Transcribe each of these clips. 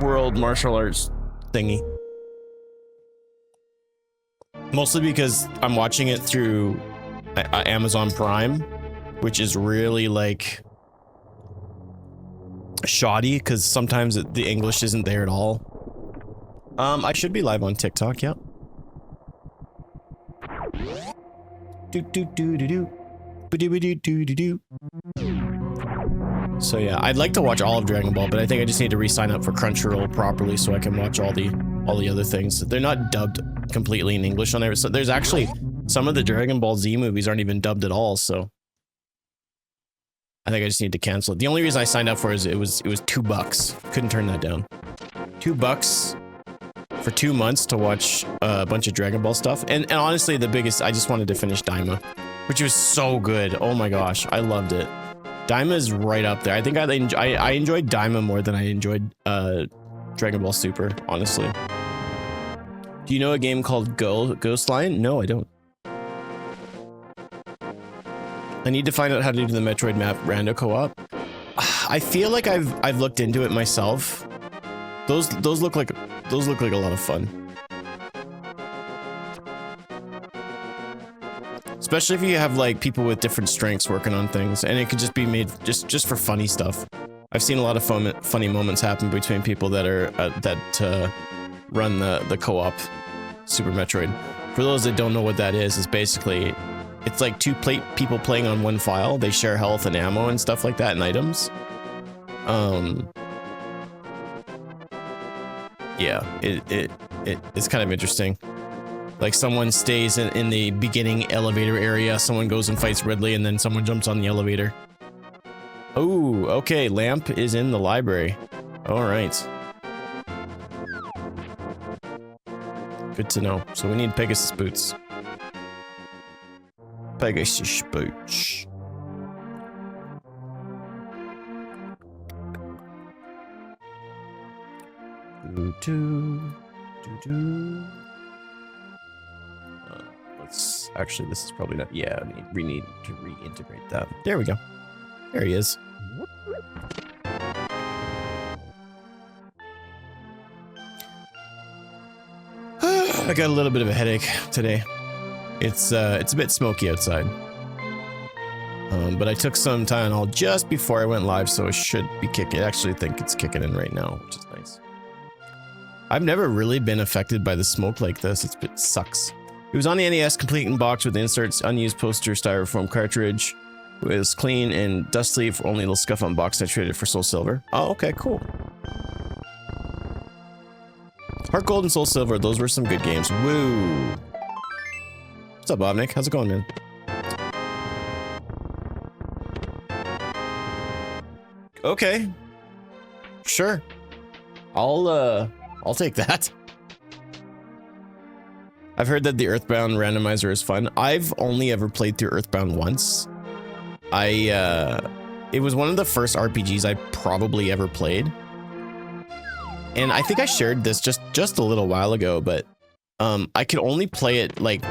world martial arts thingy. Mostly because I'm watching it through Amazon Prime, which is really like shoddy because sometimes the English isn't there at all. I should be live on TikTok, yeah. So yeah, I'd like to watch all of Dragon Ball, but I think I just need to re-sign up for Crunchyroll properly so I can watch all the other things. They're not dubbed completely in English on there. So there's actually some of the Dragon Ball Z movies aren't even dubbed at all, so I think I just need to cancel it. The only reason I signed up for it is it was $2. Couldn't turn that down. $2 for 2 months to watch a bunch of Dragon Ball stuff. And honestly, the biggest, I just wanted to finish Daima, which was so good. Oh my gosh, I loved it. Daima is right up there. I think I enjoyed Daima more than I enjoyed Dragon Ball Super, honestly. Do you know a game called Ghost Lion? No, I don't. I need to find out how to do the Metroid map rando co-op. I feel like I've looked into it myself. Those look like a lot of fun. Especially if you have like people with different strengths working on things, and it could just be made just for funny stuff. I've seen a lot of funny moments happen between people that are run the co-op Super Metroid. For those that don't know what that is basically it's like two people playing on one file. They share health and ammo and stuff like that and items. Yeah, it's kind of interesting. Like someone stays in the beginning elevator area, someone goes and fights Ridley, and then someone jumps on the elevator. Oh, okay, Lamp is in the library. All right. Good to know. So we need Pegasus boots. Pegasus boots. Let's actually, this is probably not, yeah, we need to reintegrate that. There we go. There he is. I got a little bit of a headache today. It's a bit smoky outside. But I took some Tylenol just before I went live, so it should be kicking. I actually think it's kicking in right now, which is nice. I've never really been affected by the smoke like this. It sucks. It was on the NES, complete in box with inserts, unused poster, styrofoam cartridge. It was clean and dusty, for only a little scuff on box. I traded for Soul Silver. Oh, okay, cool. Heart Gold and Soul Silver, those were some good games. Woo! What's up, Bobnik? How's it going, man? Okay. Sure. I'll take that. I've heard that the Earthbound randomizer is fun. I've only ever played through Earthbound once. It was one of the first RPGs I probably ever played. And I think I shared this just a little while ago, but I could only play it like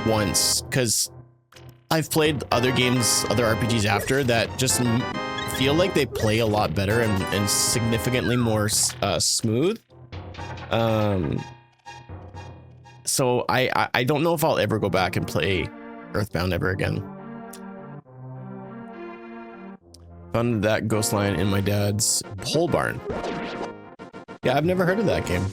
once because I've played other games, other RPGs after that just feel like they play a lot better and significantly more smooth. So I don't know if I'll ever go back and play Earthbound ever again. Found that Ghost Lion in my dad's pole barn. Yeah, I've never heard of that game.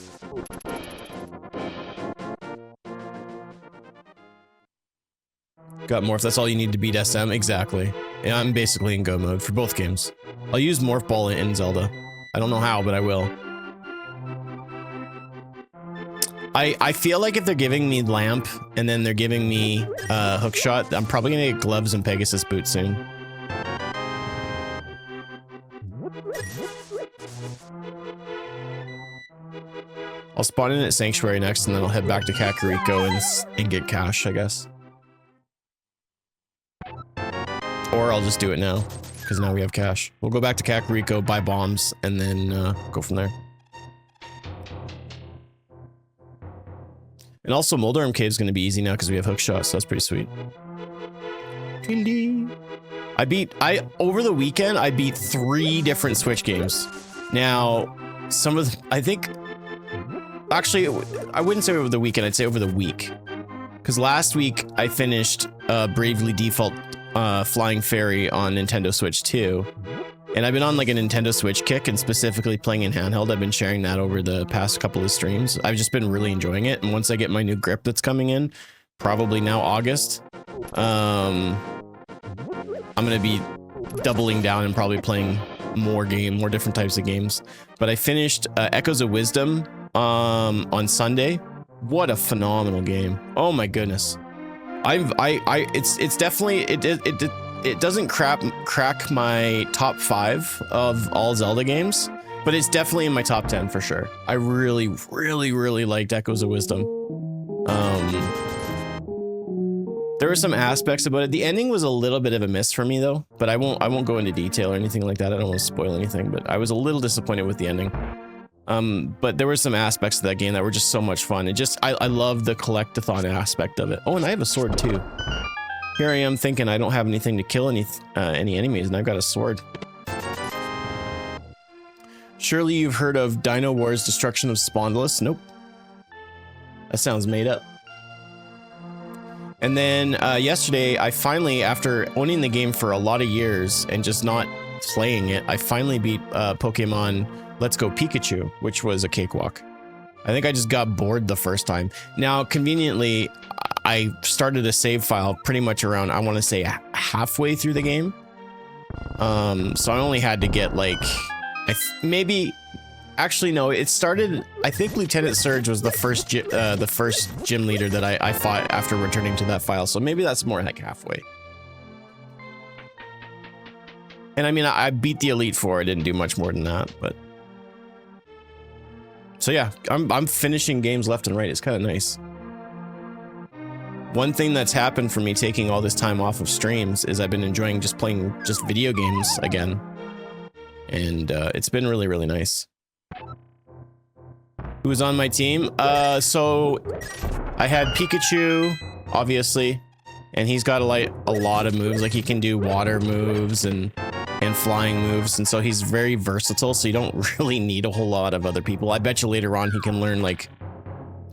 Got Morph, that's all you need to beat SM, exactly. Yeah, I'm basically in go mode for both games. I'll use Morph Ball in Zelda. I don't know how, but I will. I feel like if they're giving me Lamp and then they're giving me Hookshot, I'm probably gonna get gloves and Pegasus boots soon. I'll spawn in at Sanctuary next, and then I'll head back to Kakariko and get cash, I guess. Or I'll just do it now, because now we have cash. We'll go back to Kakariko, buy bombs, and then go from there. And also, Moldarm Cave is going to be easy now because we have Hookshot, so that's pretty sweet. Over the weekend, I beat 3 different Switch games. Now, some of the, I think, actually, I wouldn't say over the weekend, I'd say over the week. Because last week I finished Bravely Default Flying Fairy on Nintendo Switch 2. And I've been on like a Nintendo Switch kick, and specifically playing in handheld. I've been sharing that over the past couple of streams. I've just been really enjoying it. And once I get my new grip that's coming in, probably now August, I'm gonna be doubling down and probably playing more different types of games. But I finished Echoes of Wisdom on Sunday. What a phenomenal game! Oh my goodness, it's definitely it doesn't crack my top 5 of all Zelda games, but it's definitely in my top 10 for sure. I really liked Echoes of Wisdom. There were some aspects about it. The ending was a little bit of a miss for me though, but I won't go into detail or anything like that. I don't want to spoil anything, but I was a little disappointed with the ending. But there were some aspects of that game that were just so much fun. It just, I love the collect-a-thon aspect of it. Oh, and I have a sword too. Here I am thinking I don't have anything to kill any enemies, and I've got a sword. Surely you've heard of Dino Wars Destruction of Spondylus? Nope. That sounds made up. And then yesterday, I finally, after owning the game for a lot of years and just not playing it, I finally beat Pokemon Let's Go Pikachu, which was a cakewalk. I think I just got bored the first time. Now, conveniently, I started a save file pretty much around, I want to say, halfway through the game. So I only had to get like, actually no, it started, I think Lieutenant Surge was the first gym leader that I fought after returning to that file. So maybe that's more like halfway. And I mean, I beat the Elite Four. I didn't do much more than that, but. So yeah, I'm finishing games left and right. It's kind of nice. One thing that's happened for me taking all this time off of streams is I've been enjoying just playing video games again. And it's been really nice. Who was on my team? So I had Pikachu, obviously, and he's got a lot of moves. Like he can do water moves and flying moves, and so he's very versatile, so you don't really need a whole lot of other people. I bet you later on he can learn like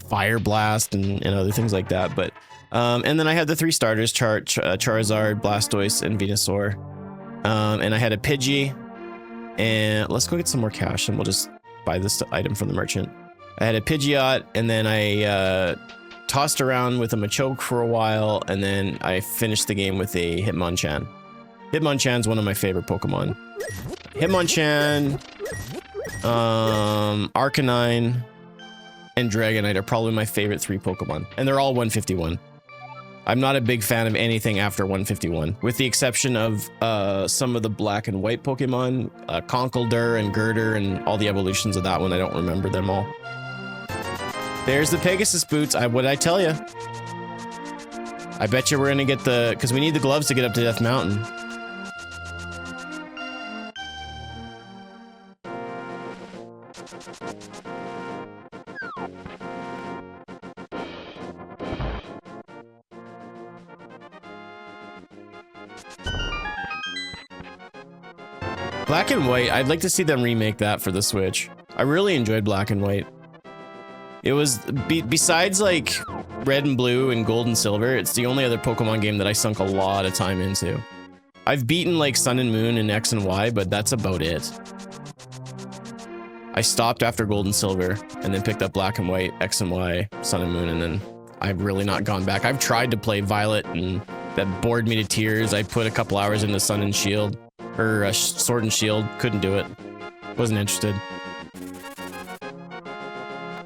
Fire Blast and other things like that. But and then I had the 3 starters, Charizard, Blastoise, and Venusaur. And I had a Pidgey, and let's go get some more cash and we'll just buy this item from the merchant. I had a Pidgeot, and then I tossed around with a Machoke for a while, and then I finished the game with a Hitmonchan. Hitmonchan's one of my favorite Pokemon. Hitmonchan, Arcanine, and Dragonite are probably my favorite 3 Pokemon, and they're all 151. I'm not a big fan of anything after 151, with the exception of some of the black and white Pokemon, Conkeldurr and Girder, and all the evolutions of that one. I don't remember them all. There's the Pegasus boots. What'd I tell you? I bet you we're gonna get because we need the gloves to get up to Death Mountain. Black and White, I'd like to see them remake that for the Switch. I really enjoyed Black and White. It was, besides like Red and Blue and Gold and Silver, it's the only other Pokemon game that I sunk a lot of time into. I've beaten like Sun and Moon and X and Y, but that's about it. I stopped after Gold and Silver and then picked up Black and White, X and Y, Sun and Moon, and then I've really not gone back. I've tried to play Violet and that bored me to tears. I put a couple hours into Sun and Shield. Or Sword and Shield, couldn't do it. Wasn't interested.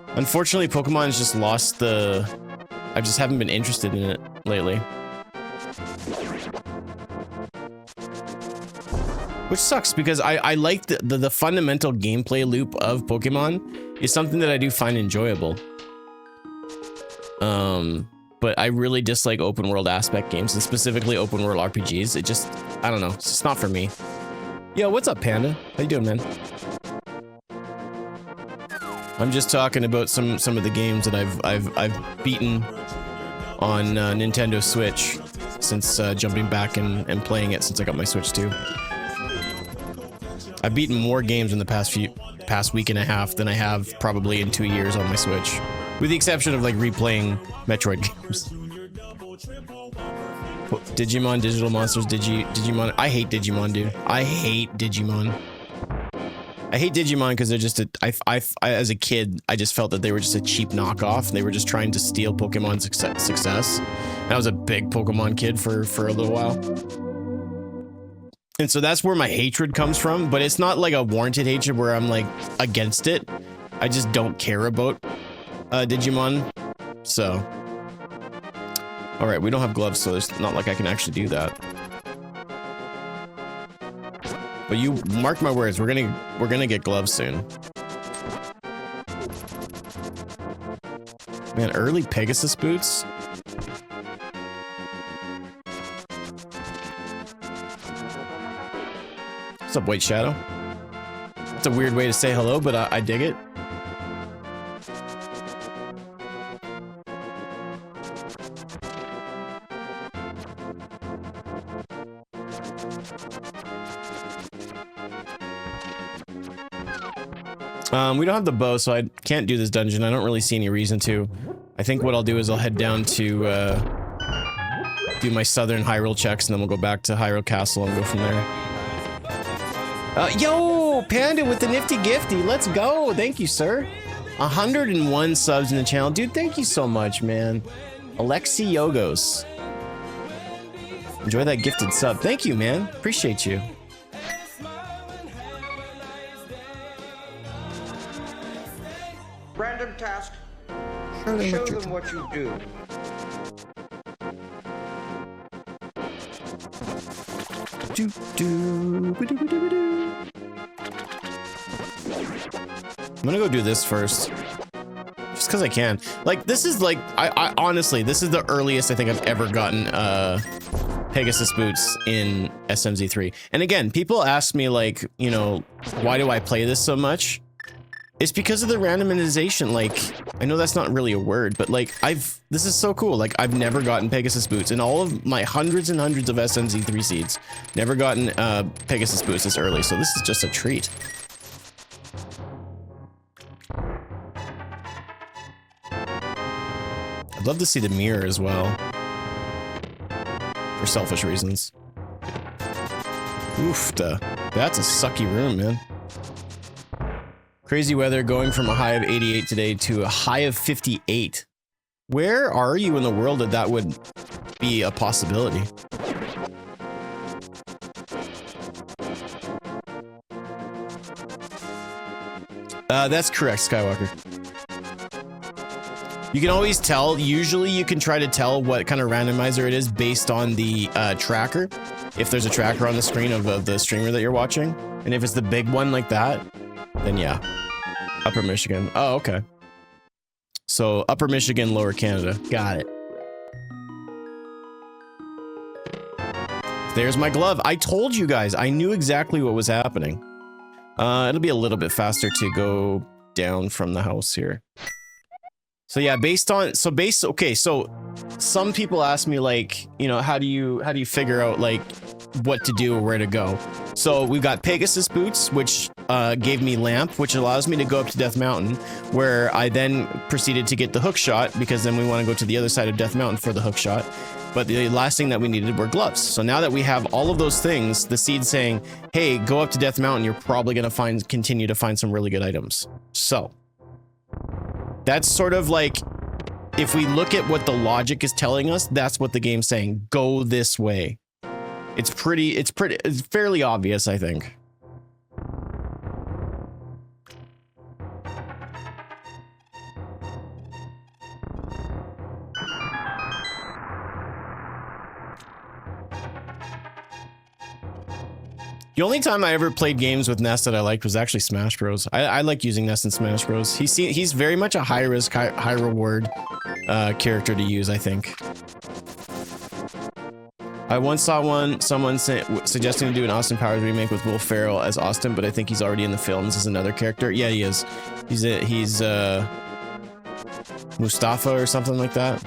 Unfortunately, Pokemon has just lost I just haven't been interested in it lately. Which sucks because I like the fundamental gameplay loop of Pokemon is something that I do find enjoyable. But I really dislike open world aspect games, and specifically open world RPGs. It just, I don't know, it's just not for me. Yo, what's up, Panda? How you doing, man? I'm just talking about some of the games that I've beaten on Nintendo Switch since jumping back and playing it since I got my Switch 2. I've beaten more games in the past past week and a half than I have probably in 2 years on my Switch. With the exception of like replaying Metroid games. Digimon, Digital Monsters, Digimon. I hate Digimon, dude. I hate Digimon. I hate Digimon because they're just I as a kid, I just felt that they were just a cheap knockoff. They were just trying to steal Pokemon's success. And I was a big Pokemon kid for a little while. And so that's where my hatred comes from, but it's not like a warranted hatred where I'm like against it. I just don't care about Digimon. So all right, we don't have gloves, so it's not like I can actually do that. But you mark my words, we're gonna get gloves soon. Man, early Pegasus boots. What's up, White Shadow? It's a weird way to say hello, but I dig it. We don't have the bow, so I can't do this dungeon. I don't really see any reason to. I think what I'll do is I'll head down to do my southern Hyrule checks, and then we'll go back to Hyrule Castle and go from there. Yo, Panda with the nifty gifty. Let's go. Thank you, sir. 101 subs in the channel. Dude, thank you so much, man. Alexi Yogos. Enjoy that gifted sub. Thank you, man. Appreciate you. Random task. Show them what you do. I'm gonna go do this first. Just because I can. Like, this is like, I honestly, this is the earliest I think I've ever gotten Pegasus boots in SMZ3. And again, people ask me like, you know, why do I play this so much? It's because of the randomization. Like, I know that's not really a word, but like, this is so cool. Like, I've never gotten Pegasus boots in all of my hundreds and hundreds of SMZ3 seeds. Never gotten Pegasus boots this early, so this is just a treat. I'd love to see the mirror as well. For selfish reasons. Oof, that's a sucky room, man. Crazy weather, going from a high of 88 today to a high of 58. Where are you in the world that would be a possibility? That's correct, Skywalker. You can always tell, usually you can try to tell what kind of randomizer it is based on the tracker. If there's a tracker on the screen of the streamer that you're watching. And if it's the big one like that, then yeah. Upper Michigan. Oh, okay. So Upper Michigan, Lower Canada. Got it. There's my glove. I told you guys. I knew exactly what was happening. It'll be a little bit faster to go down from the house here. So yeah, okay, so some people ask me like, you know, how do you figure out like what to do or where to go? So we've got Pegasus boots, which gave me lamp, which allows me to go up to Death Mountain, where I then proceeded to get the hook shot, because then we want to go to the other side of Death Mountain for the hook shot. But the last thing that we needed were gloves. So now that we have all of those things, the seed's saying, hey, go up to Death Mountain, you're probably going to continue to find some really good items. So that's sort of like, if we look at what the logic is telling us, that's what the game's saying. Go this way. It's fairly obvious, I think. The only time I ever played games with Ness that I liked was actually Smash Bros. I like using Ness in Smash Bros. He's very much a high risk, high reward character to use, I think. I once saw someone suggesting to do an Austin Powers remake with Will Ferrell as Austin, but I think he's already in the films as another character. Yeah, he is. He's Mustafa or something like that.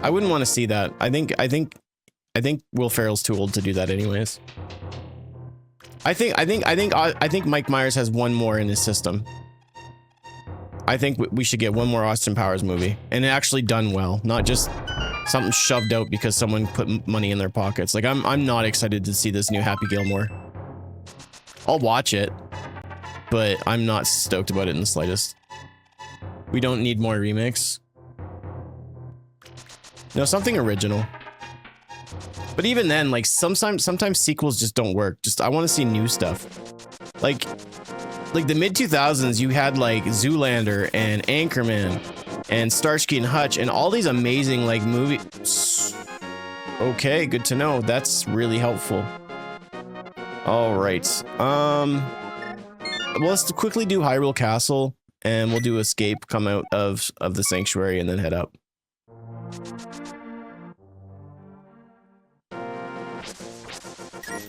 I wouldn't want to see that. I think Will Ferrell's too old to do that anyways. I think Mike Myers has one more in his system. I think we should get one more Austin Powers movie, and it actually done well, not just something shoved out because someone put money in their pockets. Like I'm not excited to see this new Happy Gilmore. I'll watch it, but I'm not stoked about it in the slightest. We don't need more remakes. No, something original. But even then, like sometimes sequels just don't work. Just I want to see new stuff. Like the mid 2000s, you had like Zoolander and Anchorman and Starsky and Hutch and all these amazing like movies. Okay, good to know. That's really helpful. All right. Well, let's quickly do Hyrule Castle, and we'll do Escape, come out of the sanctuary, and then head up.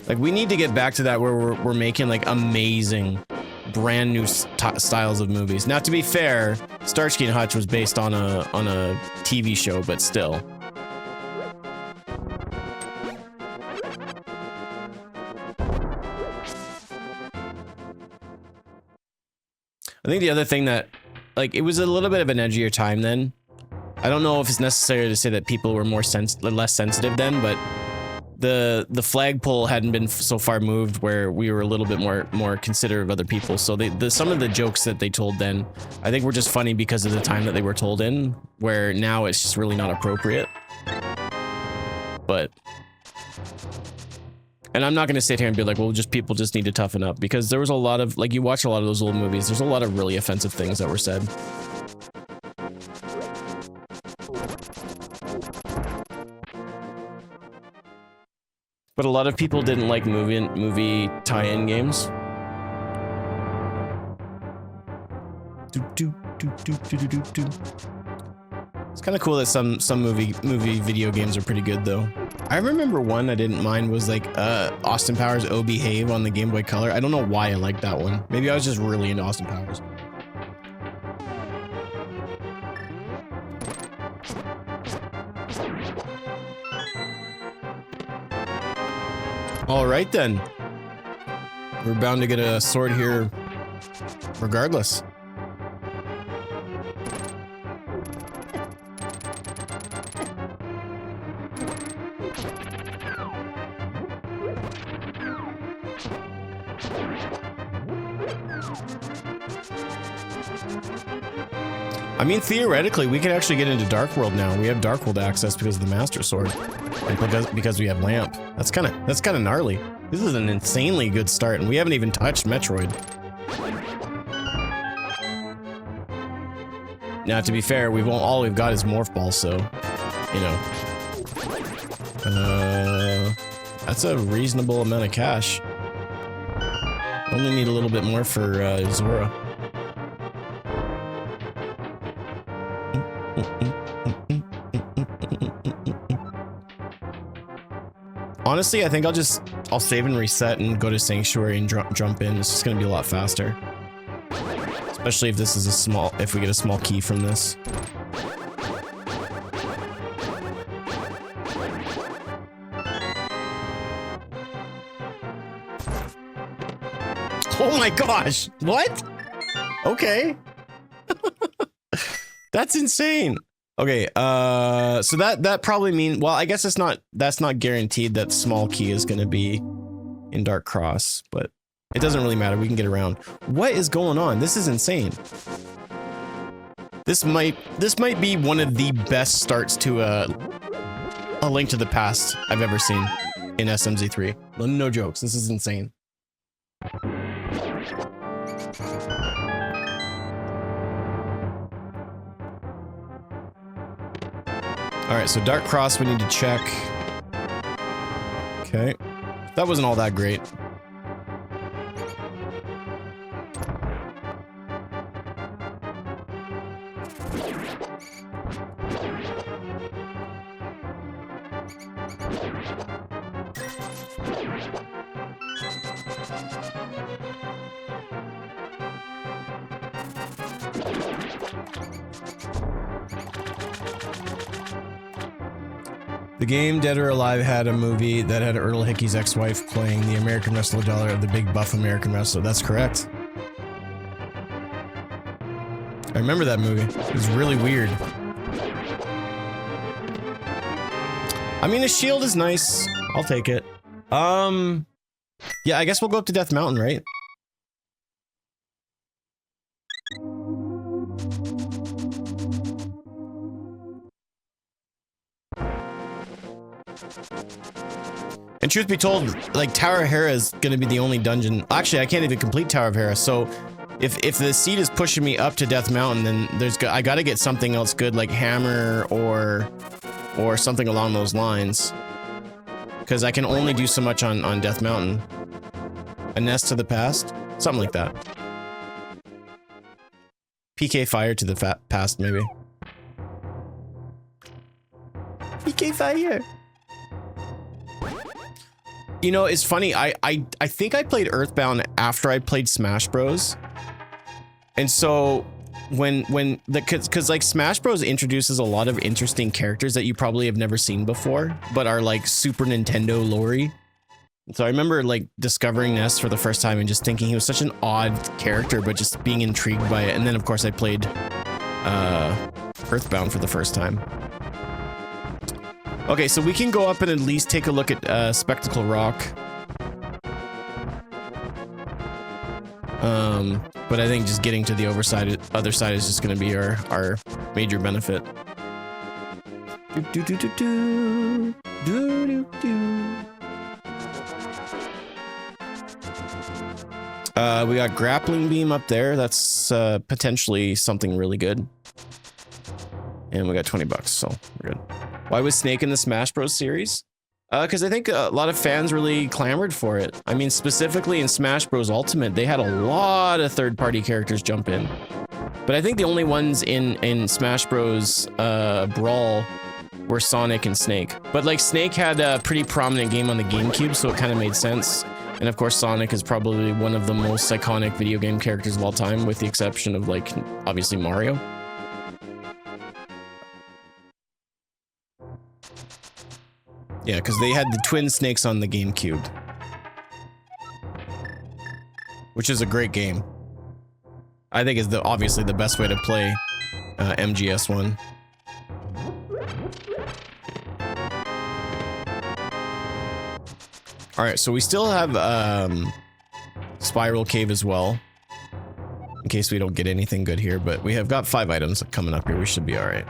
Like we need to get back to that where we're making like amazing, brand new styles of movies. Now, to be fair, Starsky and Hutch was based on a TV show, but still. I think the other thing that, like, it was a little bit of an edgier time then. I don't know if it's necessary to say that people were less sensitive then, but the flagpole hadn't been so far moved where we were a little bit more considerate of other people. So some of the jokes that they told then, I think were just funny because of the time that they were told in, where now it's just really not appropriate. But, and I'm not going to sit here and be like, well, people just need to toughen up, because there was a lot of, like, you watch a lot of those old movies, there's a lot of really offensive things that were said. But a lot of people didn't like movie tie-in games. It's kind of cool that some movie video games are pretty good though. I remember one I didn't mind was like Austin Powers Oh Behave on the Game Boy Color. I don't know why I liked that one. Maybe I was just really into Austin Powers. All right then. We're bound to get a sword here regardless. I mean, theoretically, we could actually get into Dark World now. We have Dark World access because of the Master Sword, and because we have Lamp. That's kind of gnarly. This is an insanely good start, and we haven't even touched Metroid. Now, to be fair, all we've got is Morph Ball, so you know. That's a reasonable amount of cash. Only need a little bit more for Zora. Honestly, I think I'll save and reset and go to Sanctuary and jump in. It's just gonna be a lot faster. Especially if this is if we get a small key from this. Oh my gosh, what? Okay. That's insane. Okay, so that probably means, well, I guess that's not guaranteed that small key is going to be in Dark Cross, but it doesn't really matter. We can get around. What is going on? This is insane. This might be one of the best starts to a Link to the Past I've ever seen in SMZ3. No jokes. This is insane. All right, so Dark Cross we need to check. Okay, that wasn't all that great. The game Dead or Alive had a movie that had Earl Hickey's ex-wife playing the American wrestler daughter of the big buff American wrestler. That's correct. I remember that movie. It was really weird. I mean, a shield is nice. I'll take it. Yeah, I guess we'll go up to Death Mountain, right? And truth be told, like, Tower of Hera is gonna be the only dungeon. Actually, I can't even complete Tower of Hera, so if the seed is pushing me up to Death Mountain, then I gotta get something else good, like Hammer or something along those lines. Because I can only do so much on Death Mountain. A Nest to the Past? Something like that. PK Fire to the past, maybe. PK Fire! You know, it's funny, I think I played Earthbound after I played Smash Bros. And so, cause like Smash Bros introduces a lot of interesting characters that you probably have never seen before, but are like Super Nintendo lore-y. So I remember like discovering Ness for the first time and just thinking he was such an odd character, but just being intrigued by it. And then of course I played Earthbound for the first time. Okay, so we can go up and at least take a look at Spectacle Rock. But I think just getting to the other side is just going to be our major benefit. We got Grappling Beam up there. That's potentially something really good. And we got 20 bucks, so we're good. Why was Snake in the Smash Bros series? Because I think a lot of fans really clamored for it. I mean, specifically in Smash Bros Ultimate, they had a lot of third-party characters jump in. But I think the only ones in Smash Bros Brawl were Sonic and Snake. But like Snake had a pretty prominent game on the GameCube, so it kind of made sense. And of course, Sonic is probably one of the most iconic video game characters of all time, with the exception of like, obviously Mario. Yeah, because they had the twin snakes on the GameCube. Which is a great game. I think is obviously the best way to play MGS1. Alright, so we still have Spiral Cave as well. In case we don't get anything good here, but we have got 5 items coming up here. We should be alright.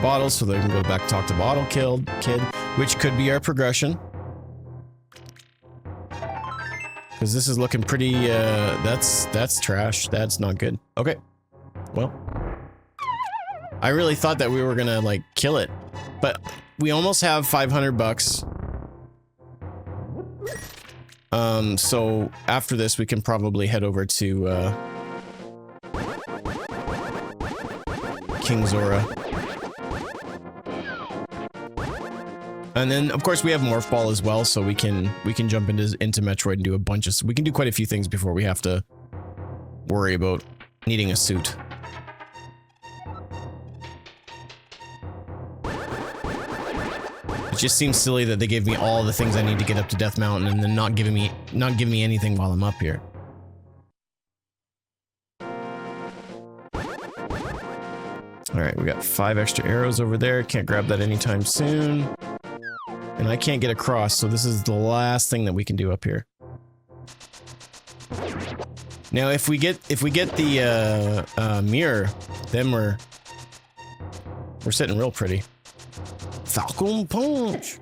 Bottles, so they can go back and talk to Bottle Kid, which could be our progression. Because this is looking pretty, that's trash. That's not good. Okay. Well. I really thought that we were gonna, like, kill it. But we almost have 500 bucks. So after this, we can probably head over to, King Zora. And then, of course, we have Morph Ball as well, so we can jump into Metroid and do a bunch of... We can do quite a few things before we have to worry about needing a suit. It just seems silly that they gave me all the things I need to get up to Death Mountain and then not giving me anything while I'm up here. Alright, we got 5 extra arrows over there. Can't grab that anytime soon. And I can't get across, so this is the last thing that we can do up here. Now, if we get the mirror, then we're sitting real pretty. Falcon Punch.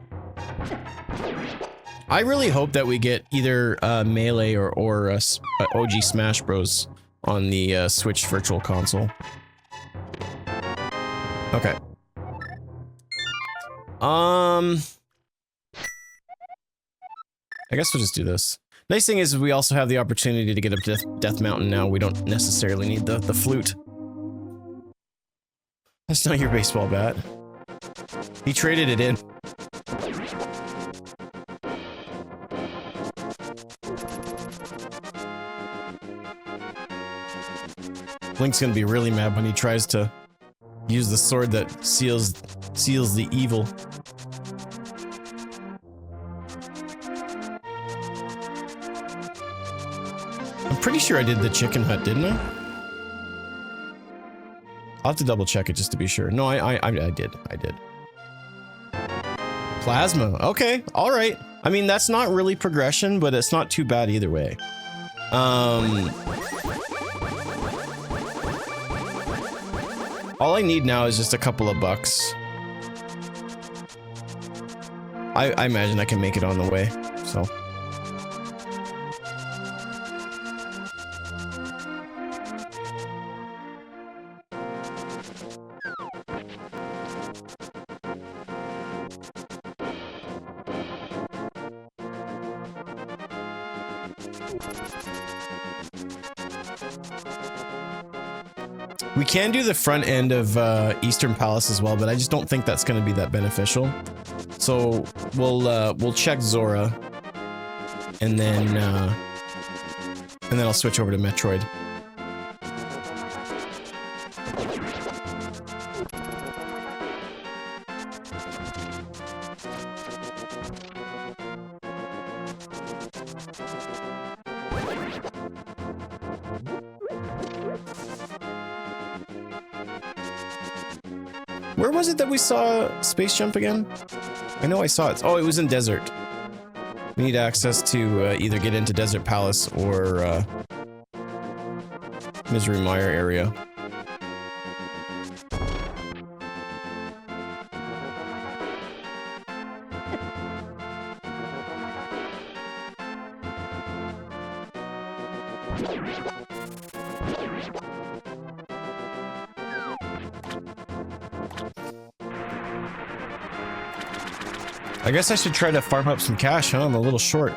I really hope that we get either Melee or OG Smash Bros on the Switch Virtual Console. Okay. I guess we'll just do this. Nice thing is we also have the opportunity to get up to Death Mountain now. We don't necessarily need the flute. That's not your baseball bat. He traded it in. Link's gonna be really mad when he tries to use the sword that seals the evil. I'm pretty sure I did the chicken hut, didn't I? I'll have to double check it just to be sure. No, I did. Plasma. Okay, all right. I mean, that's not really progression, but it's not too bad either way. All I need now is just a couple of bucks. I imagine I can make it on the way, so. We can do the front end of Eastern Palace as well, but I just don't think that's going to be that beneficial. So we'll check Zora, and then I'll switch over to Metroid. Where was it that we saw Space Jump again? I know I saw it. Oh, it was in Desert. We need access to either get into Desert Palace or Misery Mire area. I guess I should try to farm up some cash, huh? I'm a little short.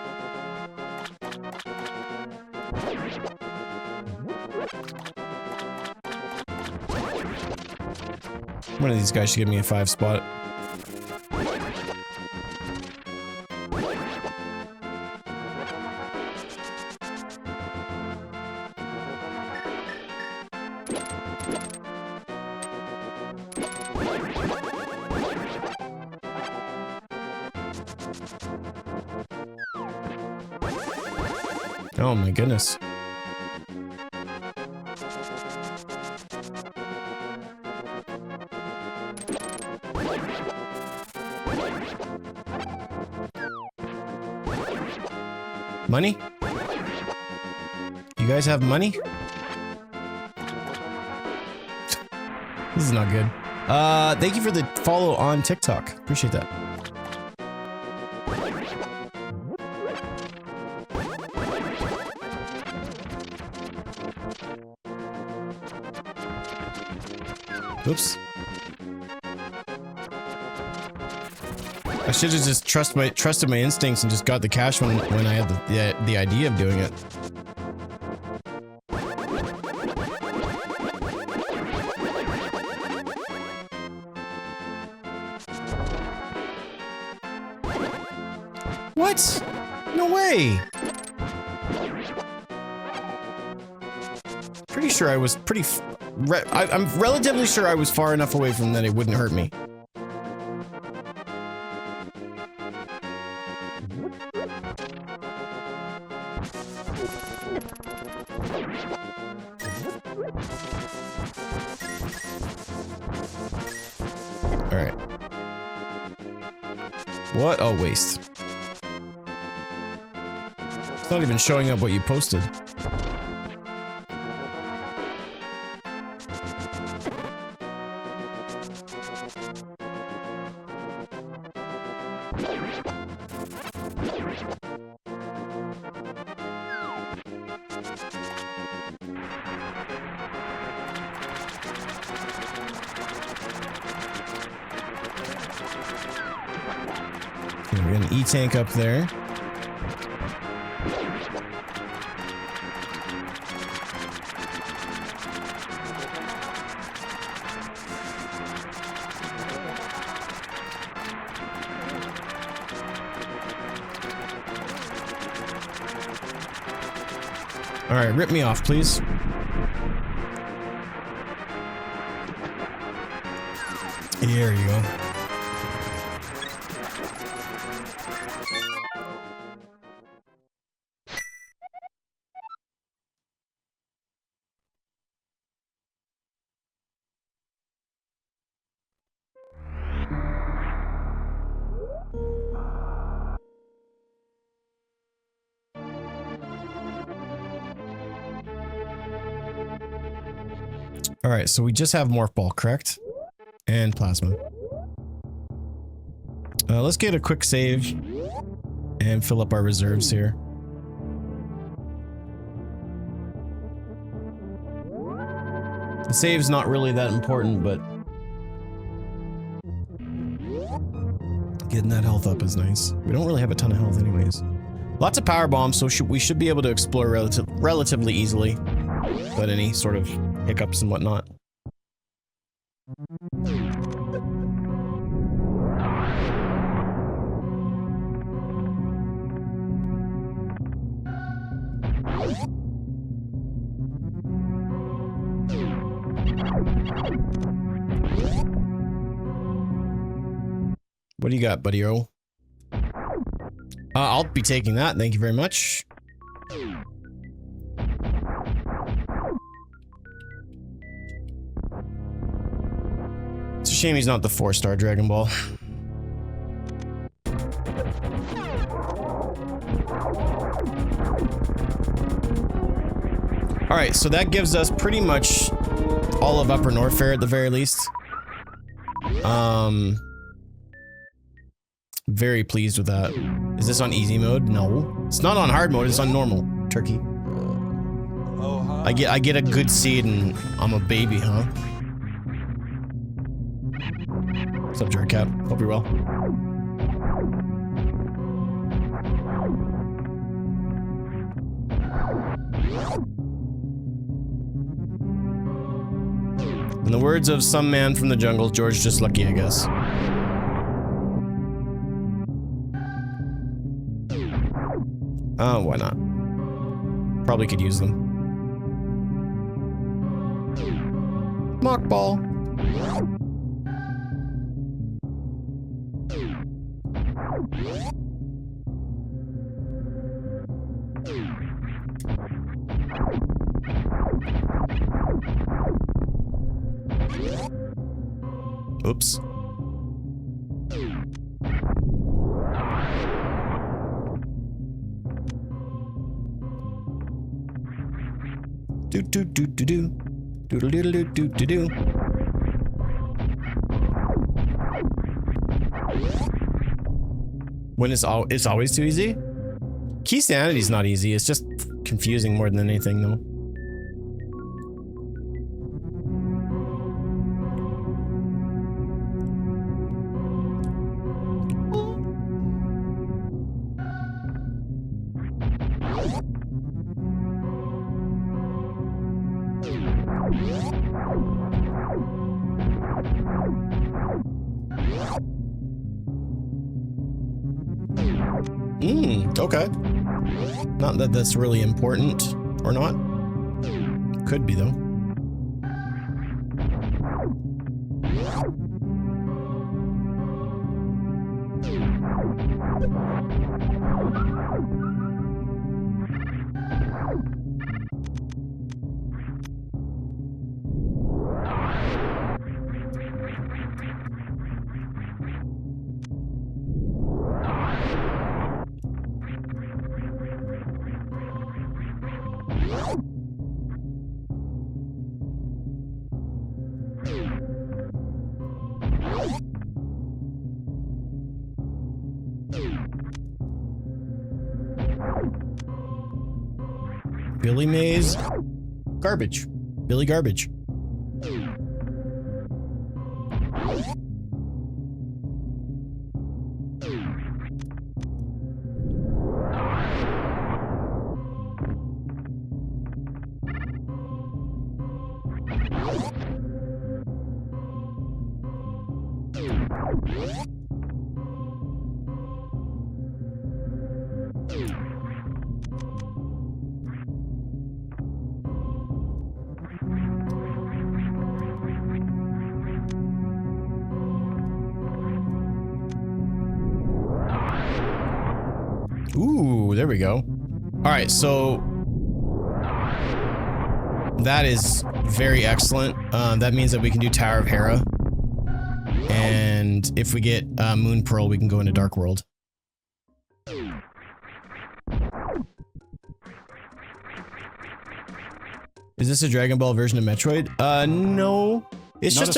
One of these guys should give me a 5 spot. Oh my goodness. Money? You guys have money? This is not good. Thank you for the follow on TikTok. Appreciate that. Oops. I should have just trusted my instincts and just got the cash when I had the idea of doing it. What? No way. Pretty sure I was I'm relatively sure I was far enough away from that it wouldn't hurt me. All right. What a waste. It's not even showing up what you posted. We got an E-tank up there. All right, rip me off, please. There you go. All right, so we just have Morph Ball, correct? And Plasma. Let's get a quick save and fill up our reserves here. The save's not really that important, but getting that health up is nice. We don't really have a ton of health anyways. Lots of power bombs, so we should be able to explore relatively easily without any sort of hiccups and whatnot. What do you got, buddy-o? I'll be taking that, thank you very much. It's a shame he's not the 4-star Dragon Ball. Alright, so that gives us pretty much all of Upper North Fair at the very least. Very pleased with that. Is this on easy mode? No. It's not on hard mode, it's on normal. Turkey. Oh, hi. I get a good seed and I'm a baby, huh? What's up, Jerk Cap? Hope you're well. In the words of some man from the jungle, George just lucky, I guess. Oh, why not? Probably could use them. Mock Ball. Oops. Do do do do do. Doodle doodle doo doo doo doo. When it's always too easy? Key Sanity's not easy, it's just confusing more than anything though. Okay. Not that that's really important, or not. Could be, though. Billy Mays. Garbage. Billy Garbage. Ooh, there we go. All right, so that is very excellent. That means that we can do Tower of Hera. And if we get Moon Pearl, we can go into Dark World. Is this a Dragon Ball version of Metroid? No. It's just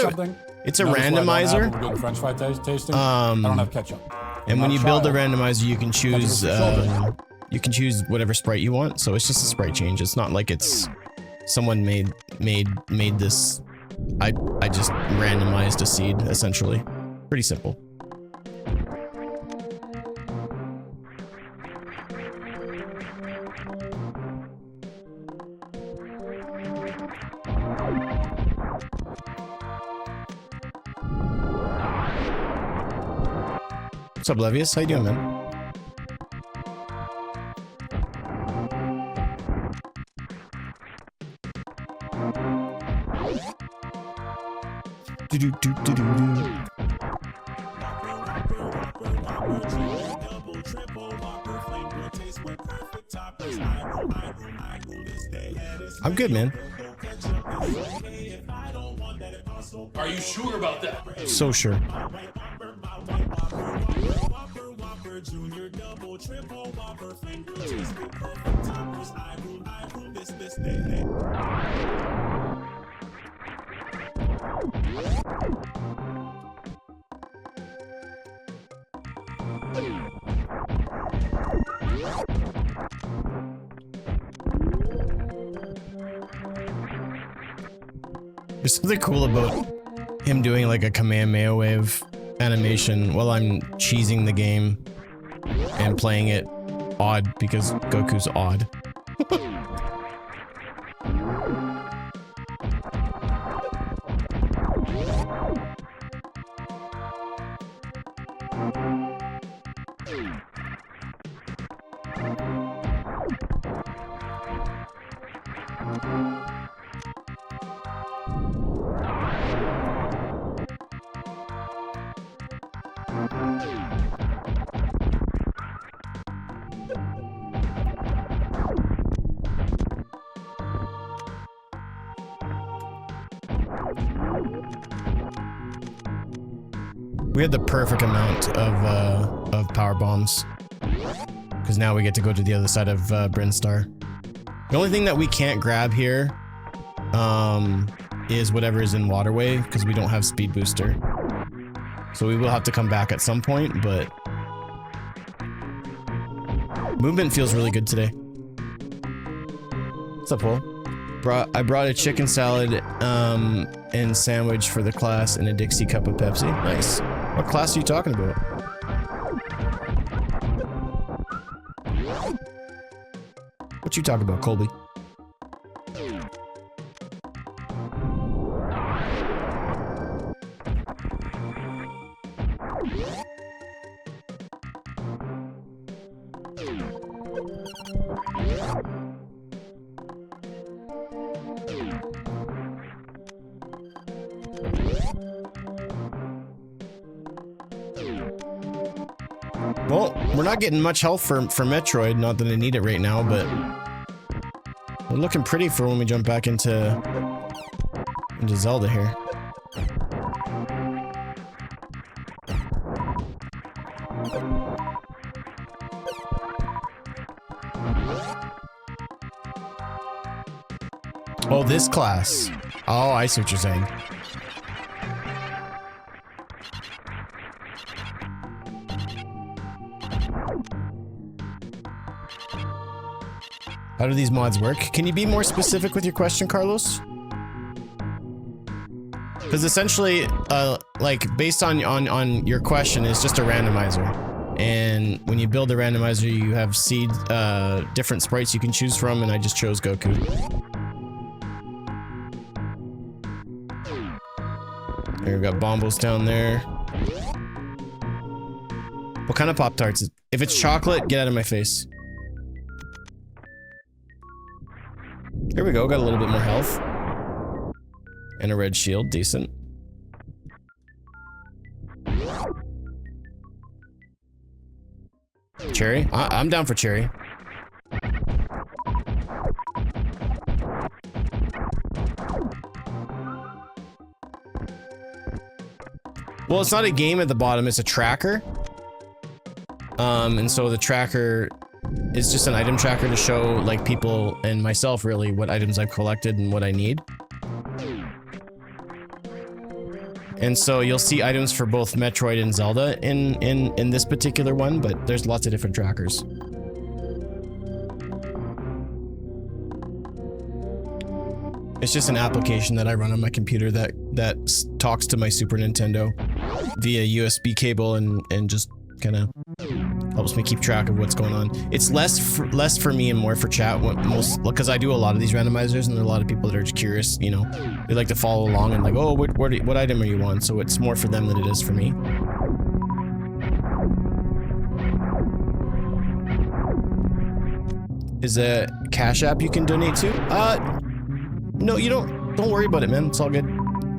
it's a randomizer. We're doing French fry tasting. I don't have ketchup. And when you build a randomizer, you can choose whatever sprite you want. So it's just a sprite change. It's not like it's someone made this. I just randomized a seed essentially. Pretty simple. What's up, Levius? How you doing, man? Do do do do do do. I'm good, man. Are you sure about that? So sure. There's something cool about him doing like a Kamehameha wave animation while I'm cheesing the game and playing it odd because Goku's odd. We had the perfect amount of power bombs, because now we get to go to the other side of Brinstar. The only thing that we can't grab here is whatever is in Waterway, because we don't have Speed Booster. So we will have to come back at some point, but movement feels really good today. What's up, Paul? I brought a chicken salad and sandwich for the class and a Dixie cup of Pepsi. Nice. What class are you talking about? What you talking about, Colby? Well, we're not getting much health for Metroid, not that I need it right now, but we're looking pretty for when we jump back into Zelda here. Oh, this class. Oh, I see what you're saying. How do these mods work? Can you be more specific with your question, Carlos? Because essentially, like, based on your question, it's just a randomizer. And when you build a randomizer, you have seed, different sprites you can choose from, and I just chose Goku. Here, we've got Bombos down there. What kind of Pop-Tarts? If it's chocolate, get out of my face. Here we go, got a little bit more health. And a red shield, decent. Cherry? I'm down for cherry. Well, it's not a game at the bottom, it's a tracker. And so the tracker is just an item tracker to show like people and myself really what items I've collected and what I need. And so you'll see items for both Metroid and Zelda in this particular one, but there's lots of different trackers. It's just an application that I run on my computer that talks to my Super Nintendo via USB cable and just kind of helps me keep track of what's going on. It's less for me and more for chat, because I do a lot of these randomizers and there are a lot of people that are just curious, you know. They like to follow along and like, oh, what item are you on? So it's more for them than it is for me. Is a Cash App you can donate to? No, you don't worry about it, man. It's all good.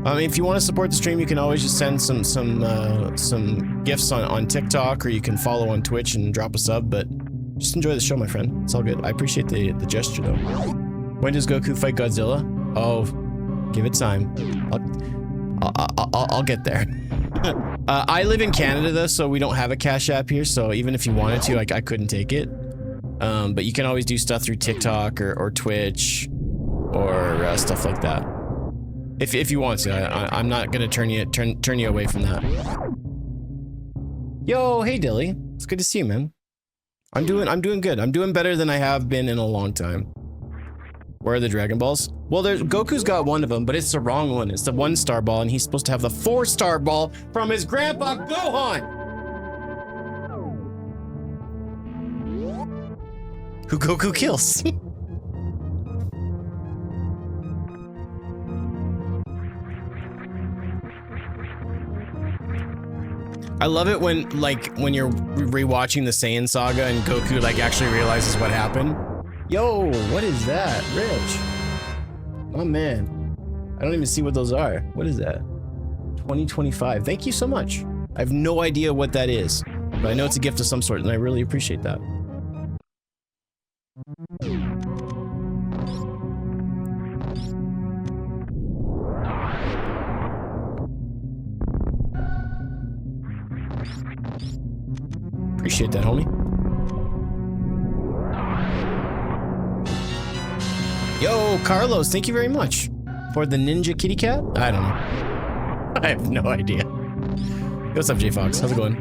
If you want to support the stream, you can always just send some gifts on TikTok, or you can follow on Twitch and drop a sub, but just enjoy the show, my friend. It's all good. I appreciate the gesture, though. When does Goku fight Godzilla? Oh, give it time. I'll get there. I live in Canada, though, so we don't have a Cash App here, so even if you wanted to, I couldn't take it. But you can always do stuff through TikTok or Twitch or stuff like that. If you want to, I'm not gonna turn you away from that. Yo, hey Dilly, it's good to see you, man. I'm doing good. I'm doing better than I have been in a long time. Where are the Dragon Balls? Well, Goku's got one of them, but it's the wrong one. It's the 1-star ball, and he's supposed to have the 4-star ball from his grandpa Gohan, who Goku kills. I love it when you're rewatching the Saiyan saga and Goku like actually realizes what happened. Yo, what is that, Rich? Oh man, I don't even see what those are. What is that? 2025. Thank you so much. I have no idea what that is, but I know it's a gift of some sort, and I really appreciate that. Appreciate that, homie. Yo, Carlos, thank you very much for the ninja kitty cat. I don't know. I have no idea. What's up, J Fox? How's it going?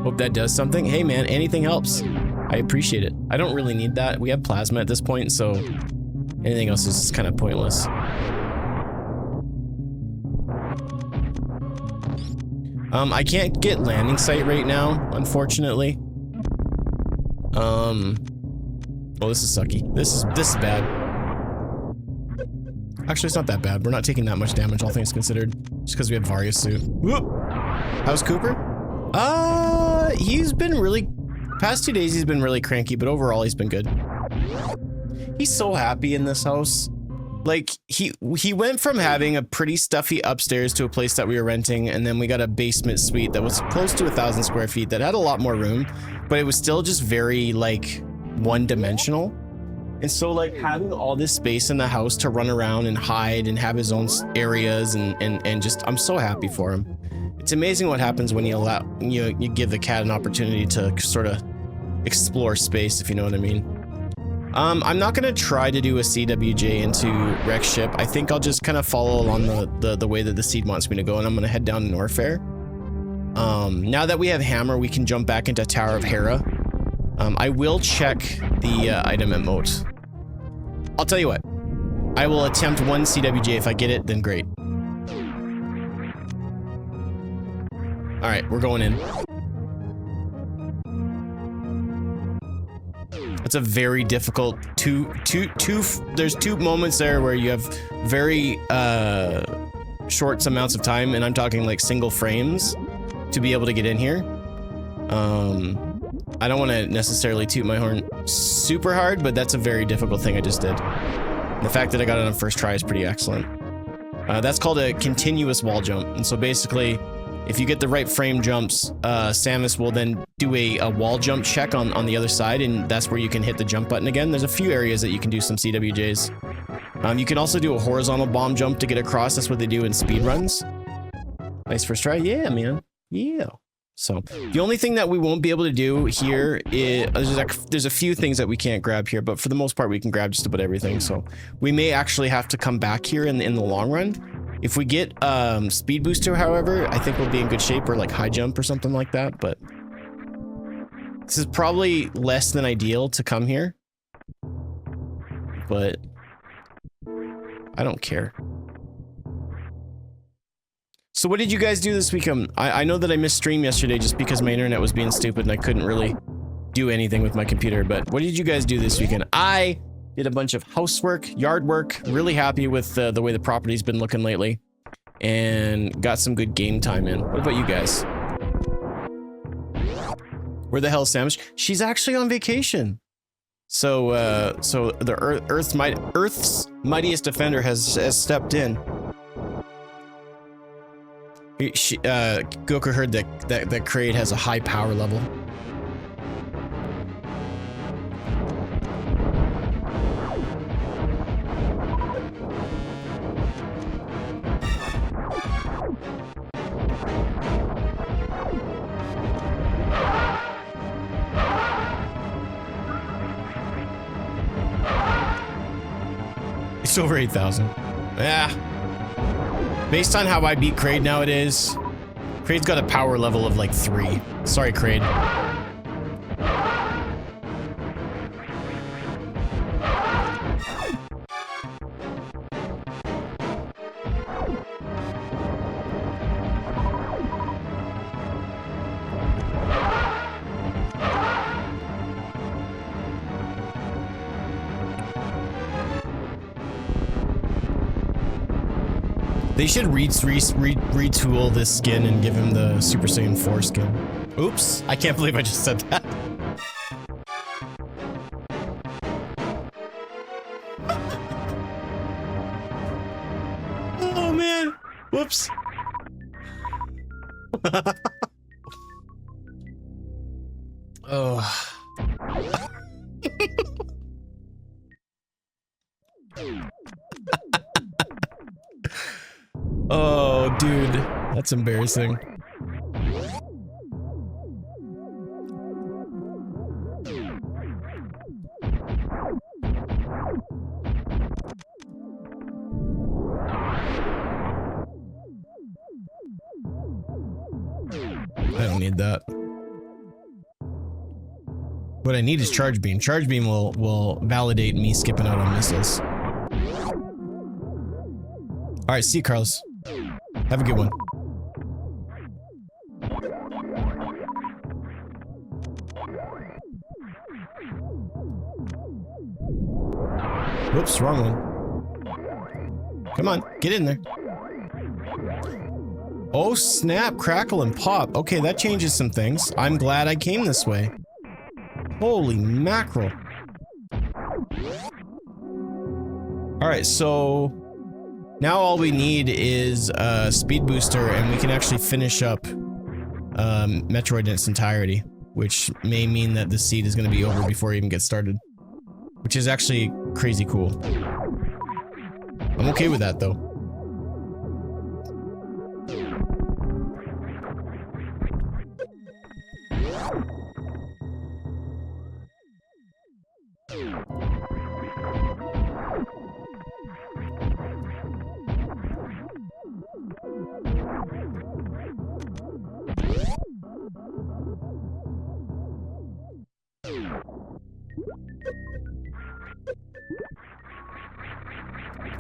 Hope that does something. Hey, man, anything helps. I appreciate it. I don't really need that. We have plasma at this point, so anything else is kind of pointless. I can't get landing site right now, unfortunately. Oh, this is sucky. This is bad. Actually, it's not that bad. We're not taking that much damage, all things considered, just because we have Varia's suit. Whoop. How's Cooper? He's been really... Past 2 days, he's been really cranky, but overall, he's been good. He's so happy in this house. Like, he went from having a pretty stuffy upstairs to a place that we were renting, and then we got a basement suite that was close to 1,000 square feet that had a lot more room, but it was still just very, like, one-dimensional. And so, like, having all this space in the house to run around and hide and have his own areas and just, I'm so happy for him. It's amazing what happens when you give the cat an opportunity to sort of explore space, if you know what I mean. I'm not gonna try to do a CWJ into Rex ship. I think I'll just kind of follow along the way that the seed wants me to go, and I'm gonna head down to Norfair. Now that we have Hammer, we can jump back into Tower of Hera. I will check the item at Moat. I'll tell you what. I will attempt one CWJ. If I get it, then great. All right, we're going in. It's a very difficult there's two moments there where you have very short amounts of time, and I'm talking like single frames to be able to get in here. I don't want to necessarily toot my horn super hard, but that's a very difficult thing I just did. The fact that I got it on first try is pretty excellent. That's called a continuous wall jump, and so basically If you get the right frame jumps, Samus will then do a wall jump check on the other side, and that's where you can hit the jump button again. There's a few areas that you can do some CWJs. You can also do a horizontal bomb jump to get across. That's what they do in speedruns. Nice first try. Yeah, man. Yeah. So the only thing that we won't be able to do here is there's a few things that we can't grab here, but for the most part we can grab just about everything. So we may actually have to come back here in the long run. If we get speed booster, however, I think we'll be in good shape, or like high jump or something like that. But this is probably less than ideal to come here, but I don't care. So what did you guys do this weekend? I know that I missed stream yesterday just because my internet was being stupid and I couldn't really do anything with my computer, but what did you guys do this weekend? I did a bunch of housework, yard work, really happy with the way the property's been looking lately, and got some good game time in. What about you guys? Where the hell is Samus? She's actually on vacation. So so the Earth's mightiest defender has stepped in. Goku heard that Kraid has a high power level. It's over 8,000. Yeah. Based on how I beat Kraid nowadays, Kraid's got a power level of like 3. Sorry, Kraid. They should retool this skin and give him the Super Saiyan 4 skin. Oops, I can't believe I just said that. Oh man, whoops. Oh. Oh, dude, that's embarrassing. I don't need that. What I need is Charge Beam. Charge Beam will validate me skipping out on missiles. All right, see you, Carlos. Have a good one. Whoops, wrong one. Come on, get in there. Oh snap, crackle and pop. Okay, that changes some things. I'm glad I came this way. Holy mackerel. All right, so now all we need is a speed booster, and we can actually finish up Metroid in its entirety, which may mean that the seed is going to be over before it even gets started, which is actually crazy cool. I'm okay with that though.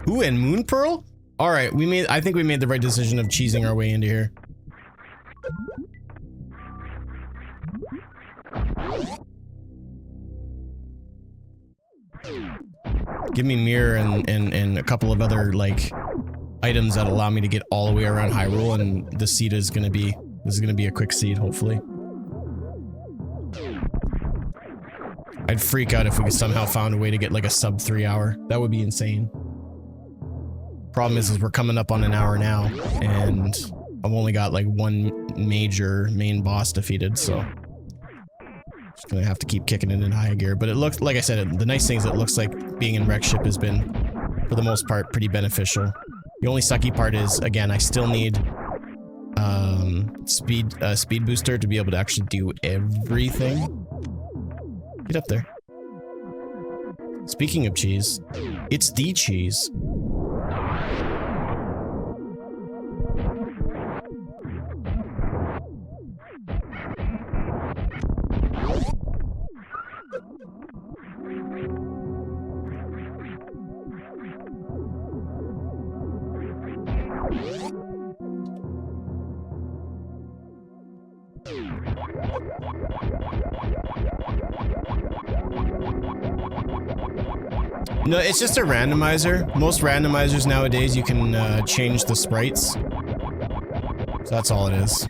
Ooh, and Moon Pearl? All right, I think we made the right decision of cheesing our way into here. Give me Mirror and a couple of other like items that allow me to get all the way around Hyrule, and the seed is gonna be a quick seed, hopefully. I'd freak out if we somehow found a way to get like a sub 3 hour. That would be insane. Problem is we're coming up on an hour now, and I've only got like one major main boss defeated, so just gonna have to keep kicking it in high gear. But it looks, like I said, the nice thing is it looks like being in wreck ship has been, for the most part, pretty beneficial. The only sucky part is, again, I still need speed booster to be able to actually do everything. Get up there. Speaking of cheese, it's the cheese. No, it's just a randomizer. Most randomizers nowadays, you can change the sprites. So that's all it is.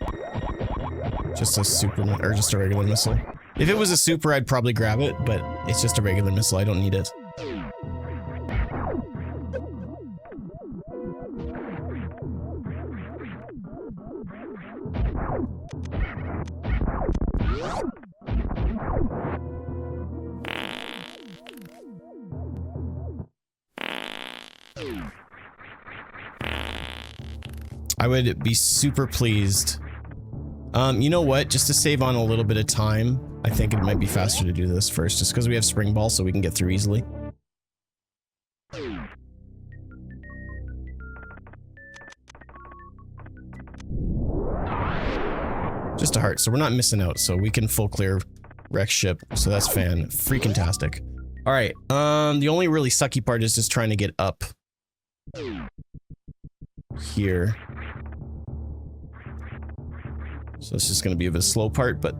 Just a super, or just a regular missile. If it was a super, I'd probably grab it, but it's just a regular missile. I don't need it. I would be super pleased. You know what? Just to save on a little bit of time, I think it might be faster to do this first, just because we have spring ball, so we can get through easily. Just a heart, so we're not missing out, so we can full clear wreck ship, so that's freaking-tastic. All right, the only really sucky part is just trying to get up here. So it's just going to be a bit of a slow part, but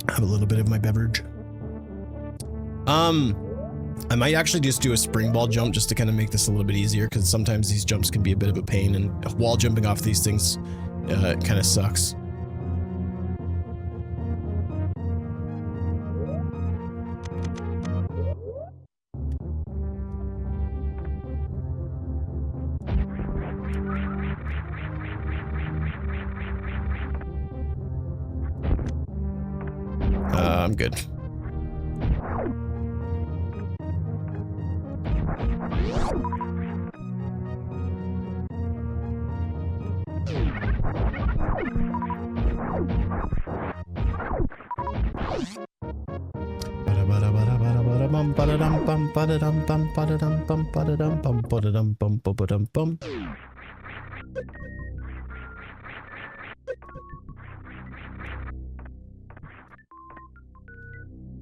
I have a little bit of my beverage. I might actually just do a spring ball jump just to kind of make this a little bit easier, because sometimes these jumps can be a bit of a pain, and wall jumping off these things kind of sucks. I'm good.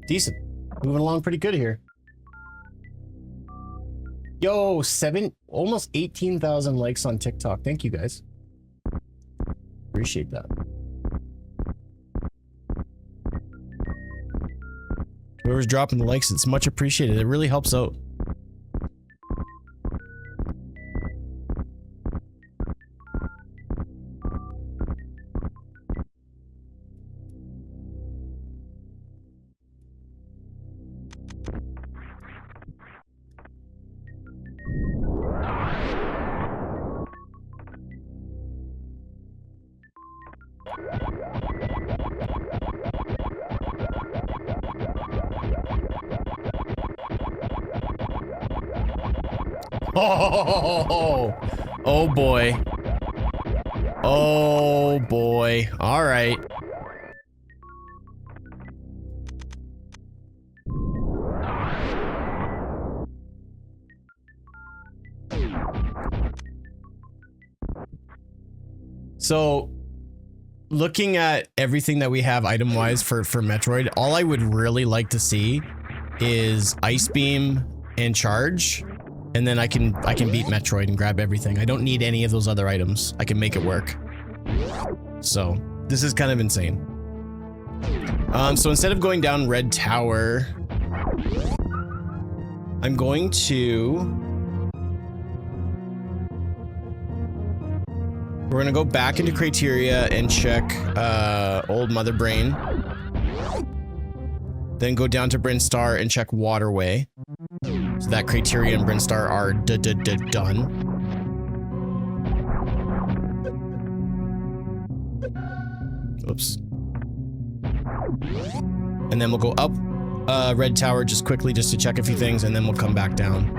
Decent. Moving along pretty good here. Yo, almost 18,000 likes on TikTok. Thank you guys. Appreciate that. Whoever's dropping the likes, it's much appreciated. It really helps out. Oh boy. Oh boy. All right. So, looking at everything that we have item-wise for Metroid, all I would really like to see is Ice Beam and Charge. And then I can beat Metroid and grab everything. I don't need any of those other items. I can make it work. So, this is kind of insane. So instead of going down Red Tower, I'm going to... We're gonna go back into Criteria and check Old Mother Brain. Then go down to Brinstar and check Waterway. So that Criteria and Brinstar are done. Oops. And then we'll go up Red Tower just quickly just to check a few things, and then we'll come back down.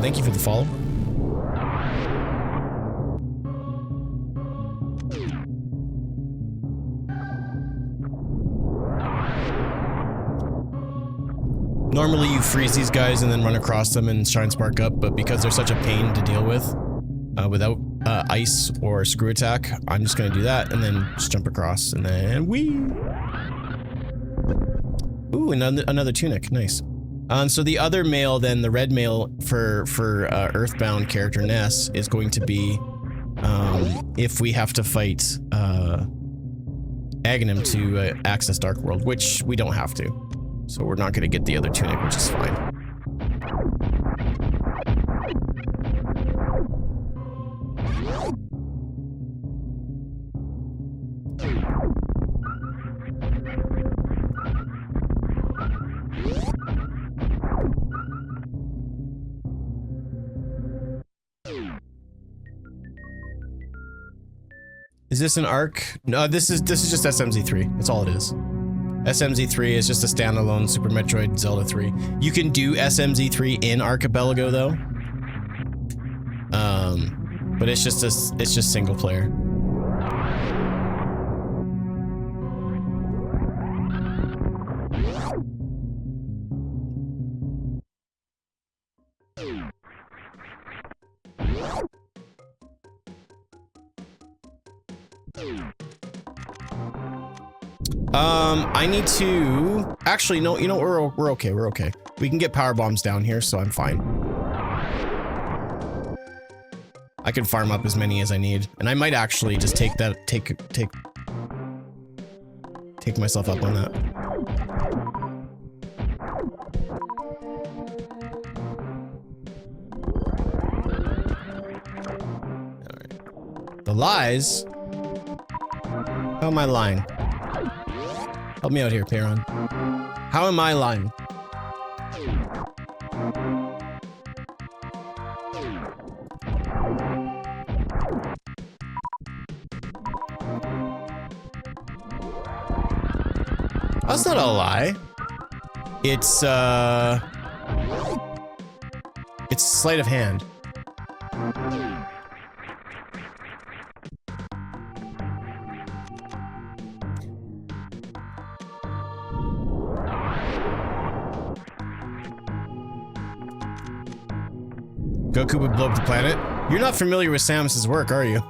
Thank you for the follow. Normally you freeze these guys and then run across them and shine spark up, but because they're such a pain to deal with, without ice or screw attack, I'm just gonna do that and then just jump across and then whee! Ooh, another tunic, nice. So the other mail then, the red mail for Earthbound character Ness is going to be if we have to fight Aghanim to access Dark World, which we don't have to. So we're not going to get the other tunic, which is fine. Is this an arc? No, this is just SMZ3. That's all it is. SMZ3 is just a standalone Super Metroid Zelda 3. You can do SMZ3 in Archipelago though. But it's just single player. I need to actually no, you know, we're okay. We're okay. We can get power bombs down here, so I'm fine. I can farm up as many as I need, and I might actually just take myself up on that. All right. The lies. How am I lying? Help me out here, Peron. How am I lying? That's not a lie. It's sleight of hand. Goku would blow up the planet. You're not familiar with Samus's work, are you?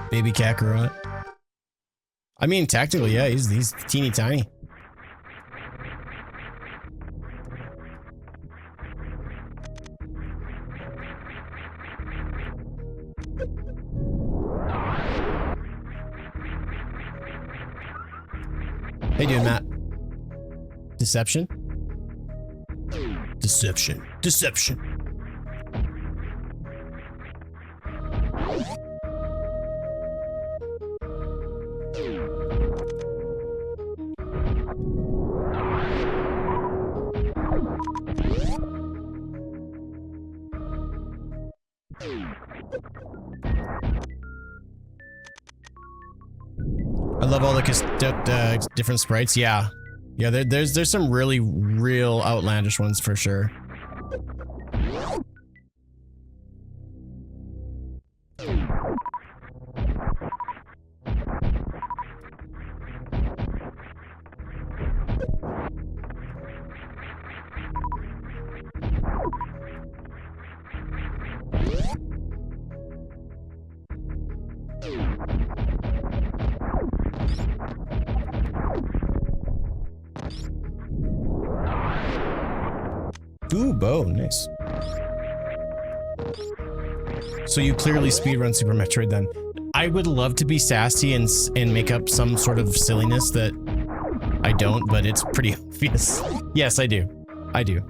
Baby Kakarot. I mean, technically, yeah, he's teeny tiny. How you doing, Matt? Deception? Deception. Deception. I love all the different sprites. Yeah, there's some really real outlandish ones for sure. Ooh, bow, nice. So you clearly speedrun Super Metroid then. I would love to be sassy and make up some sort of silliness that I don't, but it's pretty obvious. Yes, I do. I do.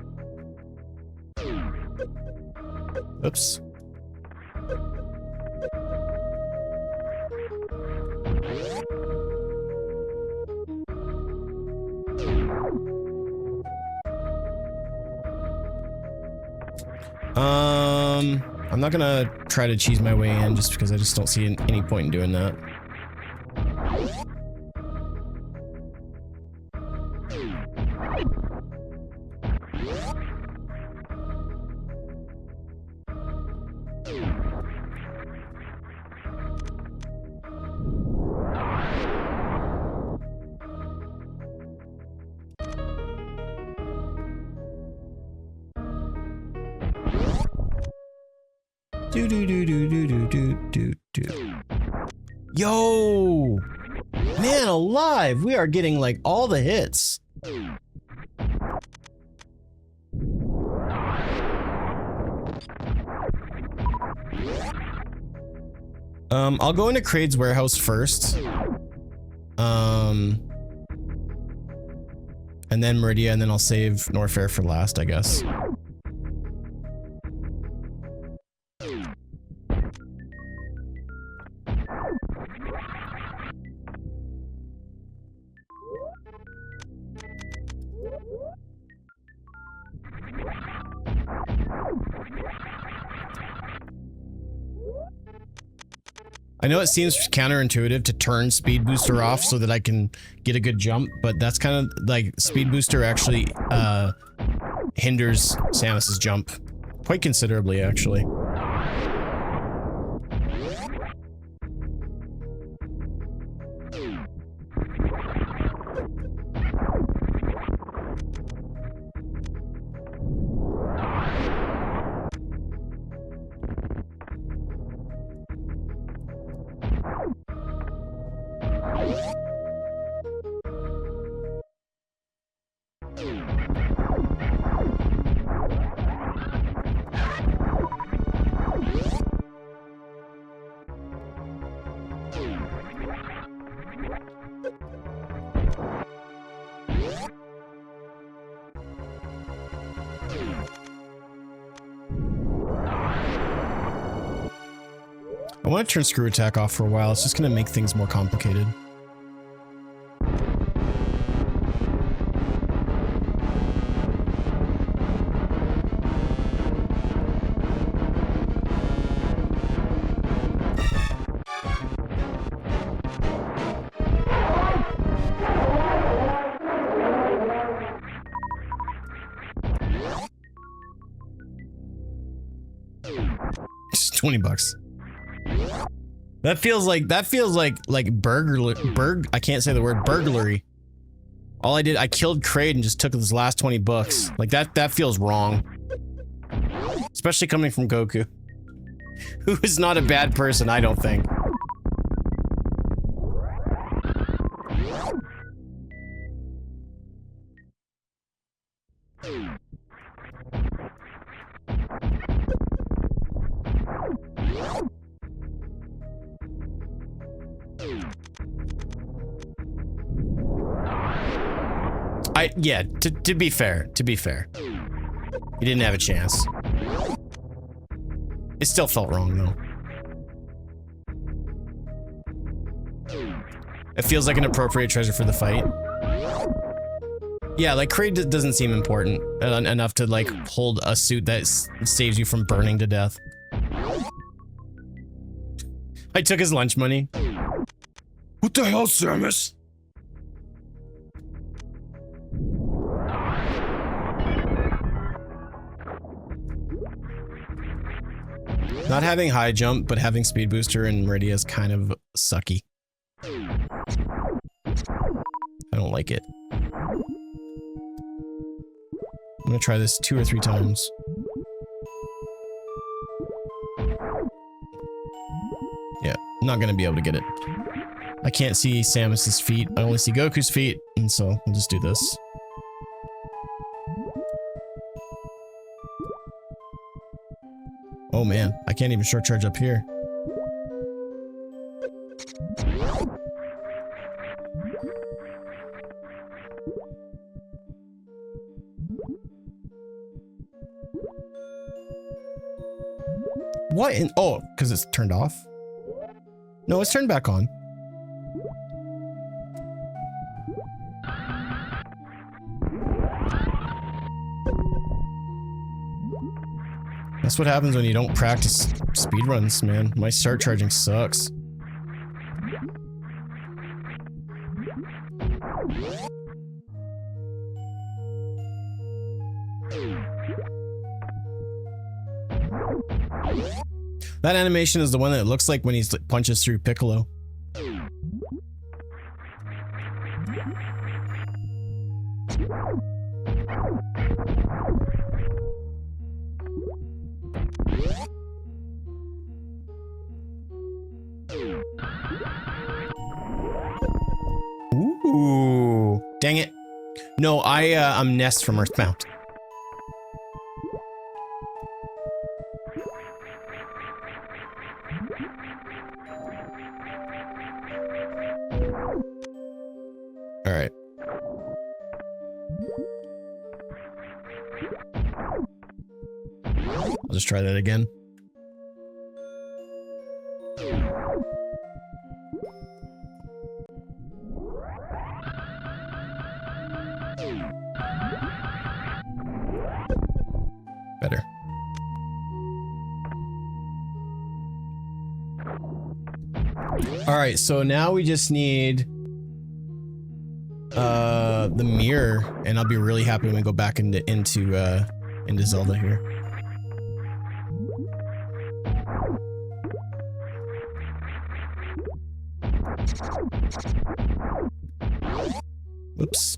Oops. I'm not gonna try to cheese my way in just because I just don't see any point in doing that. Yo! Man alive! We are getting like all the hits. I'll go into Kraid's warehouse first. And then Meridia, and then I'll save Norfair for last, I guess. I know it seems counterintuitive to turn speed booster off so that I can get a good jump, but that's kind of like speed booster actually hinders Samus's jump quite considerably, actually. I want to turn screw attack off for a while. It's just going to make things more complicated. Just $20. That feels like I can't say the word burglary. All I did, I killed Kraid and just took his last 20 bucks. Like that feels wrong. Especially coming from Goku, who is not a bad person, I don't think. Yeah, to be fair, he didn't have a chance. It still felt wrong though. It feels like an appropriate treasure for the fight. Yeah, like Kraid doesn't seem important enough to like hold a suit that saves you from burning to death. I took his lunch money. What the hell, Samus? Not having high jump, but having speed booster and Meridia is kind of sucky. I don't like it. I'm gonna try this 2 or 3 times. Yeah, I'm not gonna be able to get it. I can't see Samus's feet. I only see Goku's feet, and so we'll just do this. Oh man, I can't even short charge up here. What? Oh, because it's turned off? No, it's turned back on. That's what happens when you don't practice speedruns, man. My start charging sucks. That animation is the one that looks like when he punches through Piccolo. Ooh, dang it. No, I'm Ness from Earthbound. All right. I'll just try that again. Better. All right, so now we just need the mirror, and I'll be really happy when we go back into Zelda here. Oops.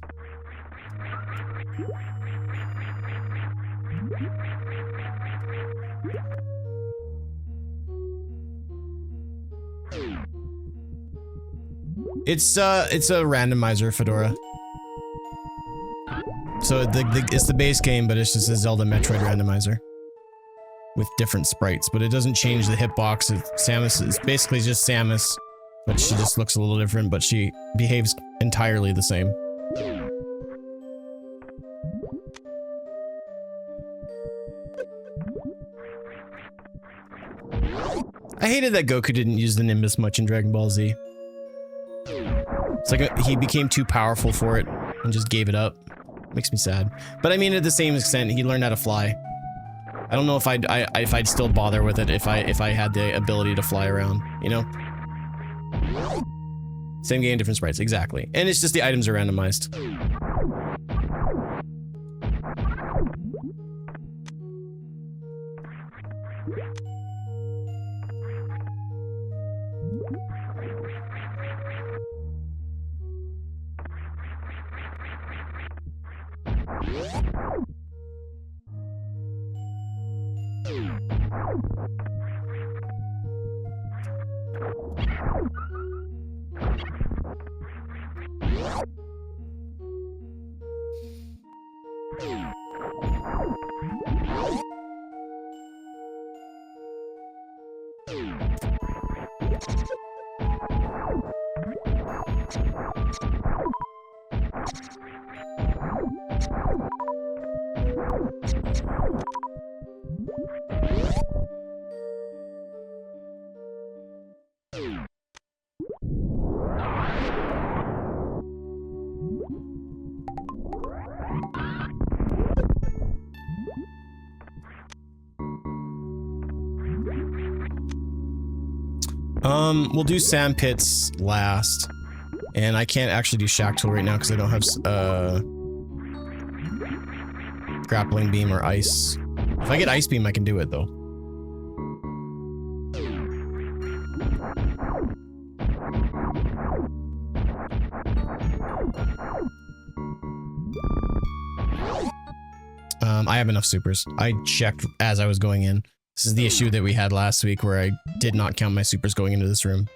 It's a randomizer, Fedora. So it's the base game, but it's just a Zelda Metroid randomizer with different sprites, but it doesn't change the hitbox. Samus is basically just Samus, but she just looks a little different, but she behaves entirely the same. I hated that Goku didn't use the Nimbus much in Dragon Ball Z. It's like he became too powerful for it and just gave it up. Makes me sad. But I mean, at the same extent, he learned how to fly. I don't know if I'd still bother with it if I had the ability to fly around, you know? Same game, different sprites, exactly. And it's just the items are randomized. We'll do sand pits last, and I can't actually do shack tool right now because I don't have grappling beam or ice. If I get ice beam, I can do it though. I have enough supers. I checked as I was going in. This is the issue that we had last week where I did not count my supers going into this room.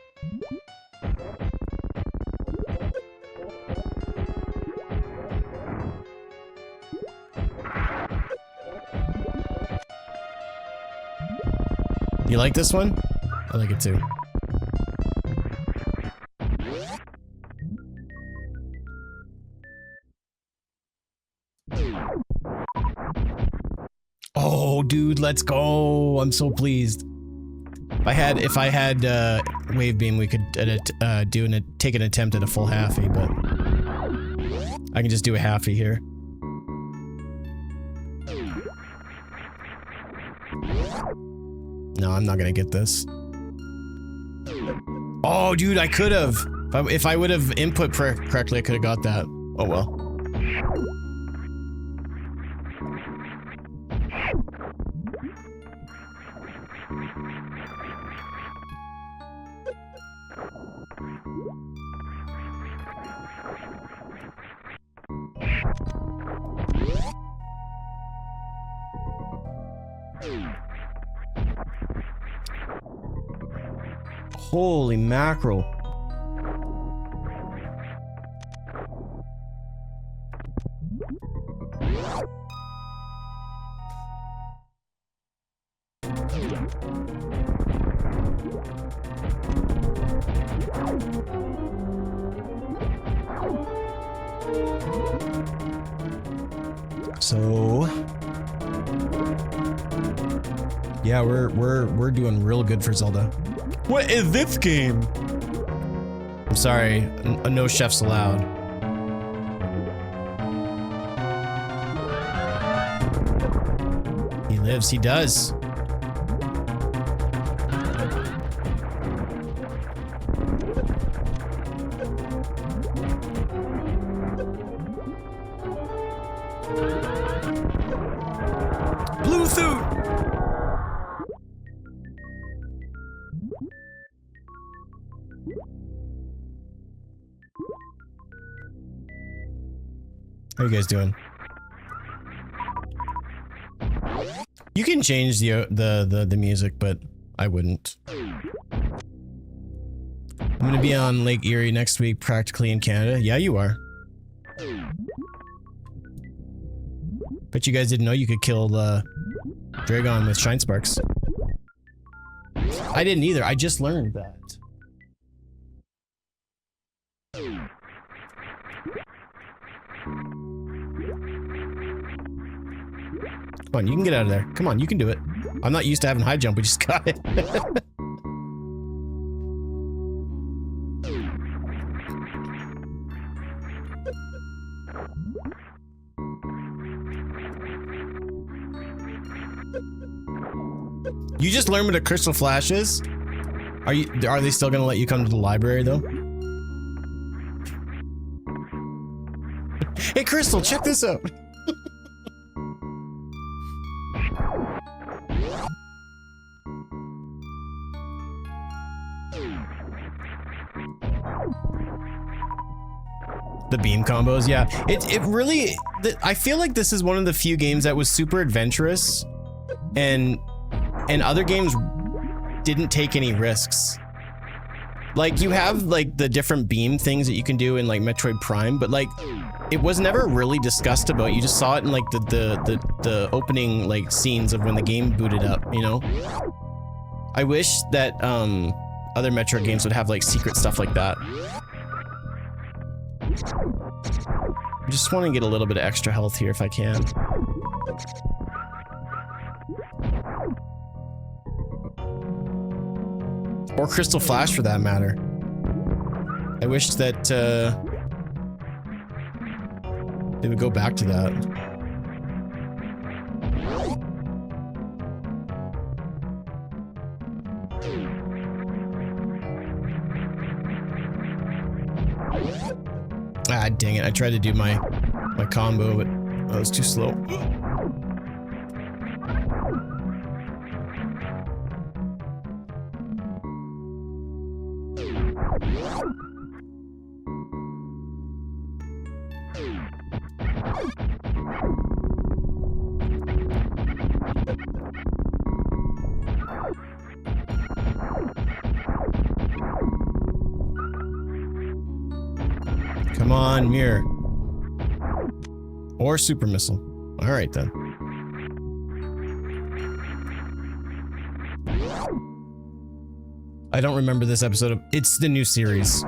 You like this one? I like it too. Oh, dude, let's go. I'm so pleased. If I had wave beam, we could take an attempt at a full halfie, but I can just do a halfie here. No, I'm not gonna get this. Oh, dude, I could have. If I would have input correctly, I could have got that. Oh well. Holy mackerel. So yeah, we're doing real good for Zelda. What is this game? I'm sorry, no chefs allowed. He lives, he does. Blue suit! How you guys doing? You can change the music, but I wouldn't. I'm gonna be on Lake Erie next week, practically in Canada. Yeah, you are. Bet you guys didn't know you could kill Dragon with Shine Sparks. I didn't either. I just learned that. Come on, you can get out of there. Come on, you can do it. I'm not used to having high jump. We just got it. You just learned what a crystal flash is? Are they still gonna let you come to the library though? Hey Crystal, check this out. The beam combos, yeah. It really, I feel like this is one of the few games that was super adventurous and other games didn't take any risks. Like you have like the different beam things that you can do in like Metroid Prime, but like it was never really discussed about. You just saw it in like the opening like scenes of when the game booted up, you know? I wish that other Metroid games would have like secret stuff like that. I just want to get a little bit of extra health here if I can. Or Crystal Flash for that matter. I wish that they would go back to that. Ah, dang it. I tried to do my combo, but I was too slow. Come on, mirror. Or super missile. Alright then. I don't remember this episode of... It's the new series.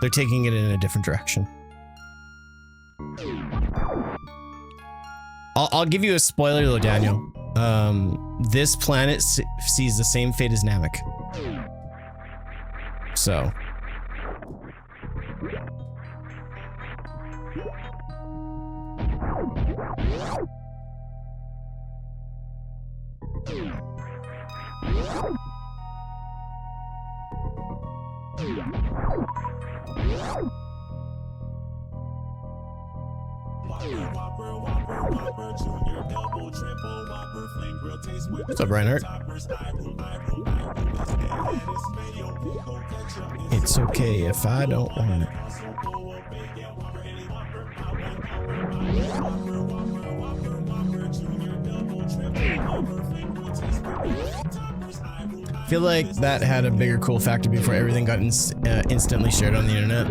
They're taking it in a different direction. I'll give you a spoiler though, Daniel. This planet sees the same fate as Namek. So. What's up, Reinhardt? It's okay if I don't want it. I feel like that had a bigger cool factor before everything got instantly shared on the internet.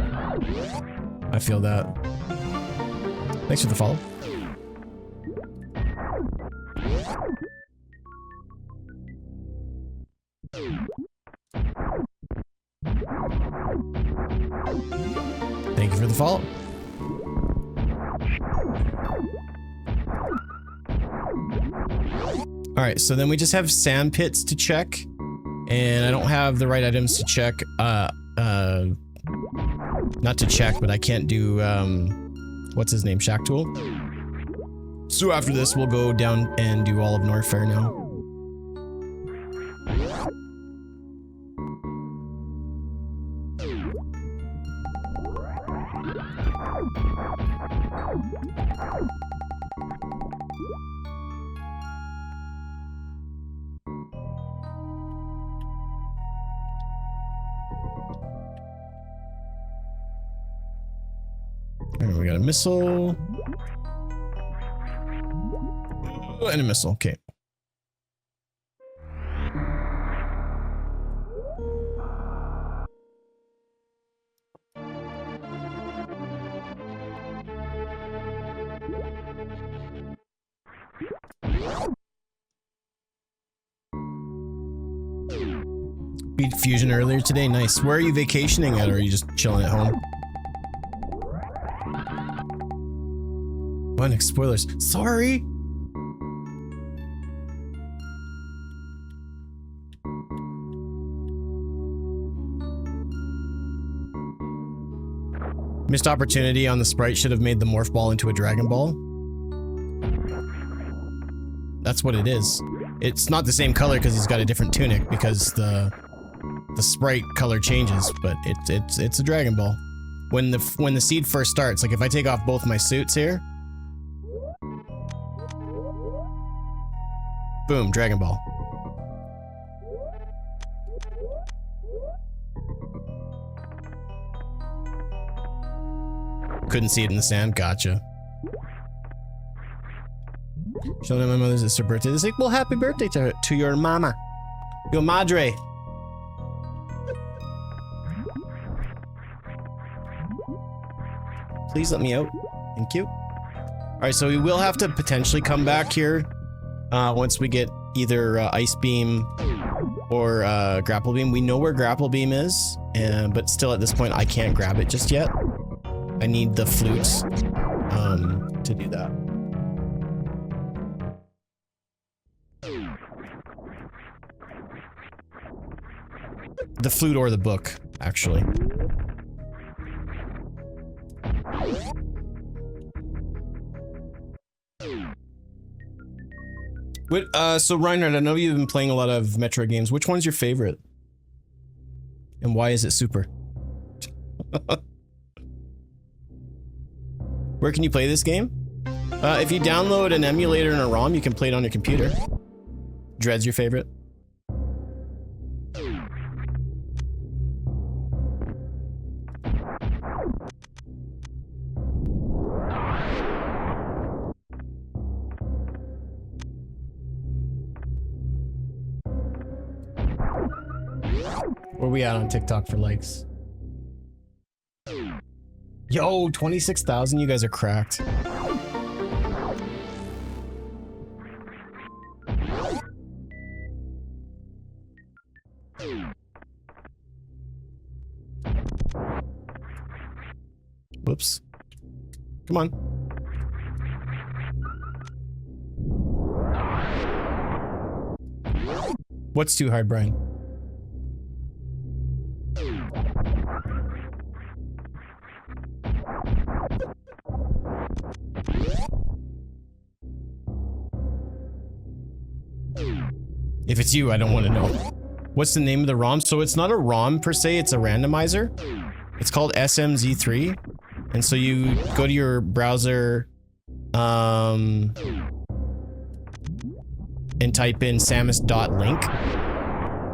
I feel that. Thanks for the follow. Thank you for the follow. All right, so then we just have sand pits to check, and I don't have the right items to check. Not to check, but I can't do what's his name, Shack Tool. So after this, we'll go down and do all of Norfair now. We got a missile. And a missile, okay. Beat Fusion earlier today, nice. Where are you vacationing at, or are you just chilling at home? One spoilers. Sorry. Missed opportunity on the sprite, should have made the morph ball into a Dragon Ball. That's what it is. It's not the same color because he's got a different tunic because the sprite color changes, but it's a Dragon Ball. When the seed first starts, like if I take off both my suits here, boom, Dragon Ball. Couldn't see it in the sand, gotcha. Showing my mother's it's her birthday this week. Well, happy birthday to your mama. Your madre. Please let me out. Thank you. Alright, so we will have to potentially come back here once we get either Ice Beam or Grapple Beam. We know where Grapple Beam is, but still at this point I can't grab it just yet. I need the flutes to do that. The flute or the book, actually. So Reinhardt, I know you've been playing a lot of Metroid games. Which one's your favorite? And why is it super? Where can you play this game? If you download an emulator and a ROM, you can play it on your computer. Dread's your favorite? Where we at on TikTok for likes? Yo, 26,000, you guys are cracked. Whoops. Come on. What's too hard, Brian? If it's you, I don't want to know. What's the name of the ROM? So it's not a ROM per se, it's a randomizer. It's called SMZ3. And so you go to your browser and type in samus.link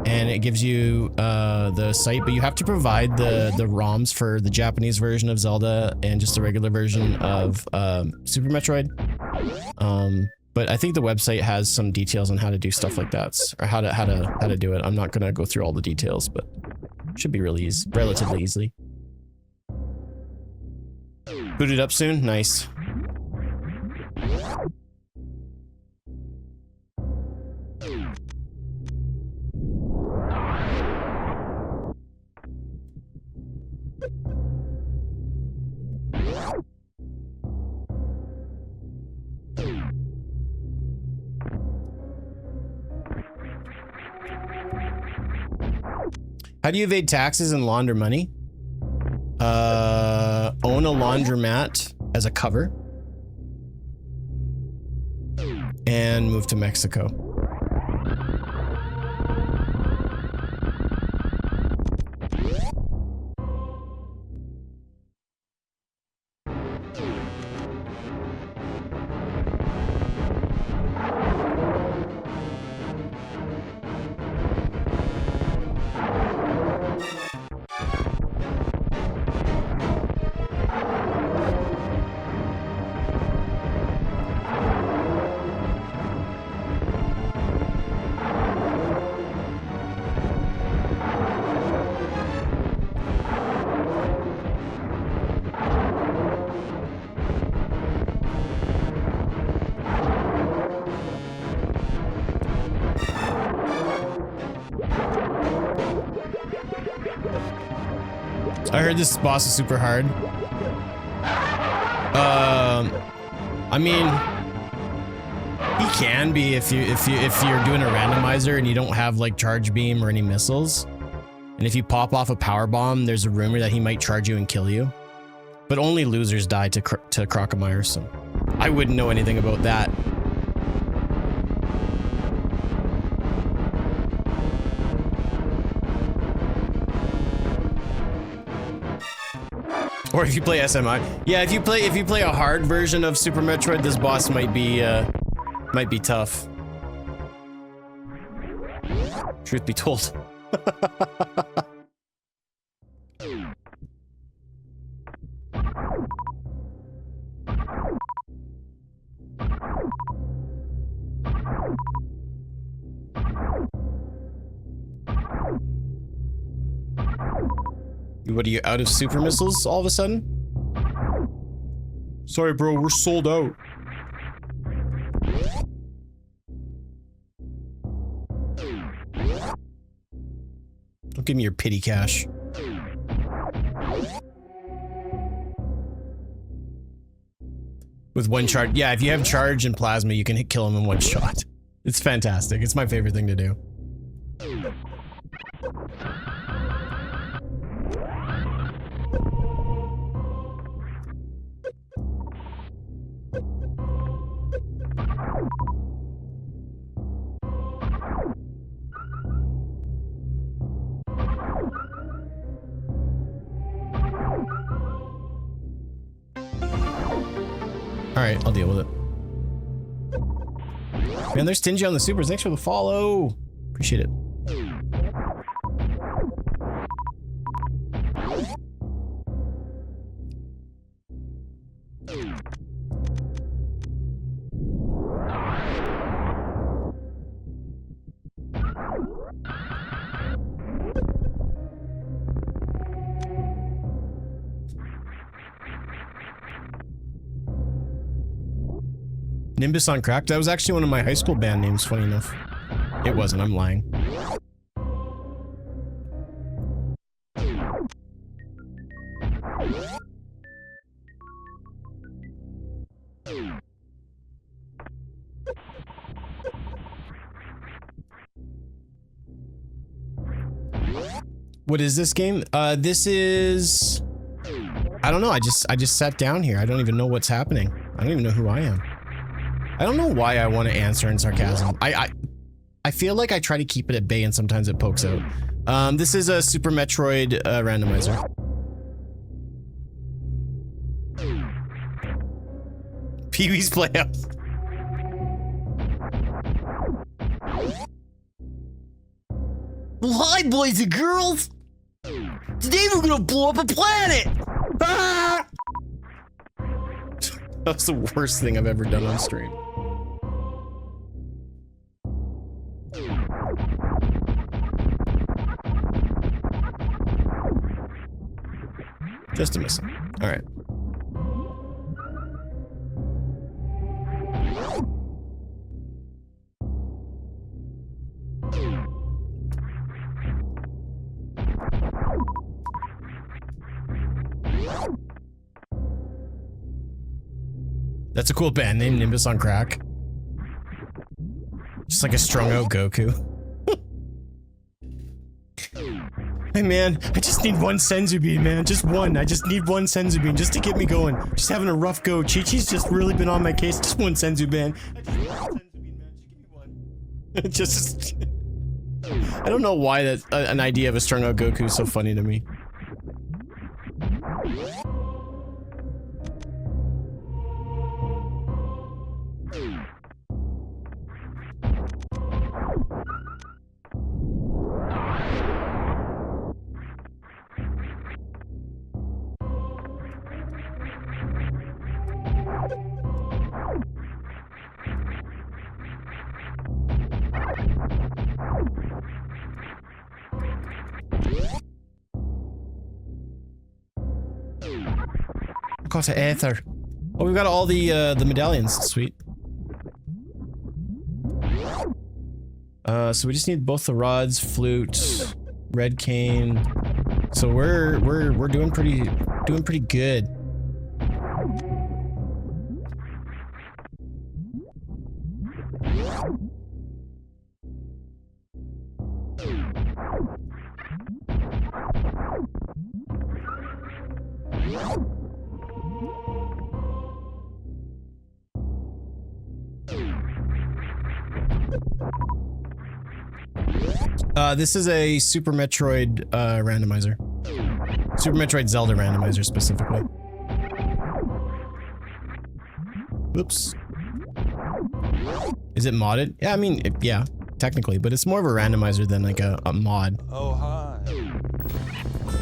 and it gives you the site, but you have to provide the ROMs for the Japanese version of Zelda and just the regular version of Super Metroid. But I think the website has some details on how to do stuff like that, or how to do it. I'm not gonna go through all the details, but it should be really easy, relatively easily. Booted up soon? Nice. How do you evade taxes and launder money? Own a laundromat as a cover. And move to Mexico. I heard this boss is super hard. I mean, he can be if you're doing a randomizer and you don't have like charge beam or any missiles. And if you pop off a power bomb, there's a rumor that he might charge you and kill you. But only losers die to Crocomire, so I wouldn't know anything about that. Or if you play SMI. Yeah, if you play a hard version of Super Metroid, this boss might be tough. Truth be told. What are you, out of super missiles all of a sudden? Sorry, bro, we're sold out. Don't give me your pity cash. With one charge. Yeah, if you have charge and plasma, you can kill him in one shot. It's fantastic. It's my favorite thing to do. Alright, I'll deal with it. Man, there's Tingy on the supers. Thanks for the follow. Appreciate it. Nimbus on Crack? That was actually one of my high school band names, funny enough. It wasn't, I'm lying. What is this game? This is... I don't know. I just sat down here. I don't even know what's happening. I don't even know who I am. I don't know why I want to answer in sarcasm. I feel like I try to keep it at bay and sometimes it pokes out. This is a Super Metroid randomizer. Pee-wee's Playhouse. Well, hi, boys and girls. Today we're gonna blow up a planet. Ah! That's the worst thing I've ever done on stream. Just a miss. All right. That's a cool band name, Nimbus on Crack. Just like a strung out Goku. Hey man, I just need one Senzu bean, man. Just one. I just need one Senzu bean just to get me going. Just having a rough go. Chi-Chi's just really been on my case. Just one Senzu bean. I just need one Senzu bean, man. Just give me one. Just... I don't know why that an idea of a strung out Goku is so funny to me. Got to Aether. Oh, we've got all the medallions. Sweet. So we just need both the rods, flute, red cane. So we're doing pretty good. This is a Super Metroid randomizer. Super Metroid Zelda randomizer specifically. Oops. Is it modded? Yeah, I mean, yeah, technically, but it's more of a randomizer than like a mod. Oh, hi.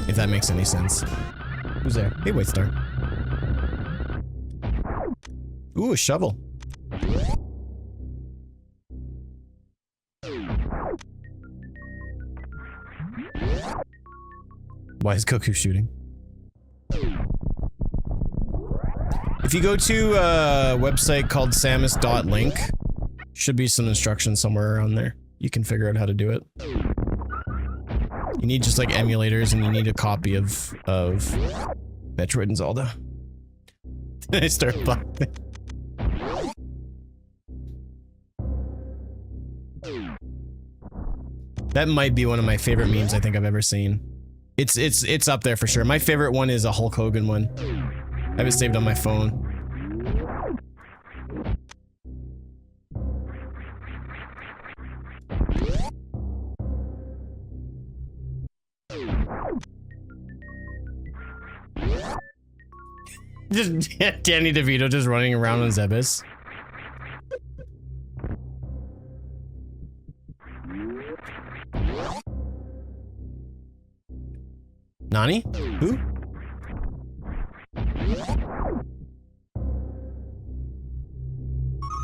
If that makes any sense. Who's there? Hey, White Star. Ooh, a shovel. Why is Goku shooting? If you go to a website called samus.link, should be some instructions somewhere around there. You can figure out how to do it. You need just like emulators and you need a copy of Metroid and Zelda. Then I start laughing. That might be one of my favorite memes I think I've ever seen. It's up there for sure. My favorite one is a Hulk Hogan one. I have it saved on my phone. Just Danny DeVito just running around on Zebus. Nani? Who?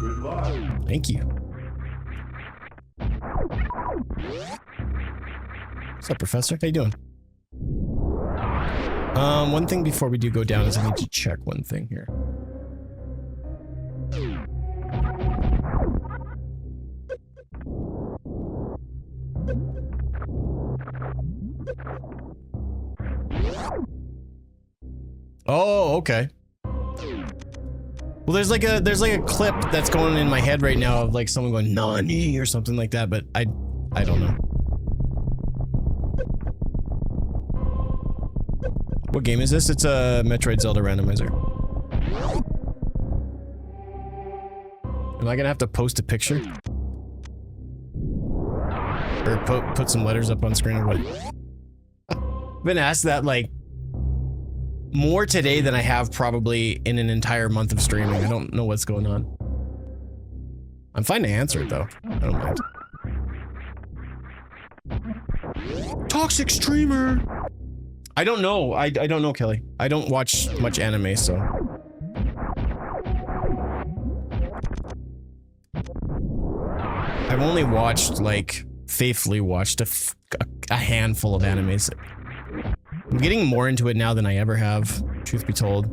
Good luck. Thank you. What's up, Professor? How you doing? One thing before we do go down is I need to check one thing here. Oh, okay. Well, there's like a clip that's going in my head right now of like someone going "Nani" or something like that, but I don't know. What game is this? It's a Metroid Zelda randomizer. Am I gonna have to post a picture? Or put some letters up on screen or what? I've been asked that like more today than I have probably in an entire month of streaming. I don't know what's going on. I'm fine to answer it though. I don't mind. Toxic streamer! I don't know. I don't know, Kelly. I don't watch much anime, so. I've only watched, like, faithfully watched a handful of animes. I'm getting more into it now than I ever have, truth be told.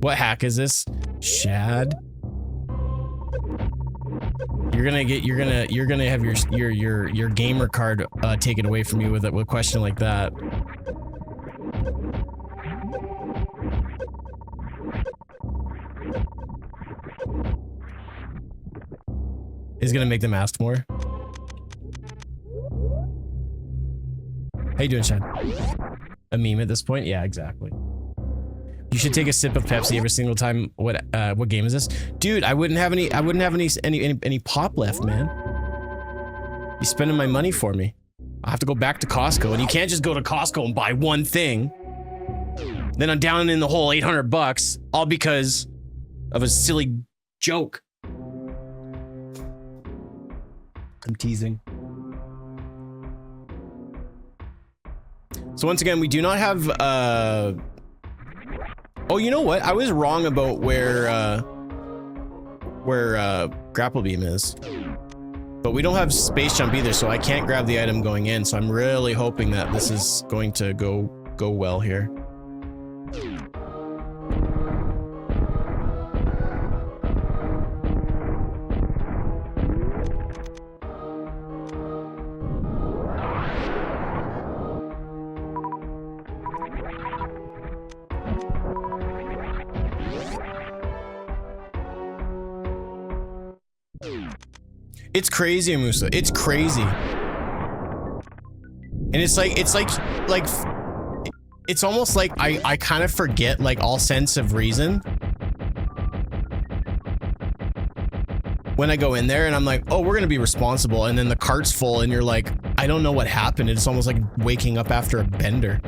What hack is this? Shad? You're gonna have your gamer card taken away from you with a question like that. Is gonna make them ask more. How you doing, Shad? A meme at this point? Yeah, exactly. You should take a sip of Pepsi every single time. What game is this? Dude, I wouldn't have any pop left, man. You're spending my money for me. I have to go back to Costco, and you can't just go to Costco and buy one thing. Then I'm down in the whole 800 bucks, all because of a silly joke. I'm teasing. So once again, we do not have, oh, you know what? I was wrong about where Grapple Beam is. But we don't have Space Jump either, so I can't grab the item going in, so I'm really hoping that this is going to go well here. It's crazy, Musa. It's crazy. And it's almost like I kind of forget like all sense of reason when I go in there and I'm like, oh, we're gonna be responsible, and then the cart's full and you're like, I don't know what happened. It's almost like waking up after a bender.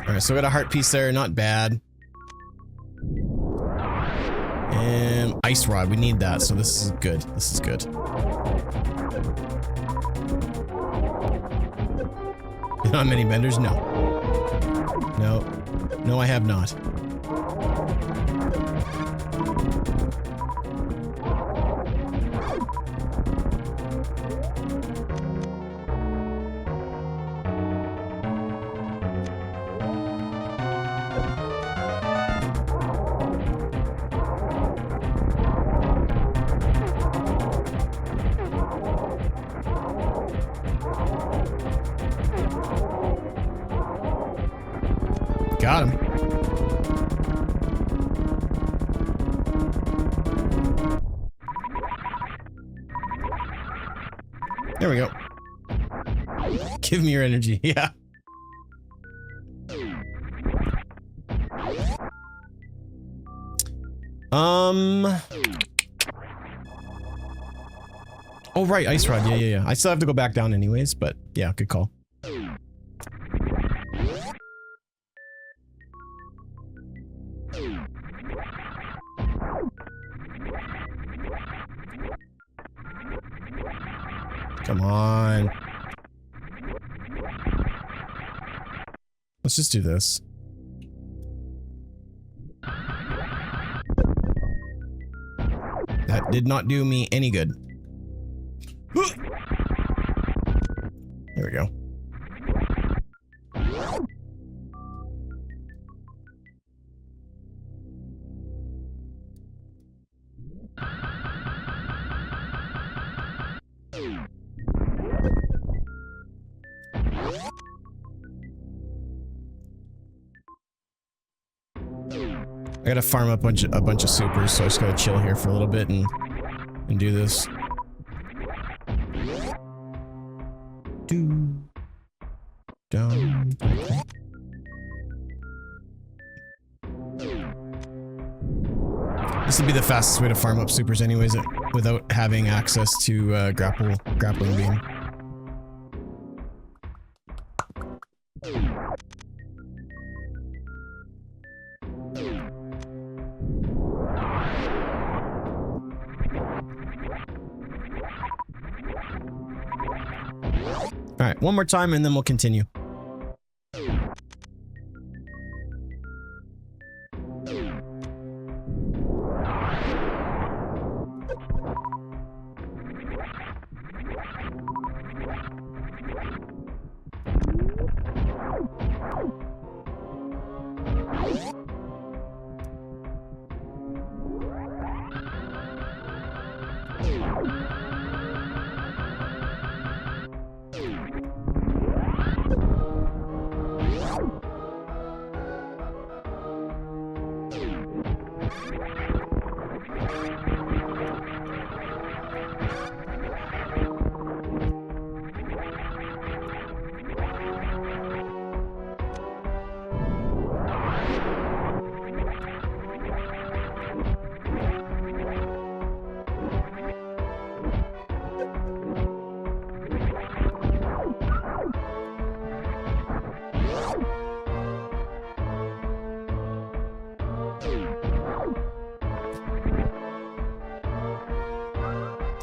Alright, so we got a heart piece there, not bad. And ice rod, we need that, so this is good. This is good. Not many benders? No. No. No, I have not. Got him. There we go. Give me your energy. Yeah. Oh, right. Ice rod. Yeah. I still have to go back down anyways, but yeah, good call. Come on. Let's just do this. That did not do me any good. There we go. I gotta farm up a bunch of supers, so I just gotta chill here for a little bit and do this. Down. This would be the fastest way to farm up supers anyways, without having access to grappling beam. Alright, one more time and then we'll continue.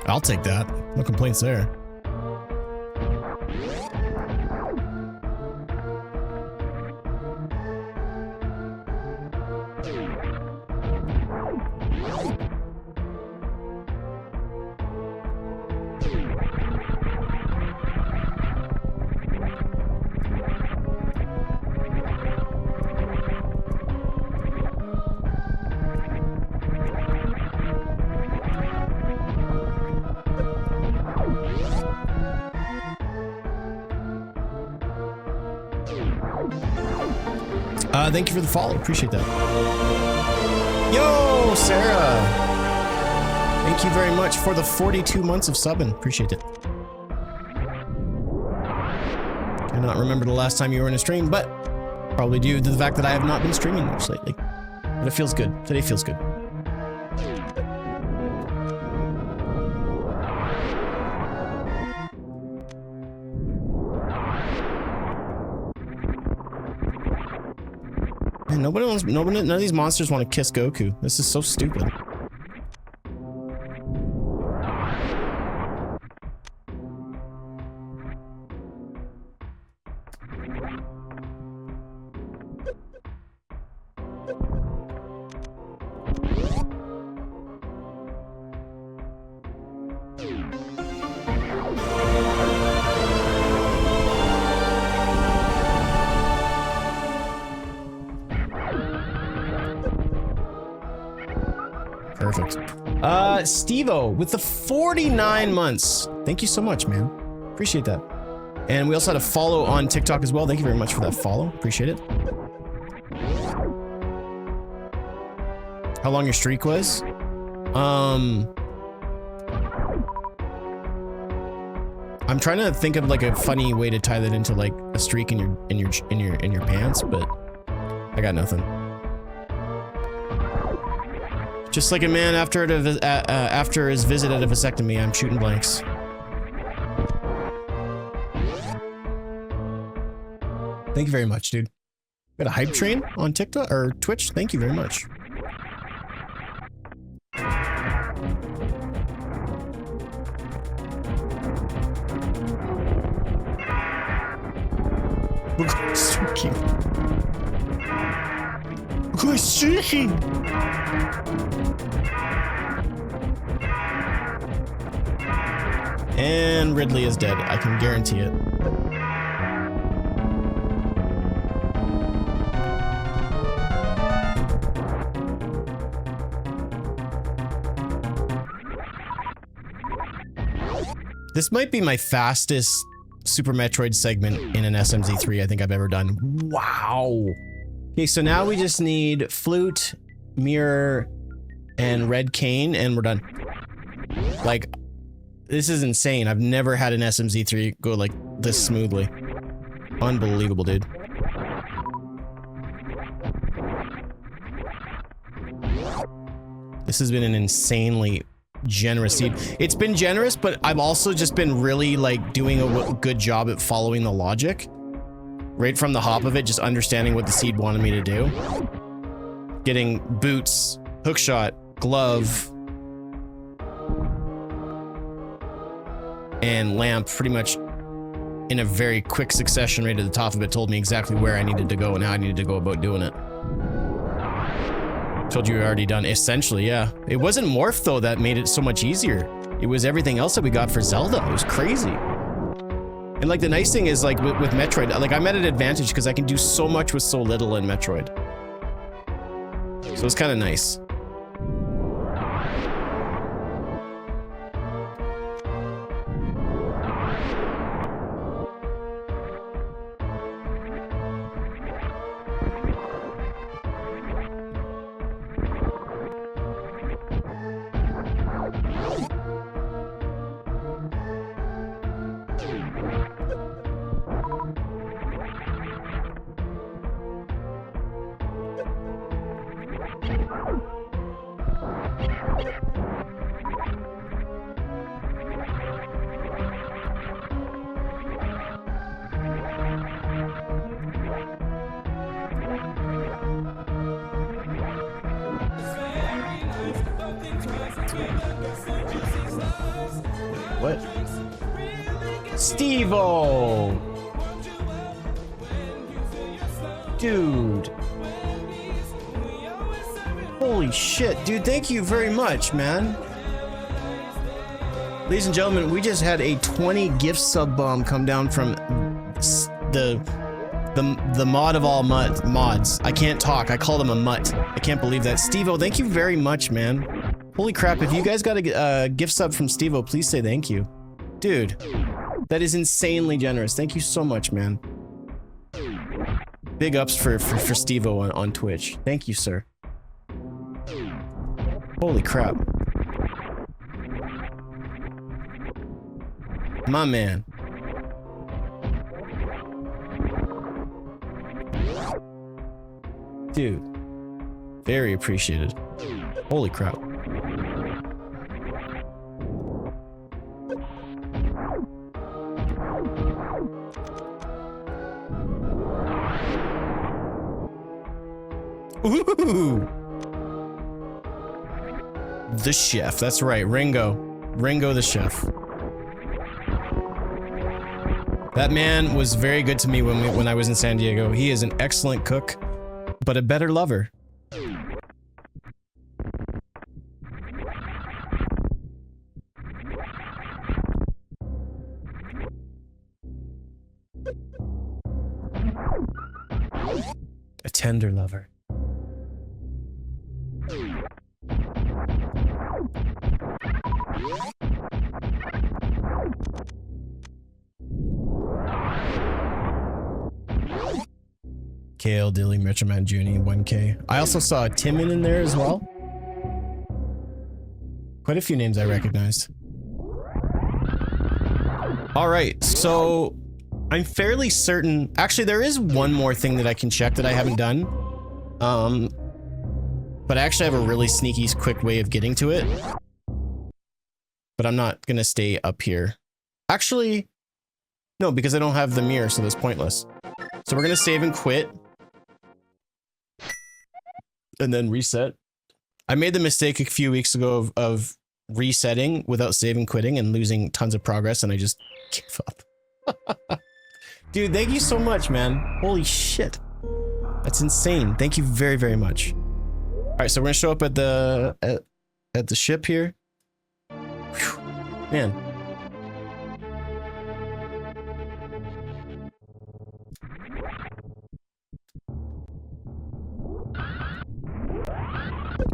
I'll take that. No complaints there. Thank you for the follow. Appreciate that. Yo, Sarah. Thank you very much for the 42 months of subbing. Appreciate it. Cannot remember the last time you were in a stream, but probably due to the fact that I have not been streaming much lately. But it feels good. Today feels good. None of these monsters want to kiss Goku. This is so stupid. Perfect. Steve-O with the 49 months. Thank you so much, man. Appreciate that. And we also had a follow on TikTok as well. Thank you very much for that follow. Appreciate it. How long your streak was? I'm trying to think of like a funny way to tie that into like a streak in your pants, but I got nothing. Just like a man after his visit at a vasectomy, I'm shooting blanks. Thank you very much, dude. Got a hype train on TikTok or Twitch? Thank you very much. We're streaking. We're streaking. And Ridley is dead. I can guarantee it. This might be my fastest Super Metroid segment in an SMZ3 I think I've ever done. Wow. Okay, so now we just need flute mirror, and red cane, and we're done. Like, this is insane. I've never had an SMZ3 go like this smoothly. Unbelievable, dude. This has been an insanely generous seed. It's been generous, but I've also just been really like doing a good job at following the logic. Right from the hop of it, just understanding what the seed wanted me to do. Getting boots, hookshot, glove, and lamp pretty much in a very quick succession right at the top of it. Told me exactly where I needed to go and how I needed to go about doing it. Told you already done, essentially, yeah. It wasn't Morph, though, that made it so much easier. It was everything else that we got for Zelda. It was crazy. And, like, the nice thing is, like, with Metroid, like, I'm at an advantage because I can do so much with so little in Metroid. So it's kind of nice. What? Steve-O! Dude. Holy shit, dude, thank you very much, man. Ladies and gentlemen, we just had a 20 gift sub bomb come down from the mod of all mods. I can't talk, I called him a mutt. I can't believe that. Steve-O, thank you very much, man. Holy crap, if you guys got a gift sub from Steve-O, please say thank you. Dude, that is insanely generous. Thank you so much, man. Big ups for Steve-O on Twitch. Thank you, sir. Holy crap. My man. Dude. Very appreciated. Holy crap. Ooh. The chef, that's right, Ringo. Ringo the chef. That man was very good to me when I was in San Diego. He is an excellent cook, but a better lover. A tender lover. Kale, Dilly, Metroman, Junie, 1K. I also saw Timon in there as well. Quite a few names I recognized. Alright, so I'm fairly certain... Actually, there is one more thing that I can check that I haven't done. But I actually have a really sneaky, quick way of getting to it. But I'm not gonna stay up here. Actually, no, because I don't have the mirror, so that's pointless. So we're gonna save and quit. And then reset. I made the mistake a few weeks ago of resetting without saving, quitting, and losing tons of progress, and I just gave up. Dude, thank you so much, man. Holy shit. That's insane. Thank you very, very much. Alright, so we're gonna show up at the ship here. Whew. Man.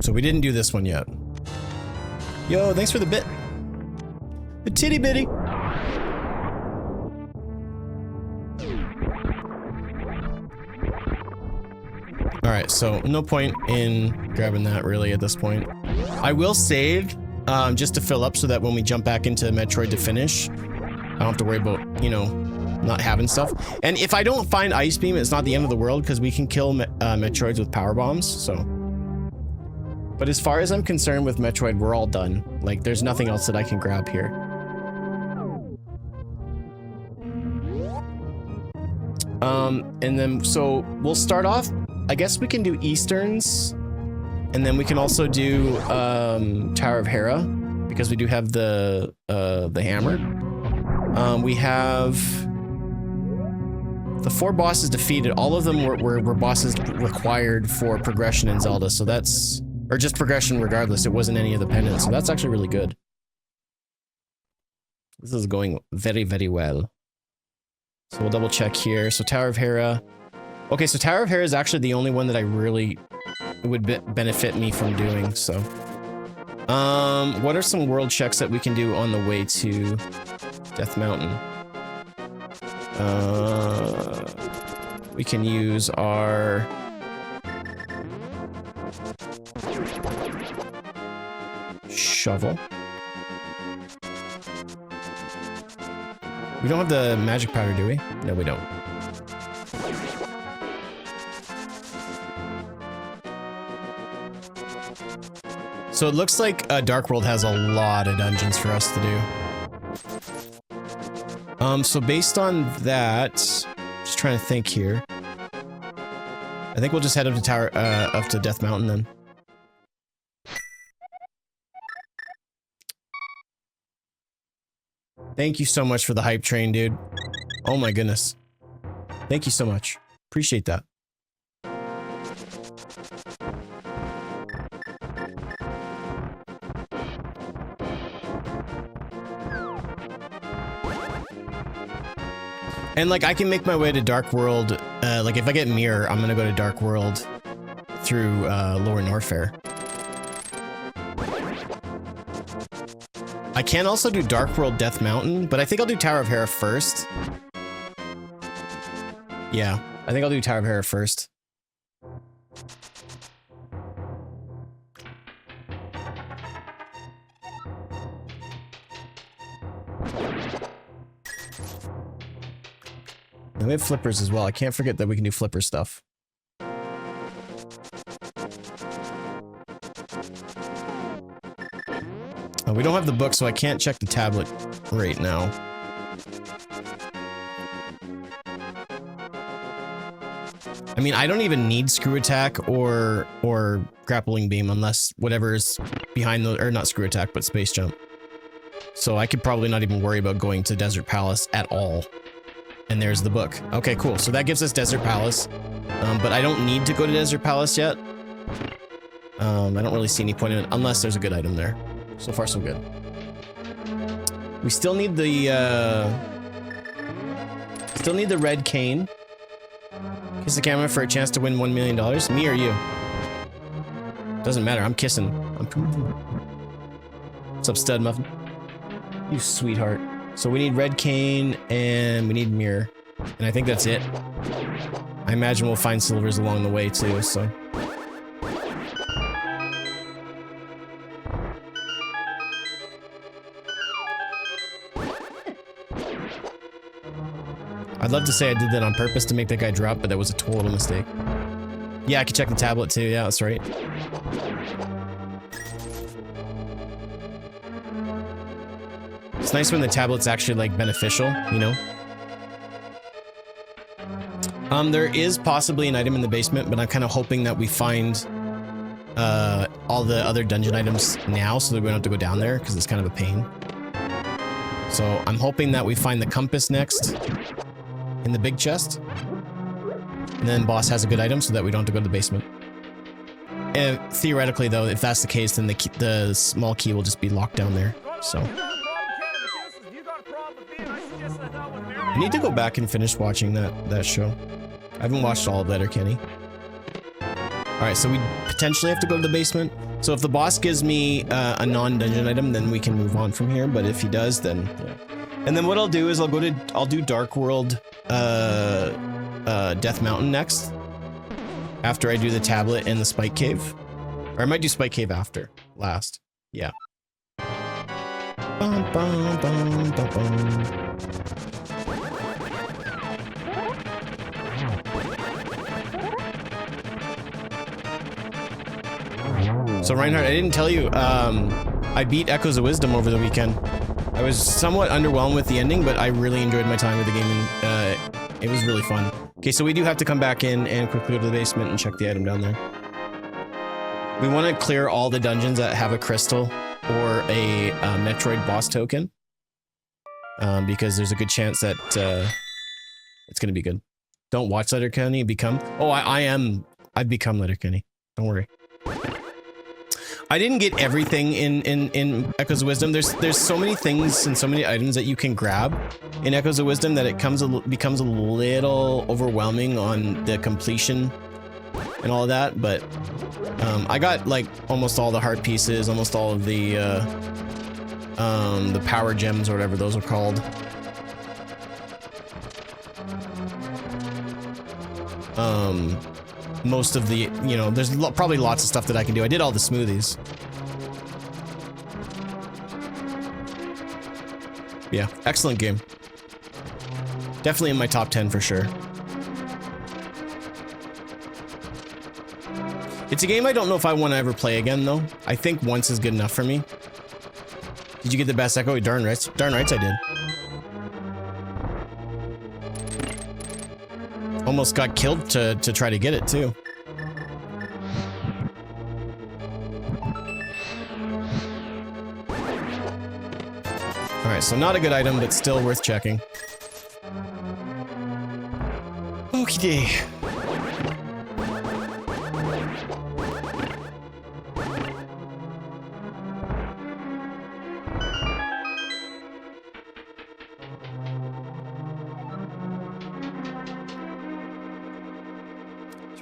So we didn't do this one yet. Yo, thanks for the bit. The titty bitty. Alright, Okay, so no point in grabbing that really at this point. I will save just to fill up so that when we jump back into Metroid to finish, I don't have to worry about, you know, not having stuff. And if I don't find Ice Beam, it's not the end of the world because we can kill Metroids with power bombs, so. But as far as I'm concerned with Metroid, we're all done. Like, there's nothing else that I can grab here. And then, so we'll start off, I guess we can do Easterns, and then we can also do Tower of Hera, because we do have the hammer. We have the 4 bosses defeated. All of them were bosses required for progression in Zelda, so that's, or just progression regardless. It wasn't any of the pendants, so that's actually really good. This is going very, very well. So we'll double check here. So Tower of Hera. Okay, so Tower of Hera is actually the only one that I really would benefit me from doing, so. What are some world checks that we can do on the way to Death Mountain? We can use our... shovel. We don't have the magic powder, do we? No, we don't. So it looks like Dark World has a lot of dungeons for us to do. So based on that, just trying to think here. I think we'll just head up to Death Mountain then. Thank you so much for the hype train, dude. Oh my goodness. Thank you so much. Appreciate that. And like, I can make my way to Dark World. Like if I get Mirror, I'm gonna go to Dark World through Lower Norfair. I can also do Dark World Death Mountain, but I think I'll do Tower of Hera first. Yeah, I think I'll do Tower of Hera first. And we have flippers as well. I can't forget that we can do flipper stuff. We don't have the book, so I can't check the tablet right now. I mean, I don't even need screw attack or grappling beam unless whatever is behind the, or not screw attack, but space jump. So I could probably not even worry about going to Desert Palace at all. And there's the book. Okay, cool. So that gives us Desert Palace. But I don't need to go to Desert Palace yet. I don't really see any point in it unless there's a good item there. So far, so good. We still need the red cane. Kiss the camera for a chance to win $1 million. Me or you? Doesn't matter. I'm kissing. What's up, stud muffin? You sweetheart. So we need red cane and we need mirror. And I think that's it. I imagine we'll find silvers along the way too, so. I'd love to say I did that on purpose to make that guy drop, but that was a total mistake. Yeah, I can check the tablet too. Yeah, that's right. It's nice when the tablet's actually like beneficial, you know? There is possibly an item in the basement, but I'm kind of hoping that we find all the other dungeon items now so that we don't have to go down there because it's kind of a pain. So I'm hoping that we find the compass next in the big chest. And then boss has a good item so that we don't have to go to the basement. And theoretically though, if that's the case, then the small key will just be locked down there. So I need to go back and finish watching that show. I haven't watched all of Letterkenny. Alright, so we potentially have to go to the basement. So if the boss gives me a non-dungeon item, then we can move on from here. But if he does, then yeah. And then what I'll do is I'll do Dark World Death Mountain next. after I do the tablet and the spike cave. Or I might do spike cave after. Last. Yeah. Bum, bum, bum, bum, bum. So Reinhardt, I didn't tell you, I beat Echoes of Wisdom over the weekend. I was somewhat underwhelmed with the ending, but I really enjoyed my time with the game, and it was really fun. Okay, so we do have to come back in and quickly go to the basement and check the item down there. We want to clear all the dungeons that have a crystal or a Metroid boss token, because there's a good chance that it's going to be good. Don't watch Letterkenny, become... Oh, I've become Letterkenny. Don't worry. I didn't get everything in Echoes of Wisdom. There's so many things and so many items that you can grab in Echoes of Wisdom that it becomes a little overwhelming on the completion and all of that. But I got like almost all the heart pieces, almost all of the power gems or whatever those are called. Most of the, you know, there's probably lots of stuff that I can do. I did all the smoothies. Yeah, excellent game. Definitely in my top 10 for sure. It's a game I don't know if I want to ever play again though. I think once is good enough for me. Did you get the best echo? Darn right. Darn right I did. Almost got killed to try to get it too. All right, so not a good item, but still worth checking. Okie dokie.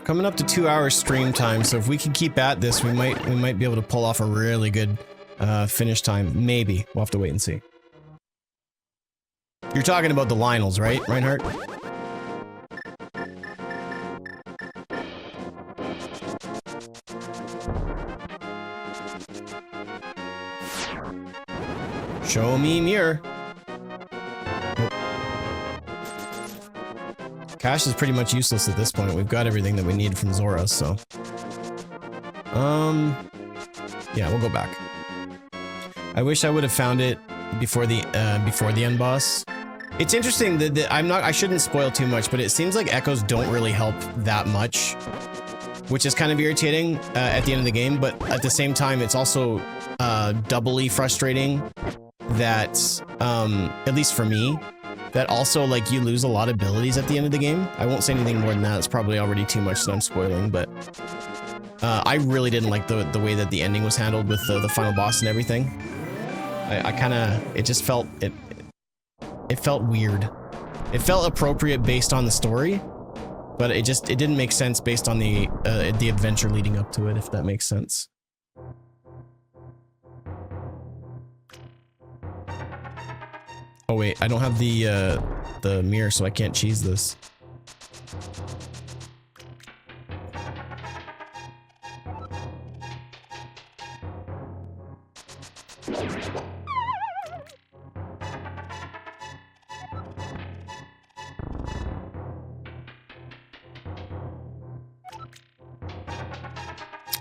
Coming up to 2 hours stream time, so if we can keep at this, we might be able to pull off a really good finish time. Maybe. We'll have to wait and see. You're talking about the Lionels, right, Reinhardt? Show me mirror. Cash is pretty much useless at this point. We've got everything that we need from Zora, so... yeah, we'll go back. I wish I would have found it before the end boss. It's interesting that I shouldn't spoil too much, but it seems like echoes don't really help that much, which is kind of irritating at the end of the game, but at the same time, it's also doubly frustrating that, at least for me, that also, like, you lose a lot of abilities at the end of the game. I won't say anything more than that. It's probably already too much that I'm spoiling, but I really didn't like the way that the ending was handled with the final boss and everything. I kind of, it just felt, it felt weird. It felt appropriate based on the story, but it didn't make sense based on the adventure leading up to it, if that makes sense. Oh wait, I don't have the mirror, so I can't cheese this.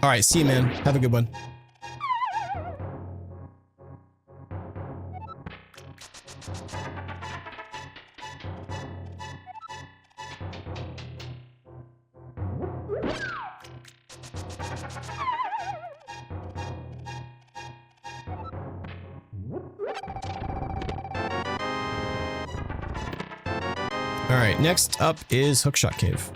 All right, see you, man. Have a good one. All right, next up is Hookshot Cave.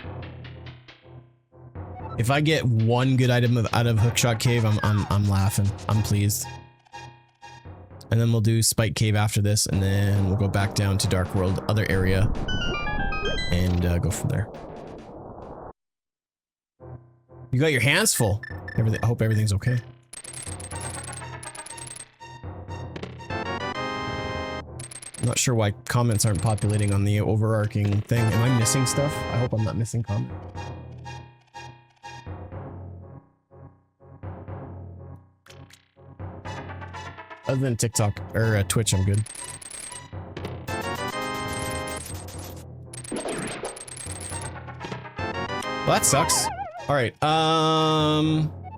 If I get one good item out of Hookshot Cave, I'm laughing. I'm pleased. And then we'll do Spike Cave after this, and then we'll go back down to Dark World, other area, and go from there. You got your hands full. I hope everything's okay. I'm not sure why comments aren't populating on the overarching thing. Am I missing stuff? I hope I'm not missing comments. Other than TikTok or Twitch, I'm good. Well, that sucks. All right.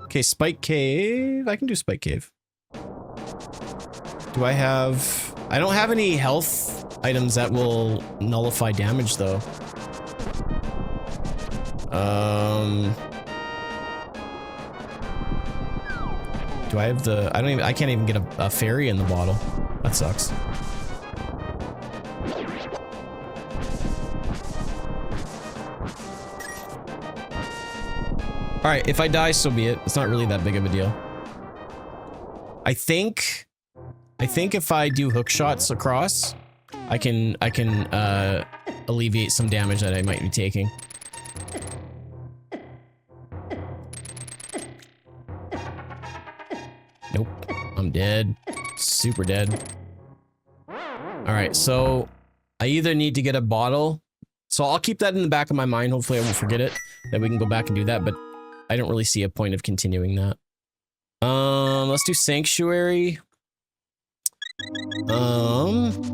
Okay, Spike Cave. I can do Spike Cave. Do I have... I don't have any health items that will nullify damage, though. Do I have the... I can't even get a fairy in the bottle. That sucks. Alright, if I die, so be it. It's not really that big of a deal. I think if I do hook shots across, I can alleviate some damage that I might be taking. Nope. I'm dead. Super dead. Alright, so I either need to get a bottle. So I'll keep that in the back of my mind. Hopefully I won't forget it. That we can go back and do that, but I don't really see a point of continuing that. Let's do Sanctuary.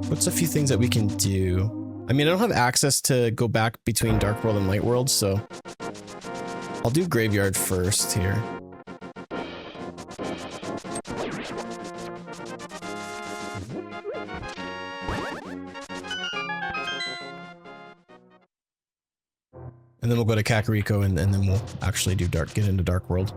What's a few things that we can do? I mean, I don't have access to go back between Dark World and Light World, so I'll do Graveyard first here. And then we'll go to Kakariko and then we'll actually do get into Dark World.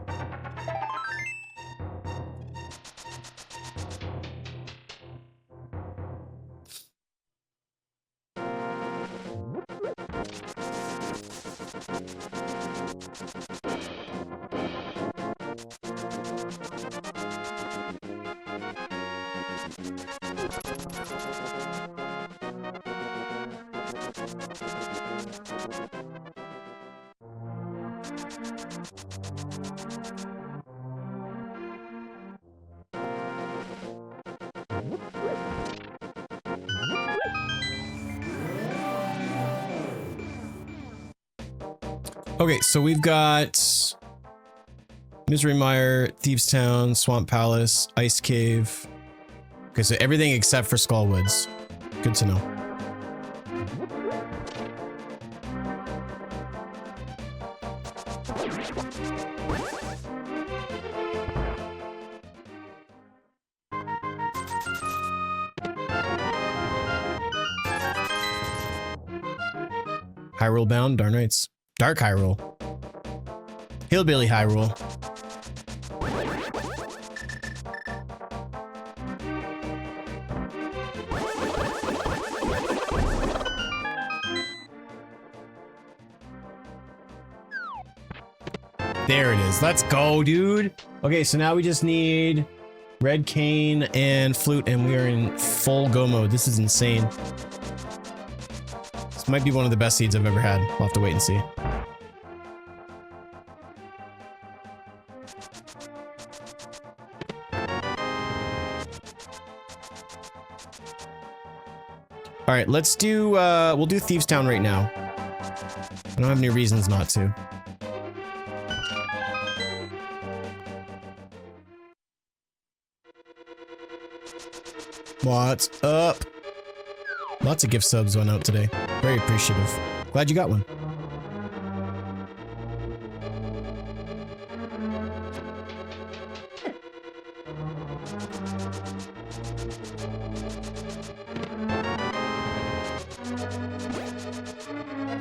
Okay, so we've got Misery Mire, Thieves Town, Swamp Palace, Ice Cave. Okay, so everything except for Skullwoods. Good to know. Hyrule bound, darn rights. Dark Hyrule. Hillbilly Hyrule. There it is. Let's go, dude. Okay, so now we just need Red Cane and Flute, and we are in full go mode. This is insane. This might be one of the best seeds I've ever had. We'll have to wait and see. All right, let's do, we'll do Thieves Town right now. I don't have any reasons not to. What's up? Lots of gift subs went out today. Very appreciative. Glad you got one.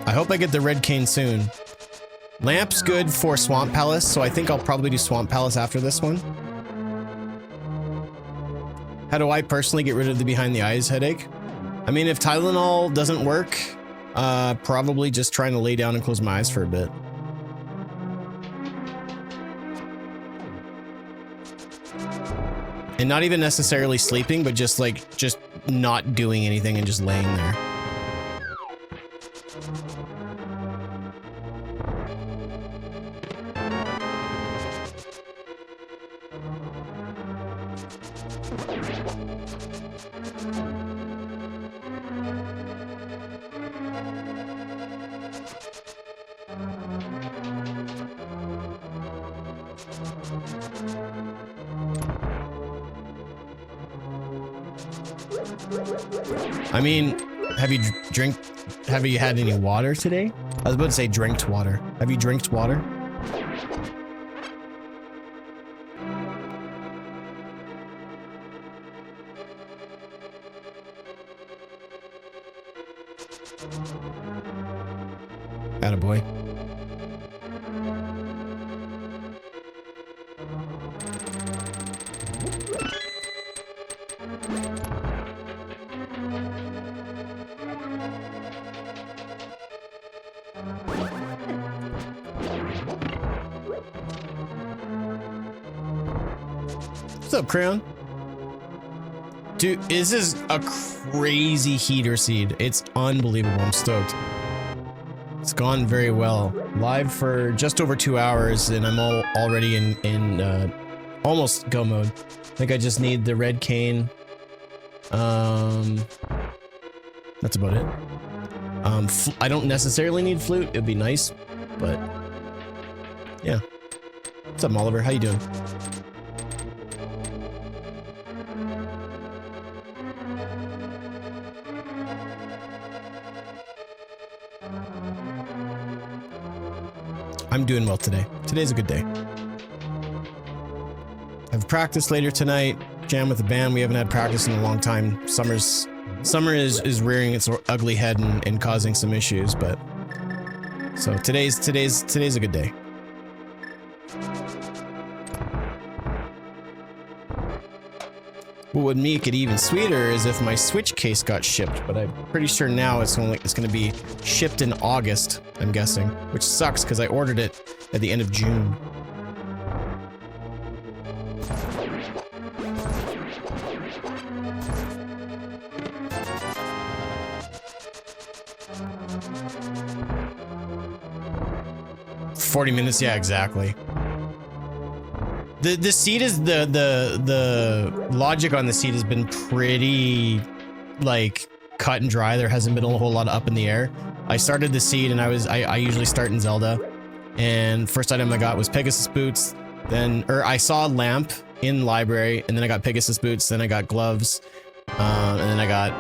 I hope I get the Red Cane soon. Lamp's good for Swamp Palace, so I think I'll probably do Swamp Palace after this one. How do I personally get rid of the behind the eyes headache? I mean, if Tylenol doesn't work, probably just trying to lay down and close my eyes for a bit. And not even necessarily sleeping, but just not doing anything and just laying there. I mean, have you had any water today? I was about to say drinked water. Have you drinked water? Attaboy. What's up, Crayon? Dude, this is a crazy heater seed. It's unbelievable. I'm stoked. It's gone very well. Live for just over 2 hours, and I'm already in almost go mode. I think I just need the red cane. That's about it. I don't necessarily need flute. It'd be nice, but yeah. What's up, Oliver? How you doing? I'm doing well today. Today's a good day. I have practice later tonight. Jam with the band. We haven't had practice in a long time. Summer is rearing its ugly head and causing some issues, but so today's a good day. What would make it even sweeter is if my Switch case got shipped, but I'm pretty sure now it's going to be shipped in August, I'm guessing, which sucks because I ordered it at the end of June. $40, yeah, exactly. The seed is the logic on the seed has been pretty like cut and dry. There hasn't been a whole lot of up in the air. I started the seed and I usually start in Zelda, and first item I got was Pegasus boots. I saw a lamp in the library, and then I got Pegasus boots. Then I got gloves, and then I got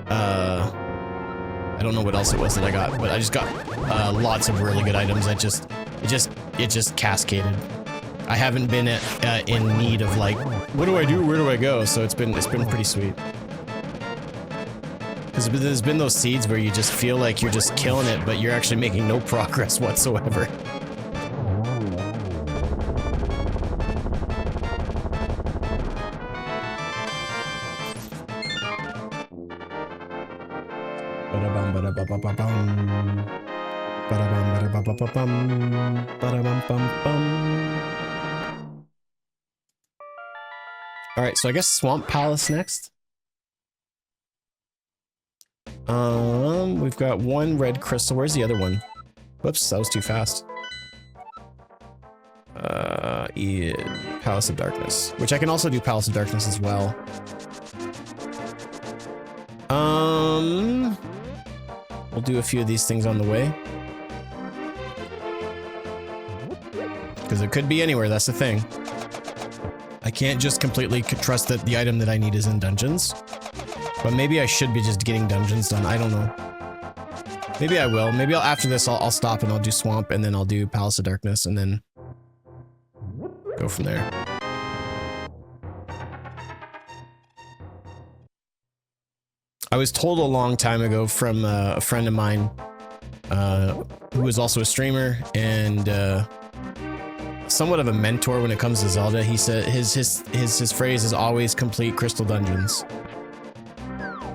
I don't know what else it was that I got, but I just got lots of really good items. It just cascaded. I haven't been in need of like, what do I do? Where do I go? So it's been pretty sweet. Because there's been those seeds where you just feel like you're just killing it, but you're actually making no progress whatsoever. All right, so I guess Swamp Palace next. We've got one red crystal. Where's the other one? Whoops, that was too fast. Yeah, Palace of Darkness, which I can also do Palace of Darkness as well. We'll do a few of these things on the way. Because it could be anywhere, that's the thing. I can't just completely trust that the item that I need is in dungeons. But maybe I should be just getting dungeons done, I don't know. Maybe I will. Maybe after this I'll stop and I'll do Swamp, and then I'll do Palace of Darkness, and then go from there. I was told a long time ago from a friend of mine who is also a streamer and somewhat of a mentor when it comes to Zelda. He said his phrase is always complete crystal dungeons.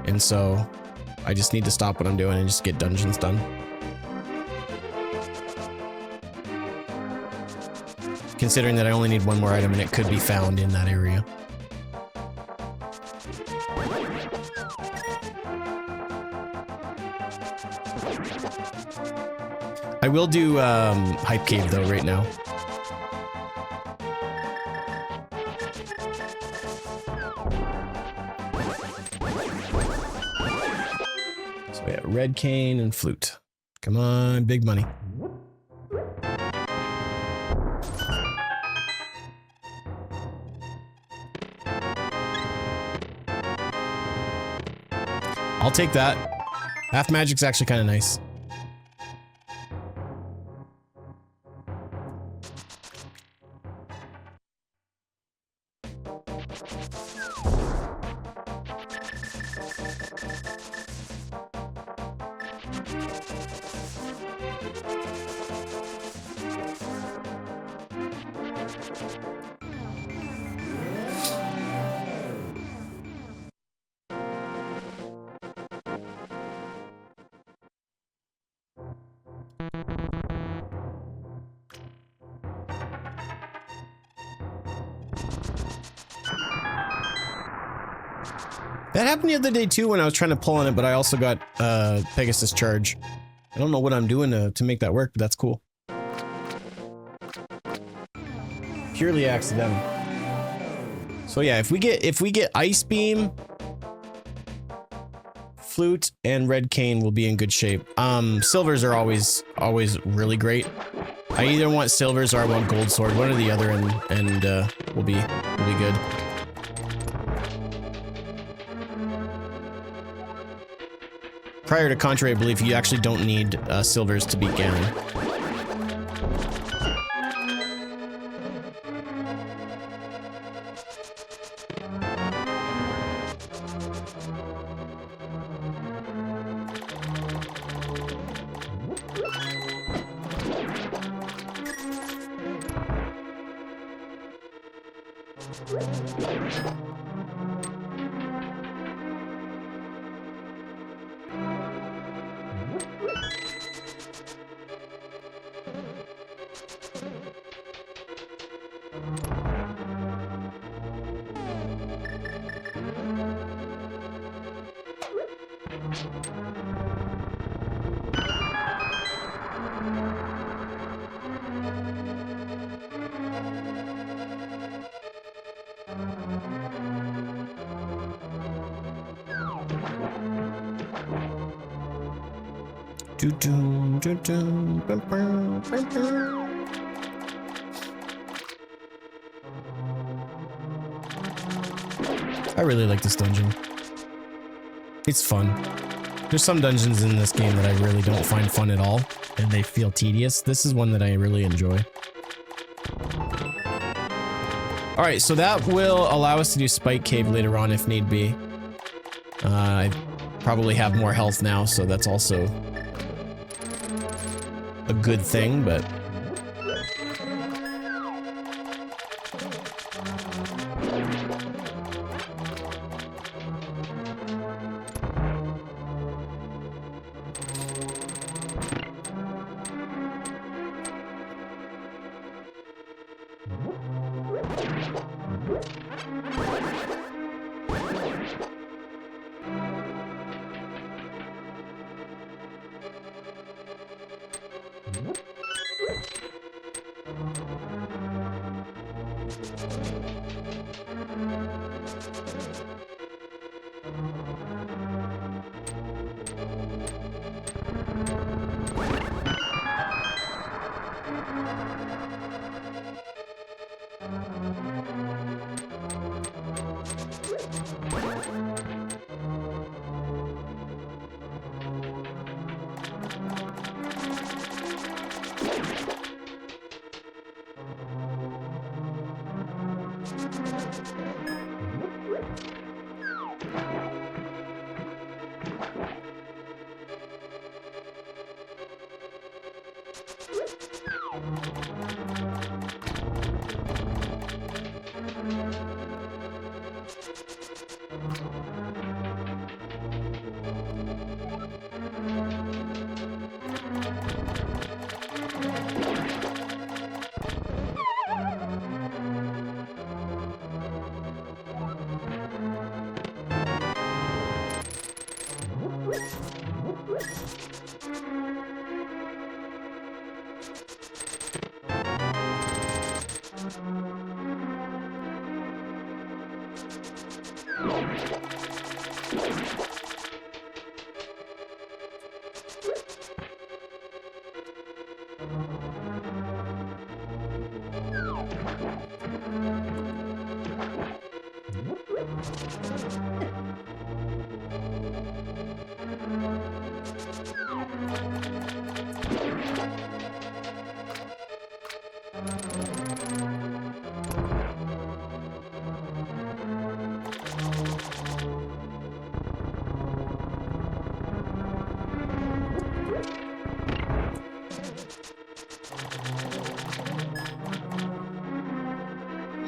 And so I just need to stop what I'm doing and just get dungeons done. Considering that I only need one more item and it could be found in that area. I will do Hype Cave though right now. So yeah, red cane and flute. Come on, big money. I'll take that. Half magic's actually kind of nice. That happened the other day too when I was trying to pull on it, but I also got Pegasus charge. I don't know what I'm doing to make that work, but that's cool. Purely accidental. So yeah, if we get Ice Beam, Flute, and Red Cane, we'll be in good shape. Silvers are always really great. I either want silvers or I want gold sword, one or the other, and we'll be good. Prior to contrary belief, you actually don't need silvers to beat Ganon. I really like this dungeon. It's fun. There's some dungeons in this game that I really don't find fun at all, and they feel tedious. This is one that I really enjoy. Alright, so that will allow us to do Spike Cave later on if need be. I probably have more health now, so that's also a good thing, but...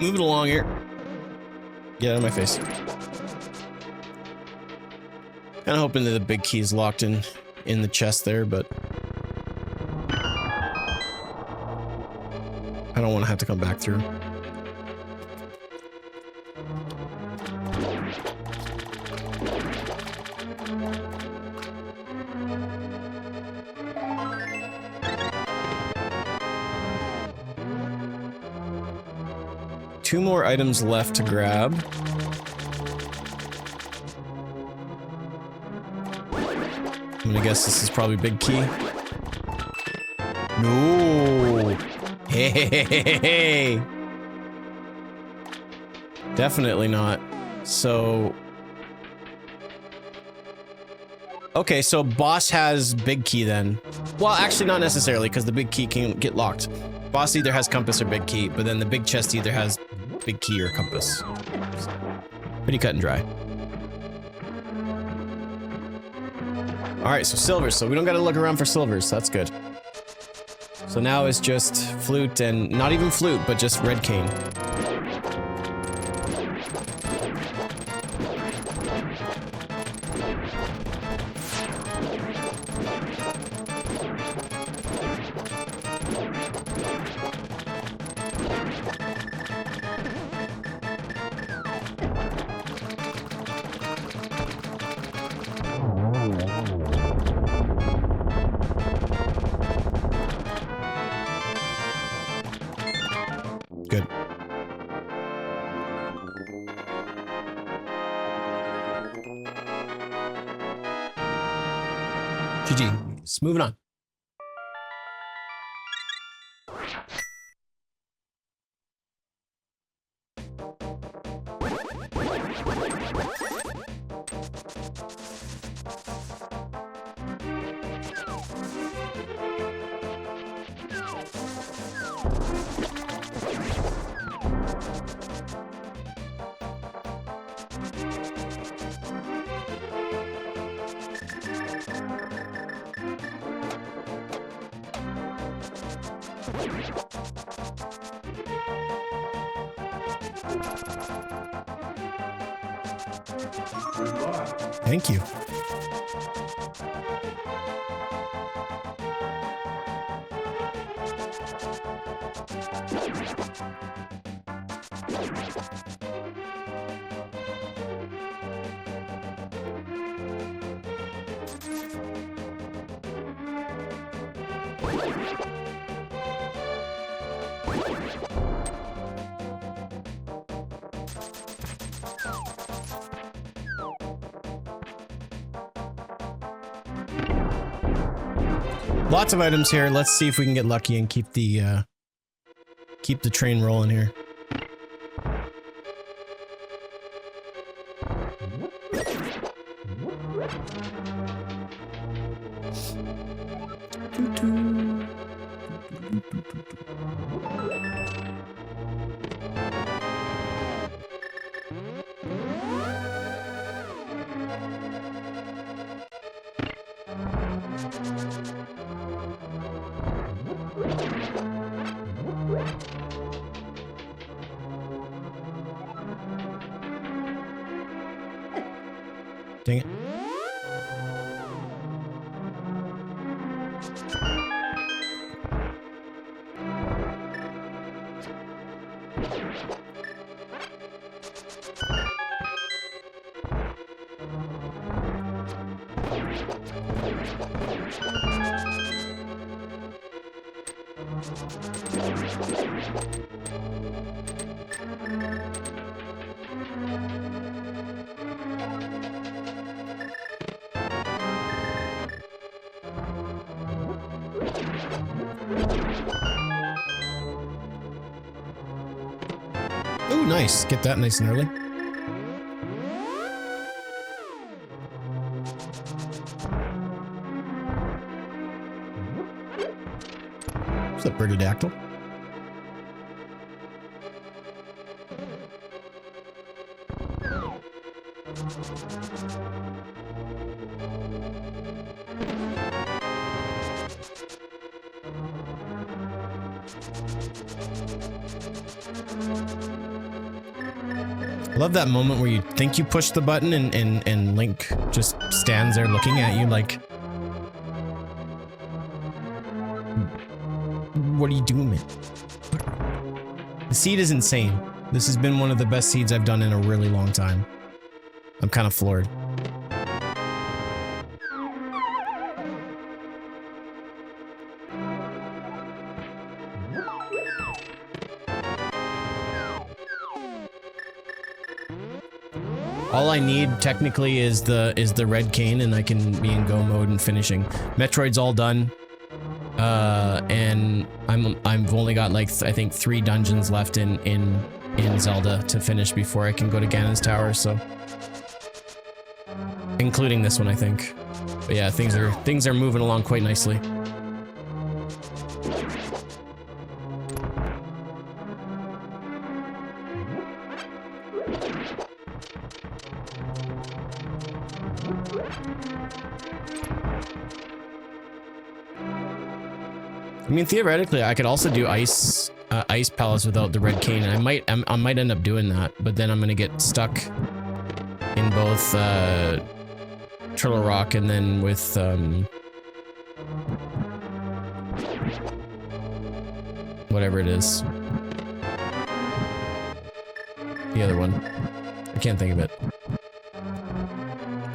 Move it along here. Get out of my face. Kind of hoping that the big key is locked in the chest there, but I don't want to have to come back through. Two more items left to grab. I'm gonna guess this is probably big key. No. Hey. Definitely not. So. Okay, so boss has big key then. Well, actually not necessarily, because the big key can get locked. Boss either has compass or big key, but then the big chest either has big key or compass. Pretty cut and dry. Alright, so silvers. So we don't gotta look around for silvers. So that's good. So now it's just flute and... not even flute, but just red cane. Good. GG. Just moving on. Thank you. Lots of items here. Let's see if we can get lucky and keep the train rolling here. Dang it. Oh, nice. Get that nice and early. What's up, Birdadactyl? I love that moment where you think you push the button and Link just stands there looking at you like, what are you doing, man? The seed is insane. This has been one of the best seeds I've done in a really long time. I'm kind of floored. All I need technically is the red cane, and I can be in go mode and finishing. Metroid's all done, and I've only got like I think 3 dungeons left in Zelda to finish before I can go to Ganon's Tower. So, including this one, I think. But yeah, things are moving along quite nicely. I mean, theoretically, I could also do Ice Palace without the red cane. And I might end up doing that, but then I'm gonna get stuck in both Turtle Rock and then with whatever it is, the other one. I can't think of it.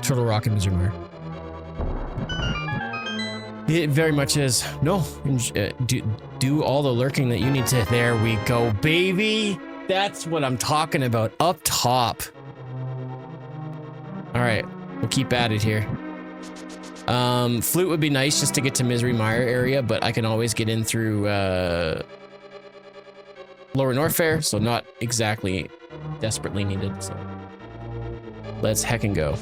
Turtle Rock and Misery Mire. It very much is. No, do all the lurking that you need to. There we go, baby. That's what I'm talking about. Up top. All right, we'll keep at it here. Flute would be nice just to get to Misery Mire area, but I can always get in through Lower Norfair, so not exactly desperately needed. So let's heckin' go.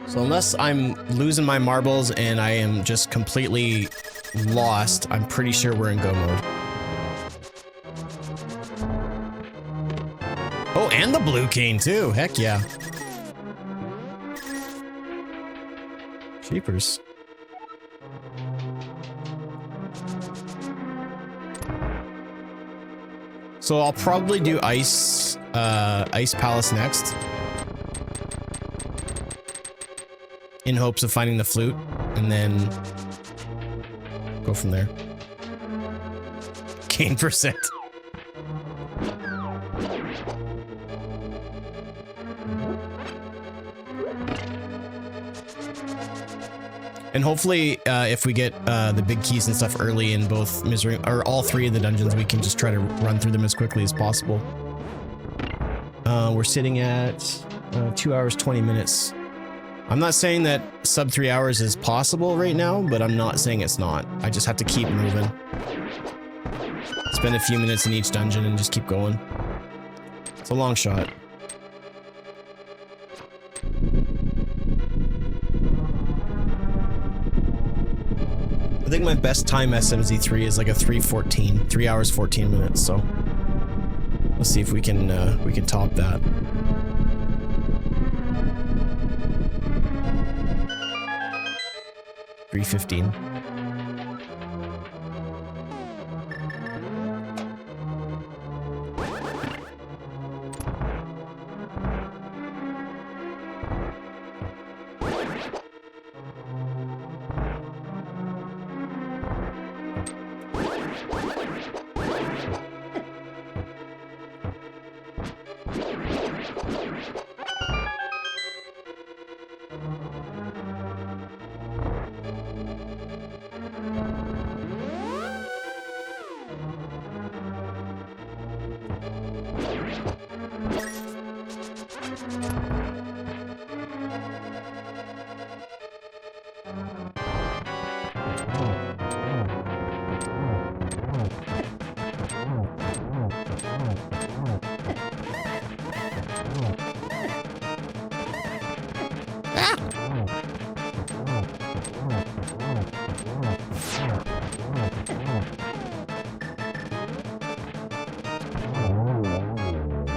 So unless I'm losing my marbles and I am just completely lost, I'm pretty sure we're in go mode. Oh, and the blue cane too. Heck yeah. Jeepers. So I'll probably do Ice Palace next, in hopes of finding the flute, and then go from there. Gain percent. And hopefully, if we get the big keys and stuff early in both Misery, or all 3 of the dungeons, we can just try to run through them as quickly as possible. We're sitting at 2 hours, 20 minutes. I'm not saying that sub 3 hours is possible right now, but I'm not saying it's not. I just have to keep moving. Spend a few minutes in each dungeon and just keep going. It's a long shot. I think my best time SMZ3 is like a 3:14, 3 hours 14 minutes. So let's see if we can top that. 3:15.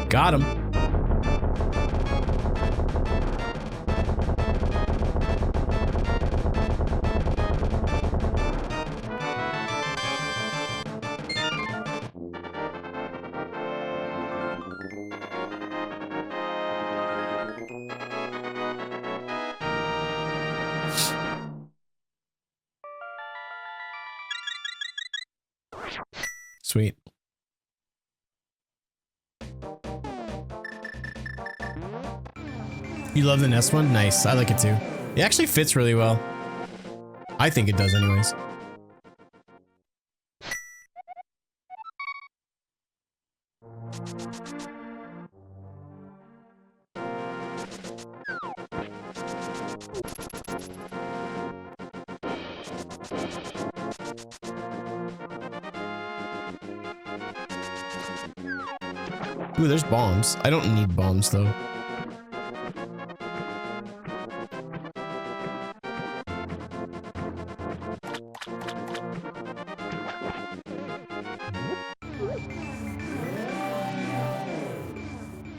Got him. Sweet. You love the NES one? Nice. I like it too. It actually fits really well. I think it does anyways. Ooh, there's bombs. I don't need bombs though.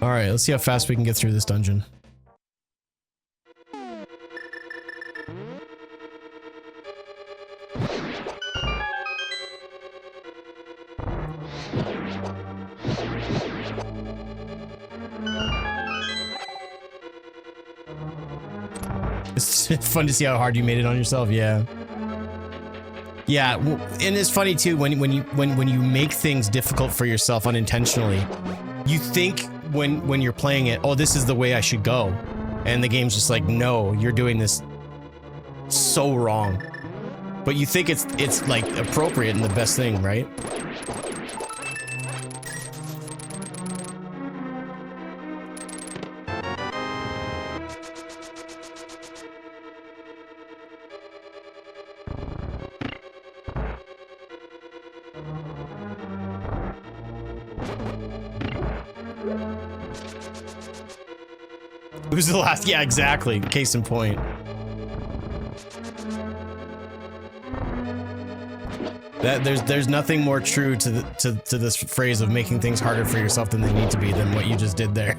All right, let's see how fast we can get through this dungeon. It's fun to see how hard you made it on yourself. Yeah. Yeah, and it's funny too when you make things difficult for yourself unintentionally. You think when you're playing it, oh, this is the way I should go, and the game's just like, no, you're doing this so wrong. But you think it's like appropriate and the best thing, right? Who's the last? Yeah, exactly. Case in point. That there's nothing more true to this phrase of making things harder for yourself than they need to be than what you just did there.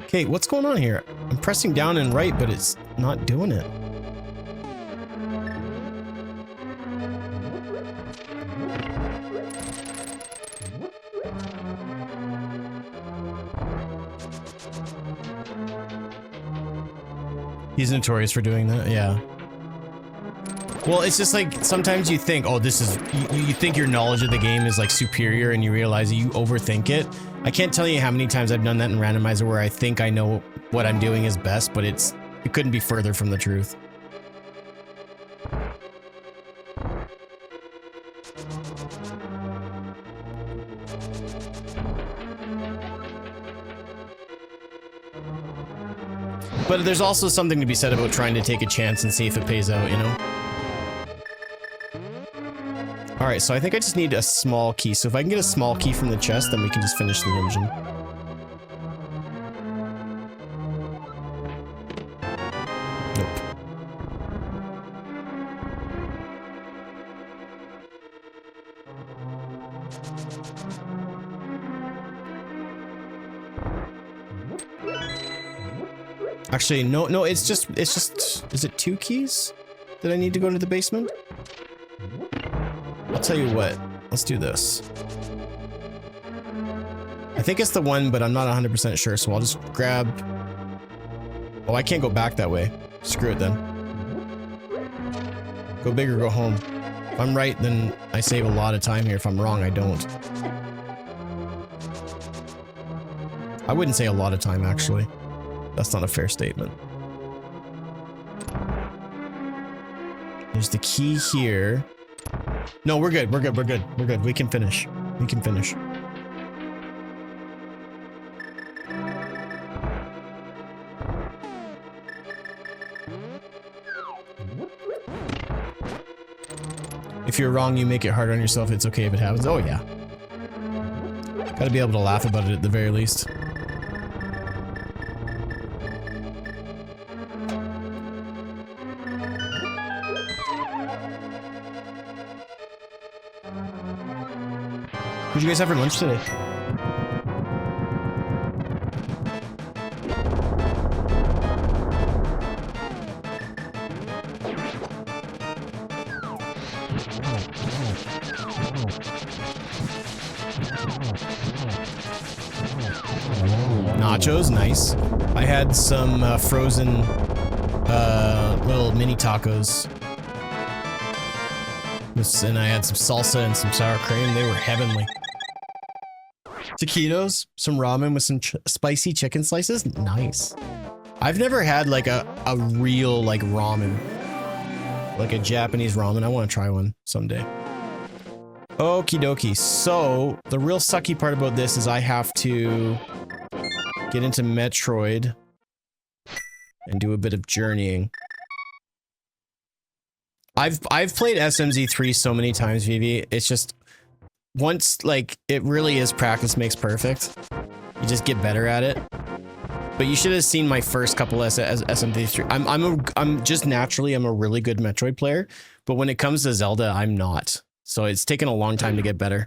Okay, what's going on here? I'm pressing down and right, but it's not doing it. He's notorious for doing that, yeah. Well, it's just like, sometimes you think, oh, this is, you think your knowledge of the game is like superior and you realize that you overthink it. I can't tell you how many times I've done that in randomizer where I think I know what I'm doing is best, but it couldn't be further from the truth. But there's also something to be said about trying to take a chance and see if it pays out, you know? Alright, so I think I just need a small key. So if I can get a small key from the chest, then we can just finish the dungeon. Nope. Actually, no, it's just, is it 2 keys that I need to go to the basement? I'll tell you what, let's do this. I think it's the one, but I'm not 100% sure, so I'll just grab... Oh, I can't go back that way. Screw it then. Go big or go home. If I'm right, then I save a lot of time here. If I'm wrong, I don't. I wouldn't say a lot of time, actually. That's not a fair statement. There's the key here. No, we're good. We're good. We're good. We're good. We can finish. We can finish. If you're wrong, you make it hard on yourself. It's okay if it happens. Oh, yeah. Gotta be able to laugh about it at the very least. What'd you guys have for lunch today? Nachos, nice. I had some frozen little mini tacos. And I had some salsa and some sour cream. They were heavenly. Taquitos, some ramen with some spicy chicken slices. Nice. I've never had like a real like ramen. Like a Japanese ramen. I want to try one someday. Okie dokie. So the real sucky part about this is I have to get into Metroid and do a bit of journeying. I've played SMZ3 so many times, Vivi. It's just once like it really is practice makes perfect. You just get better at it. But you should have seen my first couple SMZ3. I'm just naturally I'm a really good Metroid player, but when it comes to Zelda, I'm not. So it's taken a long time to get better.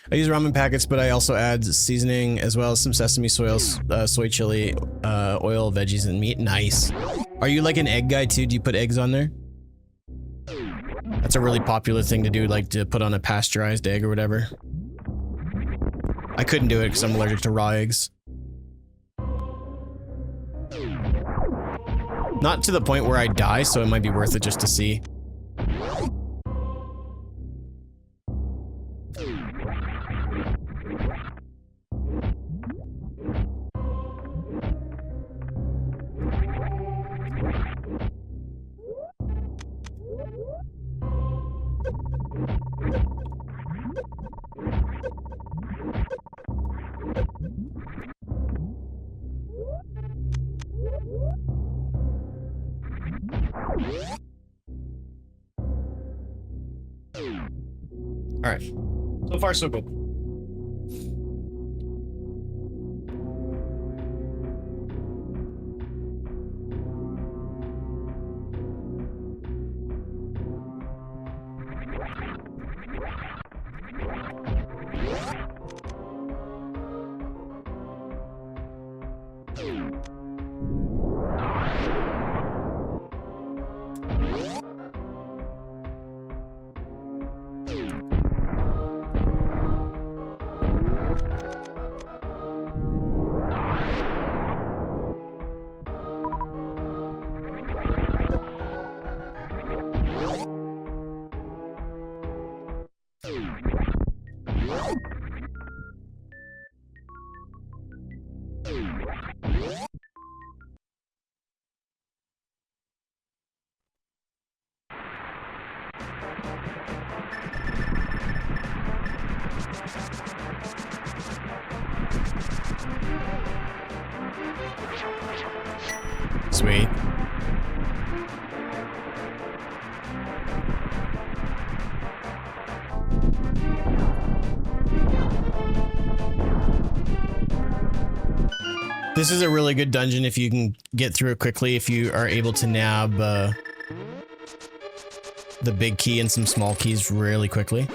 I use ramen packets, but I also add seasoning as well as some sesame soy chili, oil, veggies, and meat. Nice. Are you like an egg guy too? Do you put eggs on there? That's a really popular thing to do, like to put on a pasteurized egg or whatever. I couldn't do it because I'm allergic to raw eggs. Not to the point where I die, so it might be worth it just to see. All right, so far so good. Sweet. This is a really good dungeon if you can get through it quickly, if you are able to nab the big key and some small keys really quickly.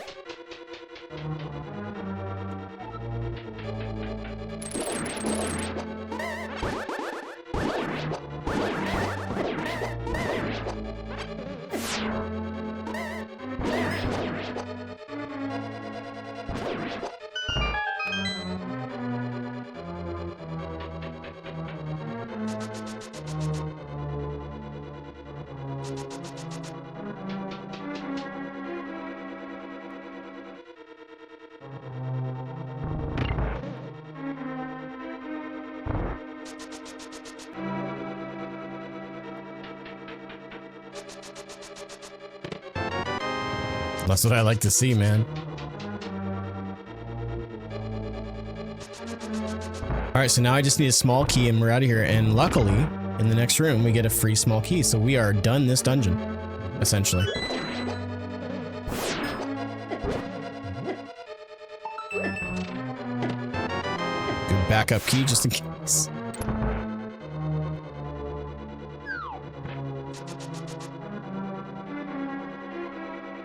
That's what I like to see, man. All right, so now I just need a small key and we're out of here. And luckily, in the next room, we get a free small key. So we are done this dungeon, essentially. Good backup key just in case.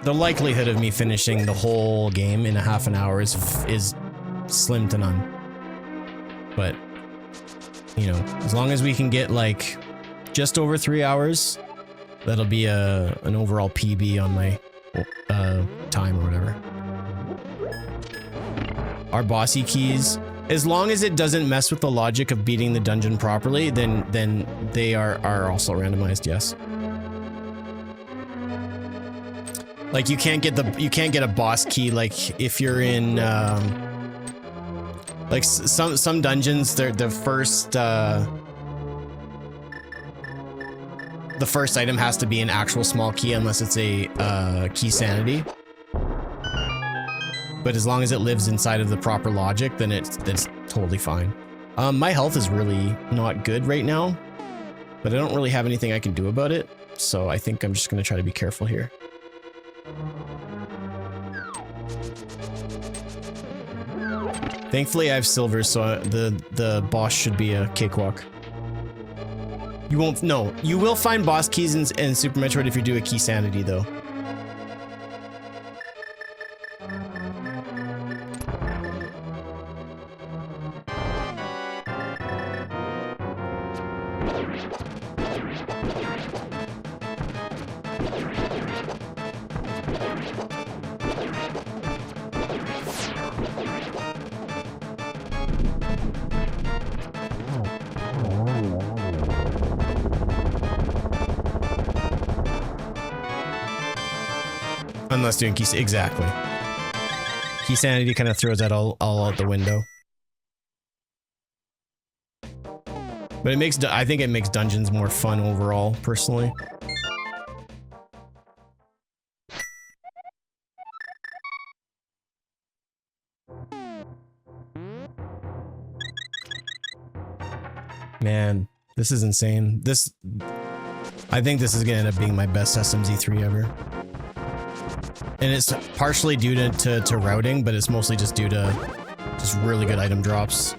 The likelihood of me finishing the whole game in a half an hour is slim to none. But, you know, as long as we can get like just over 3 hours, that'll be an overall PB on my time or whatever. Our bossy keys, as long as it doesn't mess with the logic of beating the dungeon properly, then they are also randomized, yes. Like you can't get a boss key like if you're in like some dungeons, the first item has to be an actual small key unless it's a key sanity. But as long as it lives inside of the proper logic, then it's totally fine. My health is really not good right now, but I don't really have anything I can do about it. So I think I'm just gonna try to be careful here. Thankfully I have silver, so the boss should be a cakewalk. You won't, no, you will find boss keys in Super Metroid if you do a key sanity though. Unless doing key, exactly. Key sanity kind of throws that all out the window. But it makes, I think it makes dungeons more fun overall, personally. Man, this is insane. I think this is gonna end up being my best SMZ3 ever. And it's partially due to routing, but it's mostly just due to just really good item drops.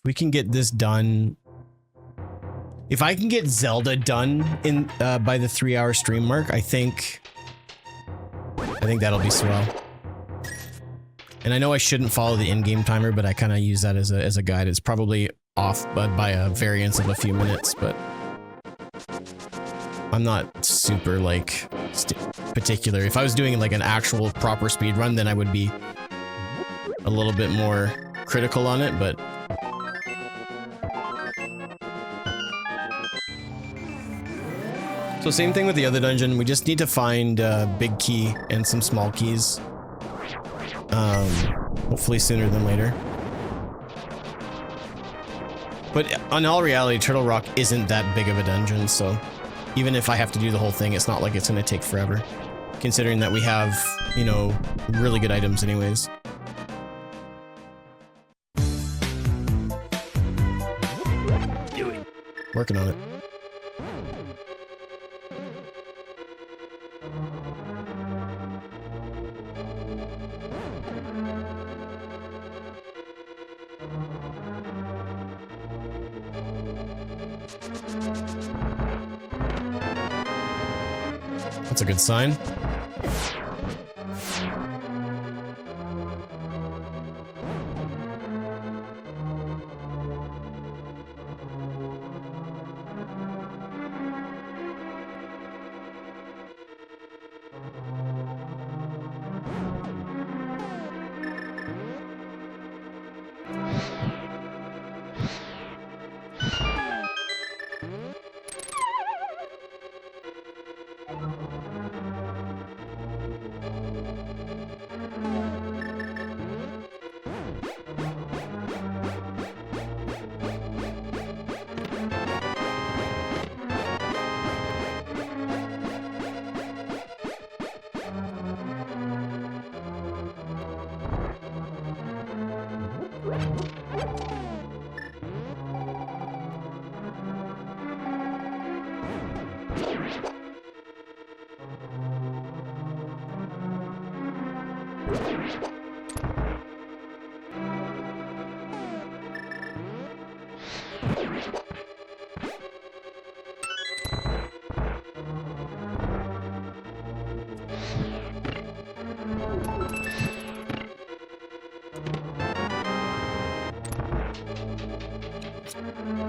We can get this done. If I can get Zelda done in by the 3-hour stream mark, I think that'll be swell. And I know I shouldn't follow the in-game timer, but I kind of use that as a guide. It's probably off by a variance of a few minutes, but I'm not super like particular. If I was doing like an actual proper speed run, then I would be a little bit more critical on it, but so same thing with the other dungeon. We just need to find big key and some small keys. Hopefully sooner than later. But in all reality, Turtle Rock isn't that big of a dungeon, so even if I have to do the whole thing, it's not like it's gonna take forever. Considering that we have, you know, really good items anyways. Do it. Working on it. That's a good sign.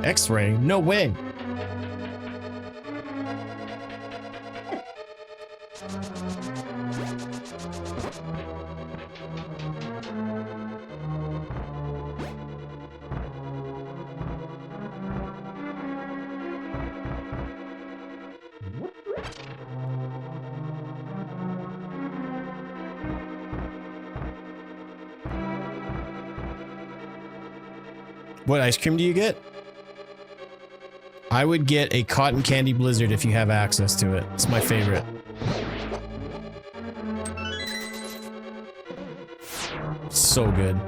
X-ray? No way. What ice cream do you get? I would get a cotton candy blizzard if you have access to it. It's my favorite. So good.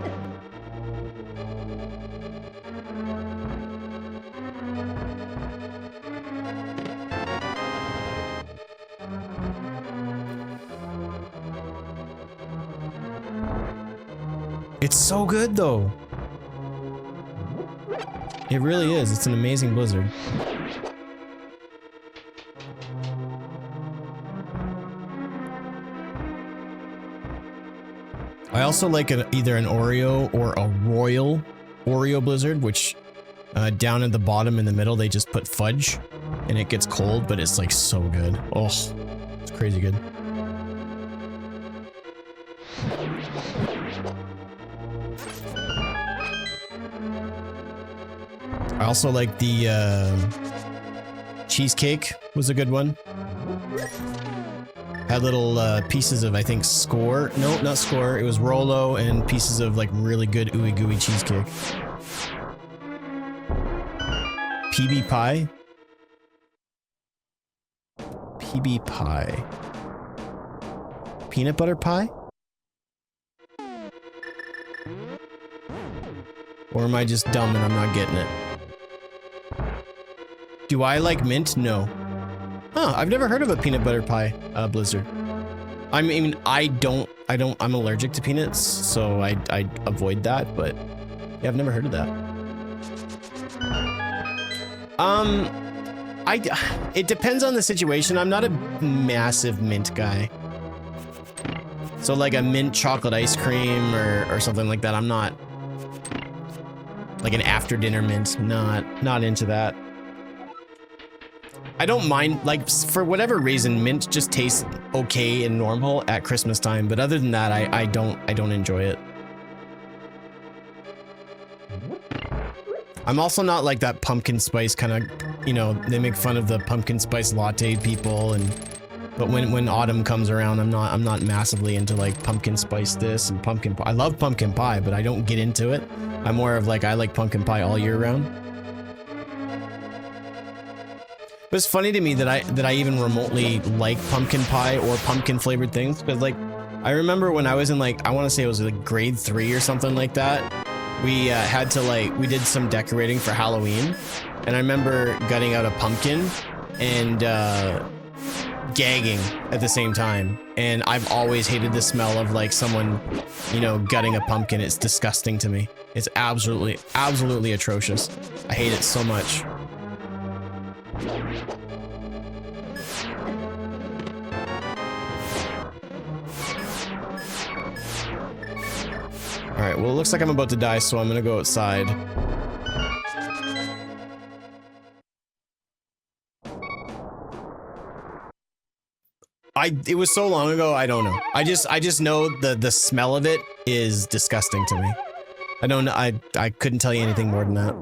It's so good though. It really is. It's an amazing blizzard. I also like either an Oreo or a Royal Oreo blizzard, which down at the bottom in the middle they just put fudge and it gets cold, but it's like so good. Oh, it's crazy good. I also like the cheesecake was a good one. Had little pieces of, I think, Score. No, not Score. It was Rolo and pieces of like really good ooey gooey cheesecake. PB pie. PB pie. Peanut butter pie? Or am I just dumb and I'm not getting it? Do I like mint? No. Huh, I've never heard of a peanut butter pie blizzard. I mean, I'm allergic to peanuts, so I avoid that, but yeah, I've never heard of that. It depends on the situation. I'm not a massive mint guy. So like a mint chocolate ice cream or something like that, I'm not. Like an after dinner mint, not into that. I don't mind, like, for whatever reason, mint just tastes okay and normal at Christmas time, but other than that, I don't enjoy it. I'm also not like that pumpkin spice kind of, you know, they make fun of the pumpkin spice latte people, but when autumn comes around, I'm not massively into like pumpkin spice this and pumpkin pie. I love pumpkin pie, but I don't get into it. I'm more of like, I like pumpkin pie all year round. But it's funny to me that I even remotely like pumpkin pie or pumpkin flavored things, because like I remember when I was in like, I want to say it was like grade 3 or something like that, we had to like, we did some decorating for Halloween, and I remember gutting out a pumpkin and gagging at the same time, and I've always hated the smell of like someone, you know, gutting a pumpkin. It's disgusting to me. It's absolutely atrocious. I hate it so much. Alright, well, it looks like I'm about to die, so I'm gonna go outside. It was so long ago, I don't know. I just know the smell of it is disgusting to me. I don't know, I couldn't tell you anything more than that.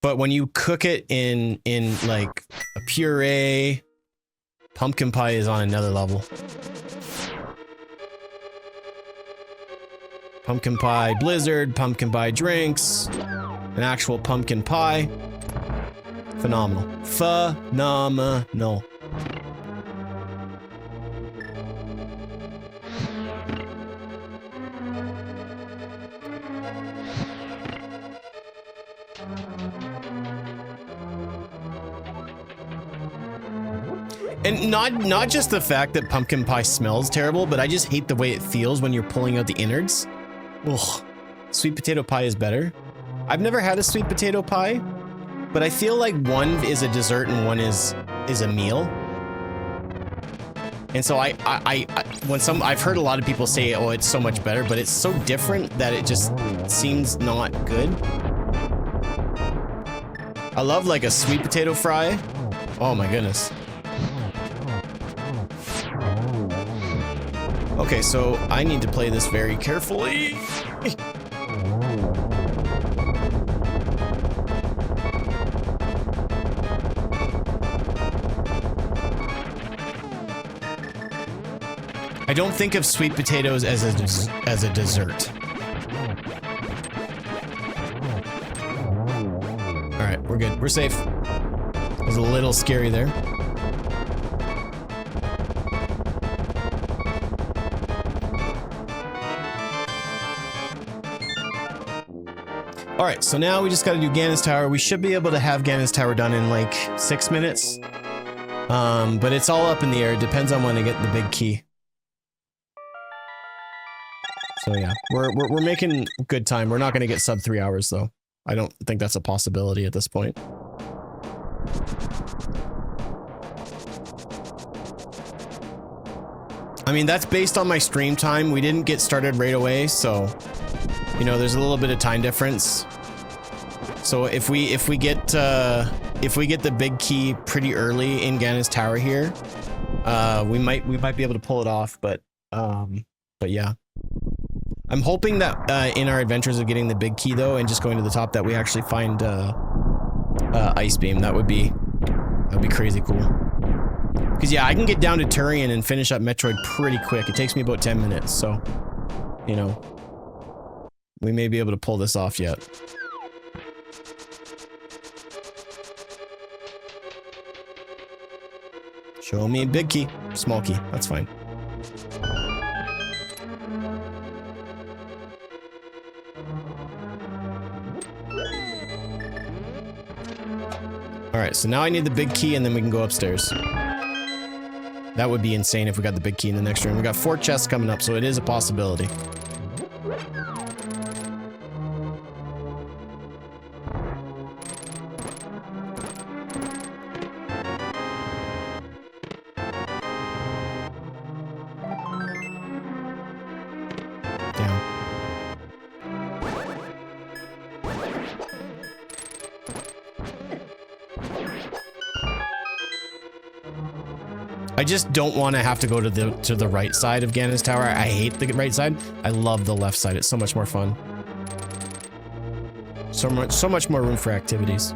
But when you cook it in like a puree, pumpkin pie is on another level. Pumpkin pie blizzard, pumpkin pie drinks, an actual pumpkin pie. Phenomenal. Phenomenal. And not just the fact that pumpkin pie smells terrible, but I just hate the way it feels when you're pulling out the innards. Ugh. Sweet potato pie is better. I've never had a sweet potato pie, but I feel like one is a dessert and one is a meal. And so I've heard a lot of people say, oh, it's so much better, but it's so different that it just seems not good. I love like a sweet potato fry. Oh my goodness. Okay, so I need to play this very carefully. I don't think of sweet potatoes as a dessert. All right, we're good. We're safe. It was a little scary there. All right, so now we just got to do Ganon's Tower. We should be able to have Ganon's Tower done in like 6 minutes. But it's all up in the air. It depends on when I get the big key. So yeah, we're making good time. We're not going to get sub 3 hours though. I don't think that's a possibility at this point. I mean, that's based on my stream time. We didn't get started right away, so you know, there's a little bit of time difference. So if we get the big key pretty early in Ganon's Tower here, we might be able to pull it off. But yeah. I'm hoping that in our adventures of getting the big key though and just going to the top that we actually find Ice Beam. That'd be crazy cool. Because yeah, I can get down to Turian and finish up Metroid pretty quick. It takes me about 10 minutes, so you know, we may be able to pull this off yet. Show me a big key, small key, that's fine. All right, so now I need the big key and then we can go upstairs. That would be insane if we got the big key in the next room. We got 4 chests coming up, so it is a possibility. I just don't want to have to go to the right side of Ganon's Tower. I hate the right side. I love the left side. It's so much more fun. So much more room for activities.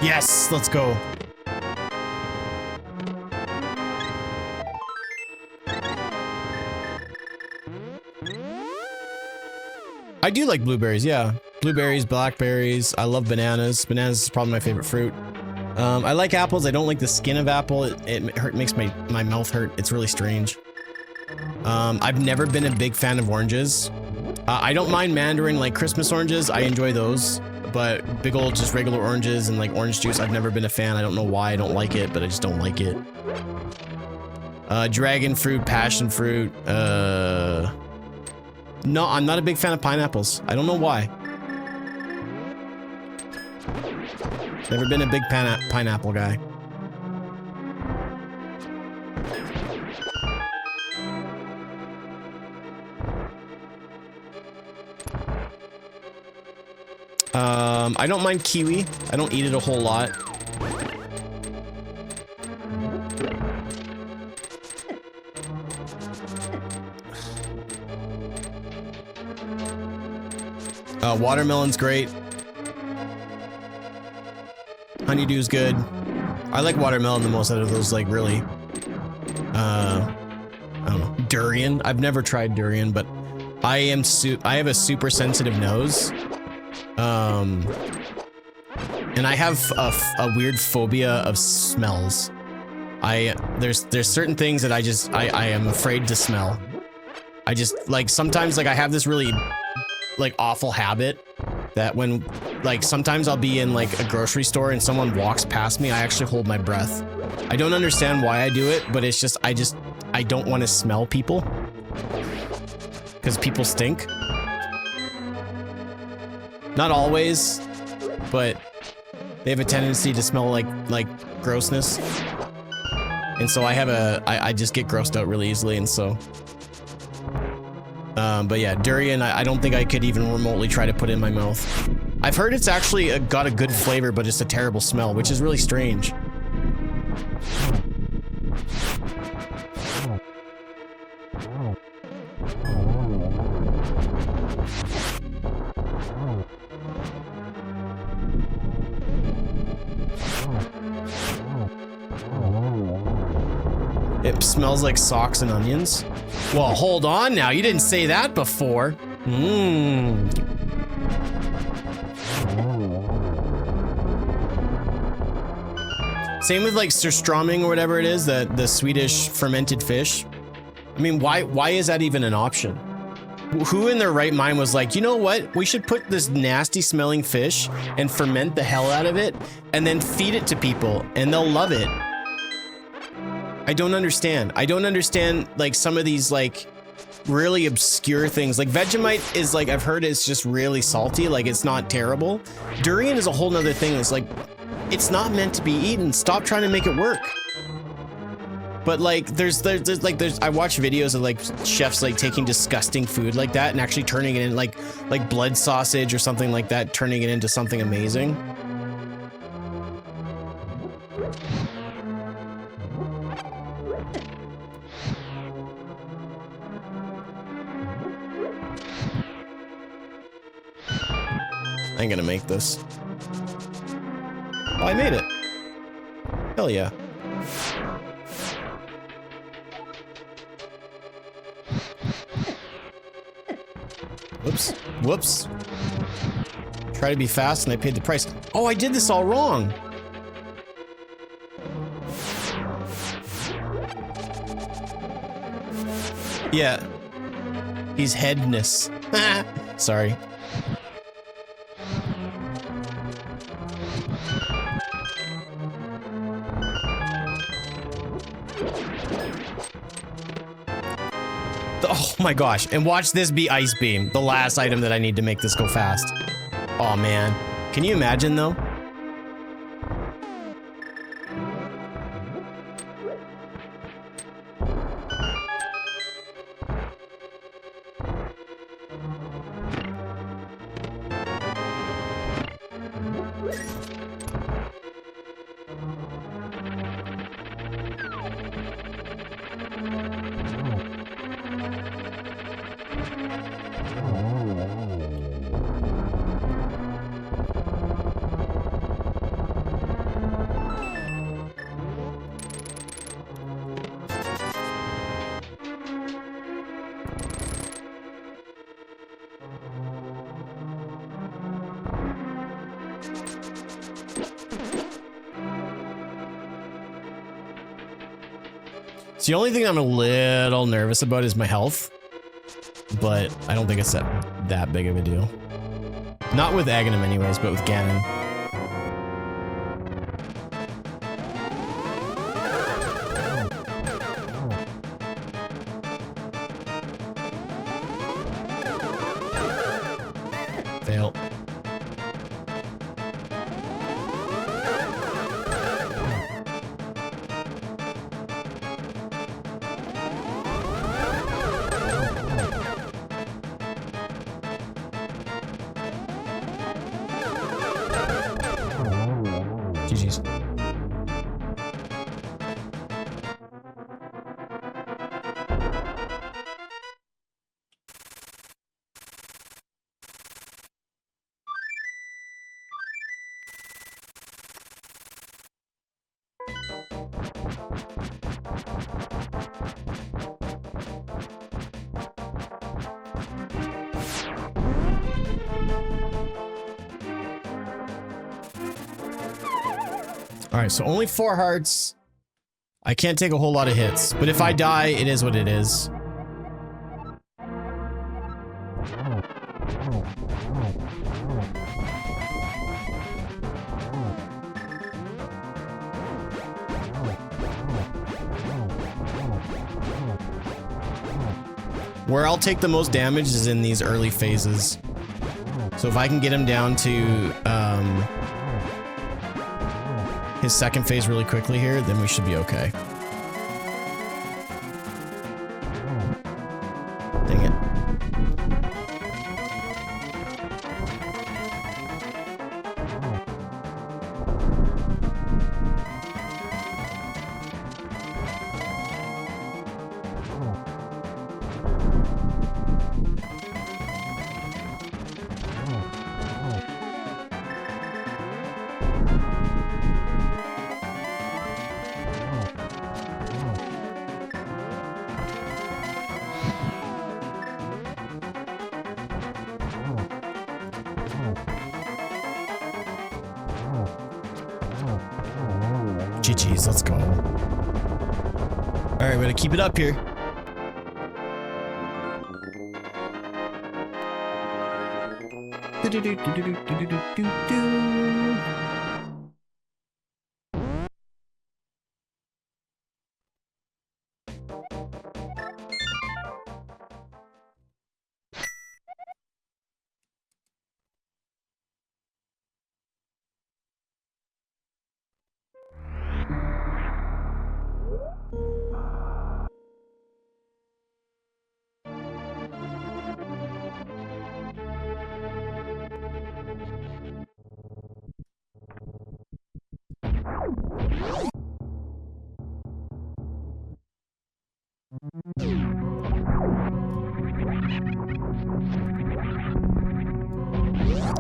Yes, let's go. I do like blueberries, yeah. Blueberries, blackberries. I love bananas. Bananas is probably my favorite fruit. I like apples. I don't like the skin of apple. It makes my mouth hurt. It's really strange. I've never been a big fan of oranges. I don't mind mandarin, like Christmas oranges. I enjoy those. But big old just regular oranges and like orange juice, I've never been a fan. I don't know why I don't like it, but I just don't like it. Dragon fruit, passion fruit. No, I'm not a big fan of pineapples. I don't know why. Never been a big pineapple guy. I don't mind kiwi. I don't eat it a whole lot. Watermelon's great. Honeydew's good. I like watermelon the most out of those, like, really. I don't know. Durian. I've never tried durian, but I have a super sensitive nose. And I have a weird phobia of smells. There's certain things that I am afraid to smell. I just, like, sometimes, like, I have this really, like, awful habit that when, like, sometimes I'll be in, like, a grocery store and someone walks past me, I actually hold my breath. I don't understand why I do it, but it's just, I don't want to smell people. Because people stink. Not always, but they have a tendency to smell like grossness. And so I just get grossed out really easily, and so. But yeah, durian, I don't think I could even remotely try to put it in my mouth. I've heard it's actually got a good flavor, but it's a terrible smell, which is really strange. It smells like socks and onions. Well, hold on now. You didn't say that before. Same with like surströmming or whatever it is, the Swedish fermented fish. I mean, why is that even an option? Who in their right mind was like, you know what? We should put this nasty smelling fish and ferment the hell out of it and then feed it to people and they'll love it. I don't understand. I don't understand like some of these like really obscure things. Like Vegemite is like, I've heard it's just really salty. Like it's not terrible. Durian is a whole nother thing. It's like, it's not meant to be eaten. Stop trying to make it work. But like, there's I watch videos of like chefs like taking disgusting food like that and actually turning it in like blood sausage or something like that, turning it into something amazing. I ain't gonna make this. Oh, I made it. Hell yeah. Whoops. Whoops. Try to be fast and I paid the price. Oh, I did this all wrong. Yeah. He's headness. Sorry. Oh my gosh, and watch this be Ice Beam, the last item that I need to make this go fast. Oh man, can you imagine though? The only thing I'm a little nervous about is my health, but I don't think it's that big of a deal. Not with Aghanim anyways, but with Ganon. Fail. All right, so only 4 hearts. I can't take a whole lot of hits, but if I die, it is what it is. Where I'll take the most damage is in these early phases. So if I can get him down to his second phase really quickly here, then we should be okay. Dang it. GG's, let's go. All right, we're gonna keep it up here.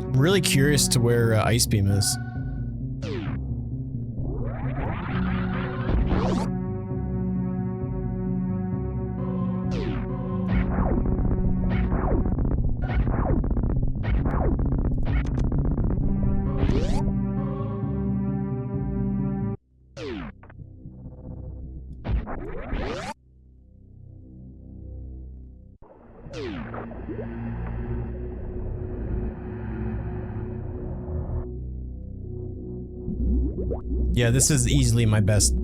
I'm really curious to where Ice Beam is. Yeah, this is easily my best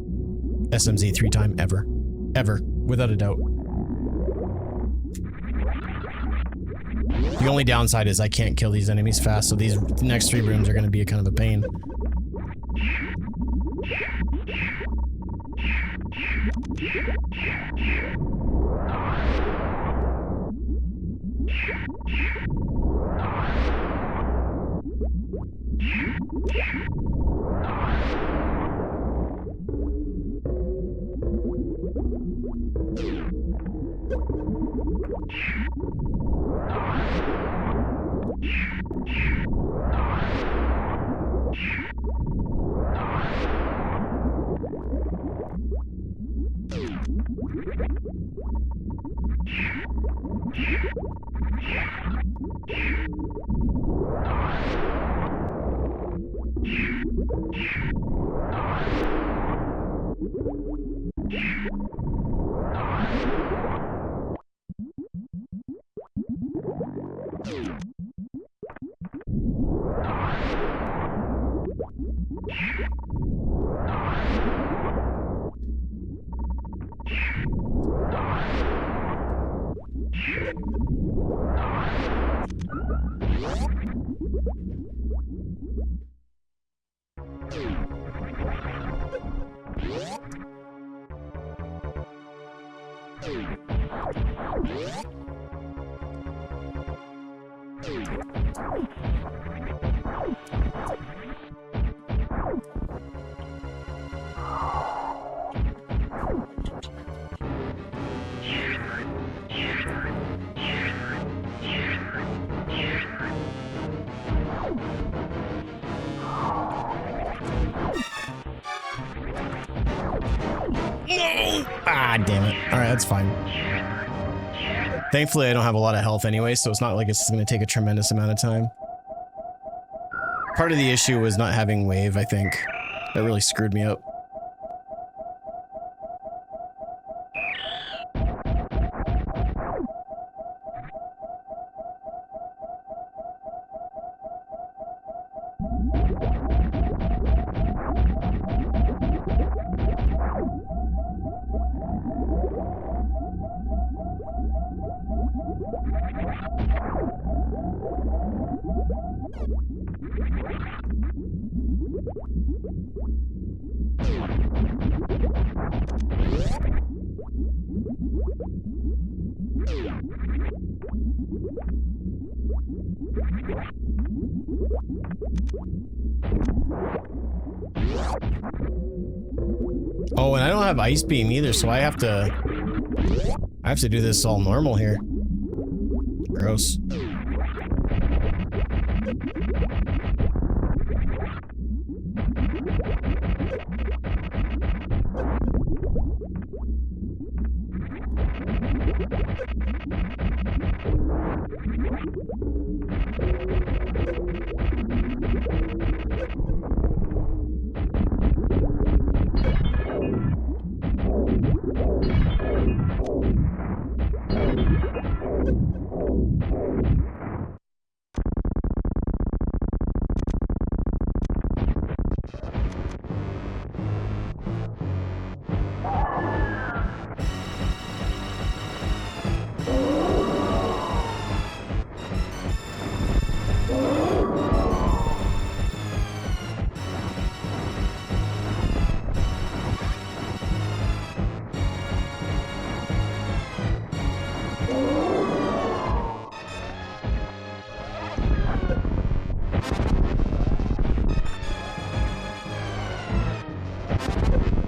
SMZ3 time ever. Ever. Without a doubt. The only downside is I can't kill these enemies fast, so these next 3 rooms are going to be a kind of a pain. No! Ah, damn it. Alright, that's fine. Thankfully, I don't have a lot of health anyway, so it's not like it's going to take a tremendous amount of time. Part of the issue was not having wave, I think. That really screwed me up. Oh, and I don't have ice beam either, so I have to do this all normal here. Gross.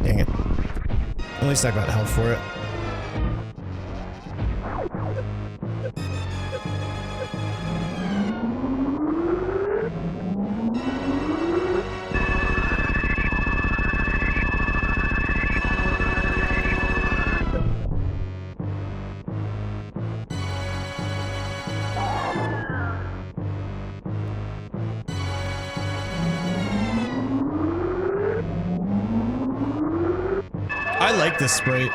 Dang it. At least I got help for it. I like this sprite.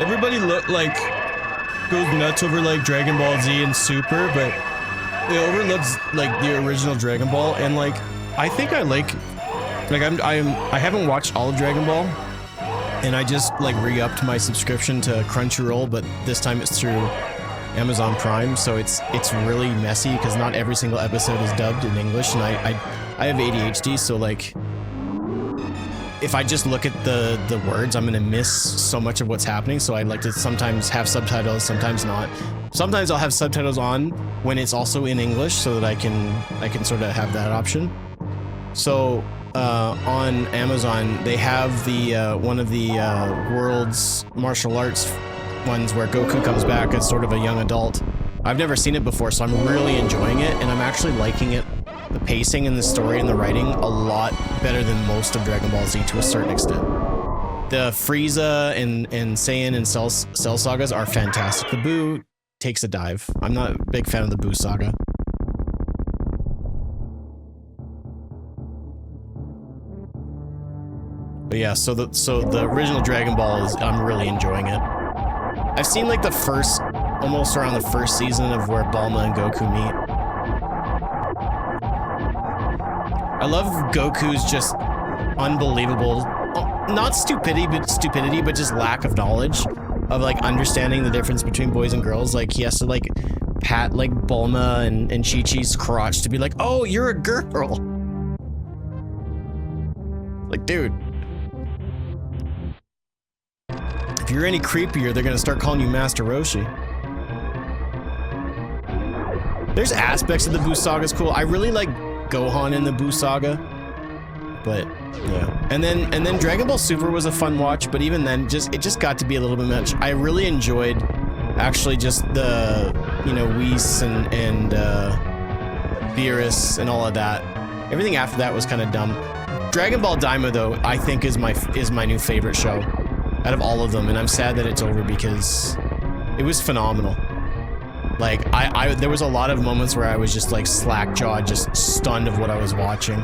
Everybody goes nuts over like Dragon Ball Z and Super, but it overlooks like the original Dragon Ball, and like I think I haven't watched all of Dragon Ball, and I just like re-upped my subscription to Crunchyroll, but this time it's through Amazon Prime, so it's really messy because not every single episode is dubbed in English, and I have ADHD, so like if I just look at the words, I'm gonna miss so much of what's happening. So I like to sometimes have subtitles, sometimes not. Sometimes I'll have subtitles on when it's also in English, so that I can sort of have that option. So on Amazon, they have the one of the world's martial arts ones where Goku comes back as sort of a young adult. I've never seen it before, so I'm really enjoying it, and I'm actually liking it. The pacing and the story and the writing a lot better than most of Dragon Ball Z to a certain extent. The Frieza and Saiyan and Cell sagas are fantastic. The Buu takes a dive. I'm not a big fan of the Buu saga. But yeah, so the original Dragon Ball is, I'm really enjoying it. I've seen like almost around the first season of where Bulma and Goku meet. I love Goku's just unbelievable, not stupidity, but just lack of knowledge of like understanding the difference between boys and girls. Like he has to like pat like Bulma and Chi-Chi's crotch to be like, oh, you're a girl. Like, dude, if you're any creepier, they're gonna start calling you Master Roshi. There's aspects of the Buu Saga's cool. I really like Gohan in the Buu Saga, but yeah. And then Dragon Ball Super was a fun watch, but even then, it just got to be a little bit much. I really enjoyed actually just the Whis and Beerus and all of that. Everything after that was kind of dumb. Dragon Ball Daima though, I think is my new favorite show out of all of them, and I'm sad that it's over because it was phenomenal. Like there was a lot of moments where I was just like slack-jawed, just stunned of what I was watching.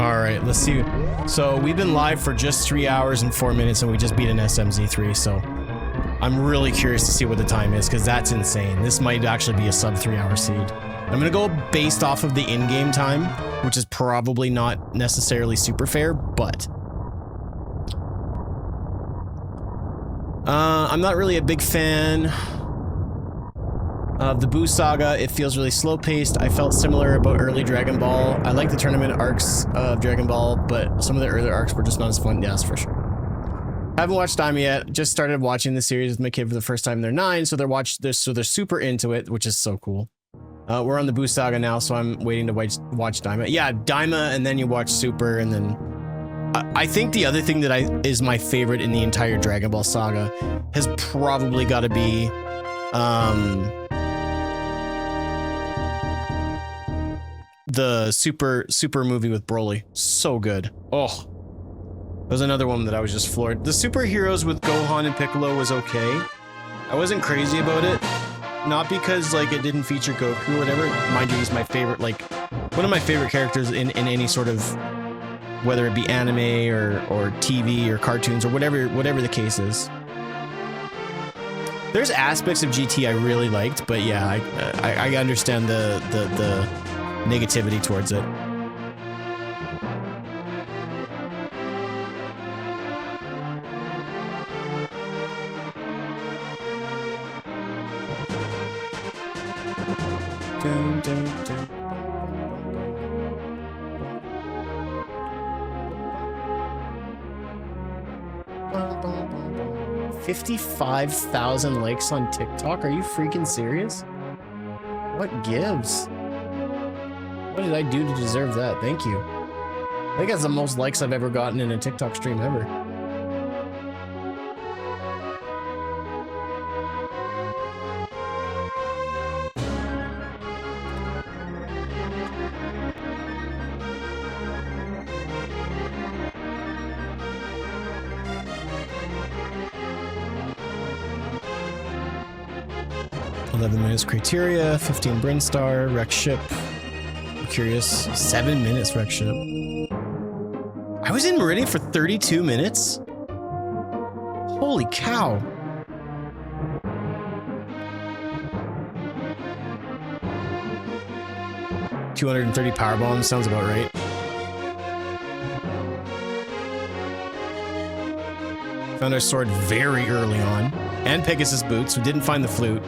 Alright, let's see. So we've been live for just 3 hours and 4 minutes and we just beat an SMZ3, so I'm really curious to see what the time is because that's insane. This might actually be a sub 3 hour seed. I'm gonna go based off of the in-game time, which is probably not necessarily super fair, but I'm not really a big fan of the Boo Saga. It feels really slow-paced. I felt similar about early Dragon Ball. I like the tournament arcs of Dragon Ball, but some of the earlier arcs were just not as fun. Yes, for sure. Haven't watched Daima yet. Just started watching the series with my kid for the first time. They're 9, so they're super into it, which is so cool. We're on the Boo Saga now, so I'm waiting to watch Daima. Yeah, Daima, and then you watch Super, and then I think the other thing that is my favorite in the entire Dragon Ball saga has probably got to be the Super movie with Broly. So good. Oh, there's another one that I was just floored. The superheroes with Gohan and Piccolo was okay. I wasn't crazy about it. Not because like it didn't feature Goku or whatever. Mind you, he's my favorite, like one of my favorite characters in any sort of, whether it be anime or TV or cartoons or whatever the case is. There's aspects of GT I really liked, but yeah, I understand the negativity towards it. Dun, dun, dun. $55,000 likes on TikTok? Are you freaking serious? What gives? What did I do to deserve that? Thank you. I think that's the most likes I've ever gotten in a TikTok stream ever. Criteria, 15 Brinstar, wreck ship. I'm curious. 7 minutes wreck ship. I was in Meridian for 32 minutes? Holy cow. $230 power bombs sounds about right. Found our sword very early on. And Pegasus boots. We didn't find the flute.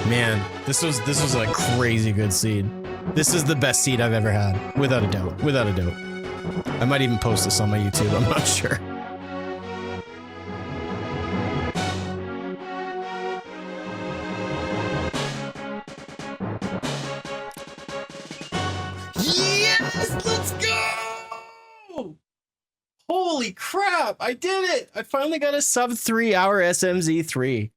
Man, this was a crazy good seed. This is the best seed I've ever had, without a doubt. Without a doubt. I might even post this on my YouTube. I'm not sure. Yes, let's go! Holy crap! I did it! I finally got a sub 3 hour SMZ3.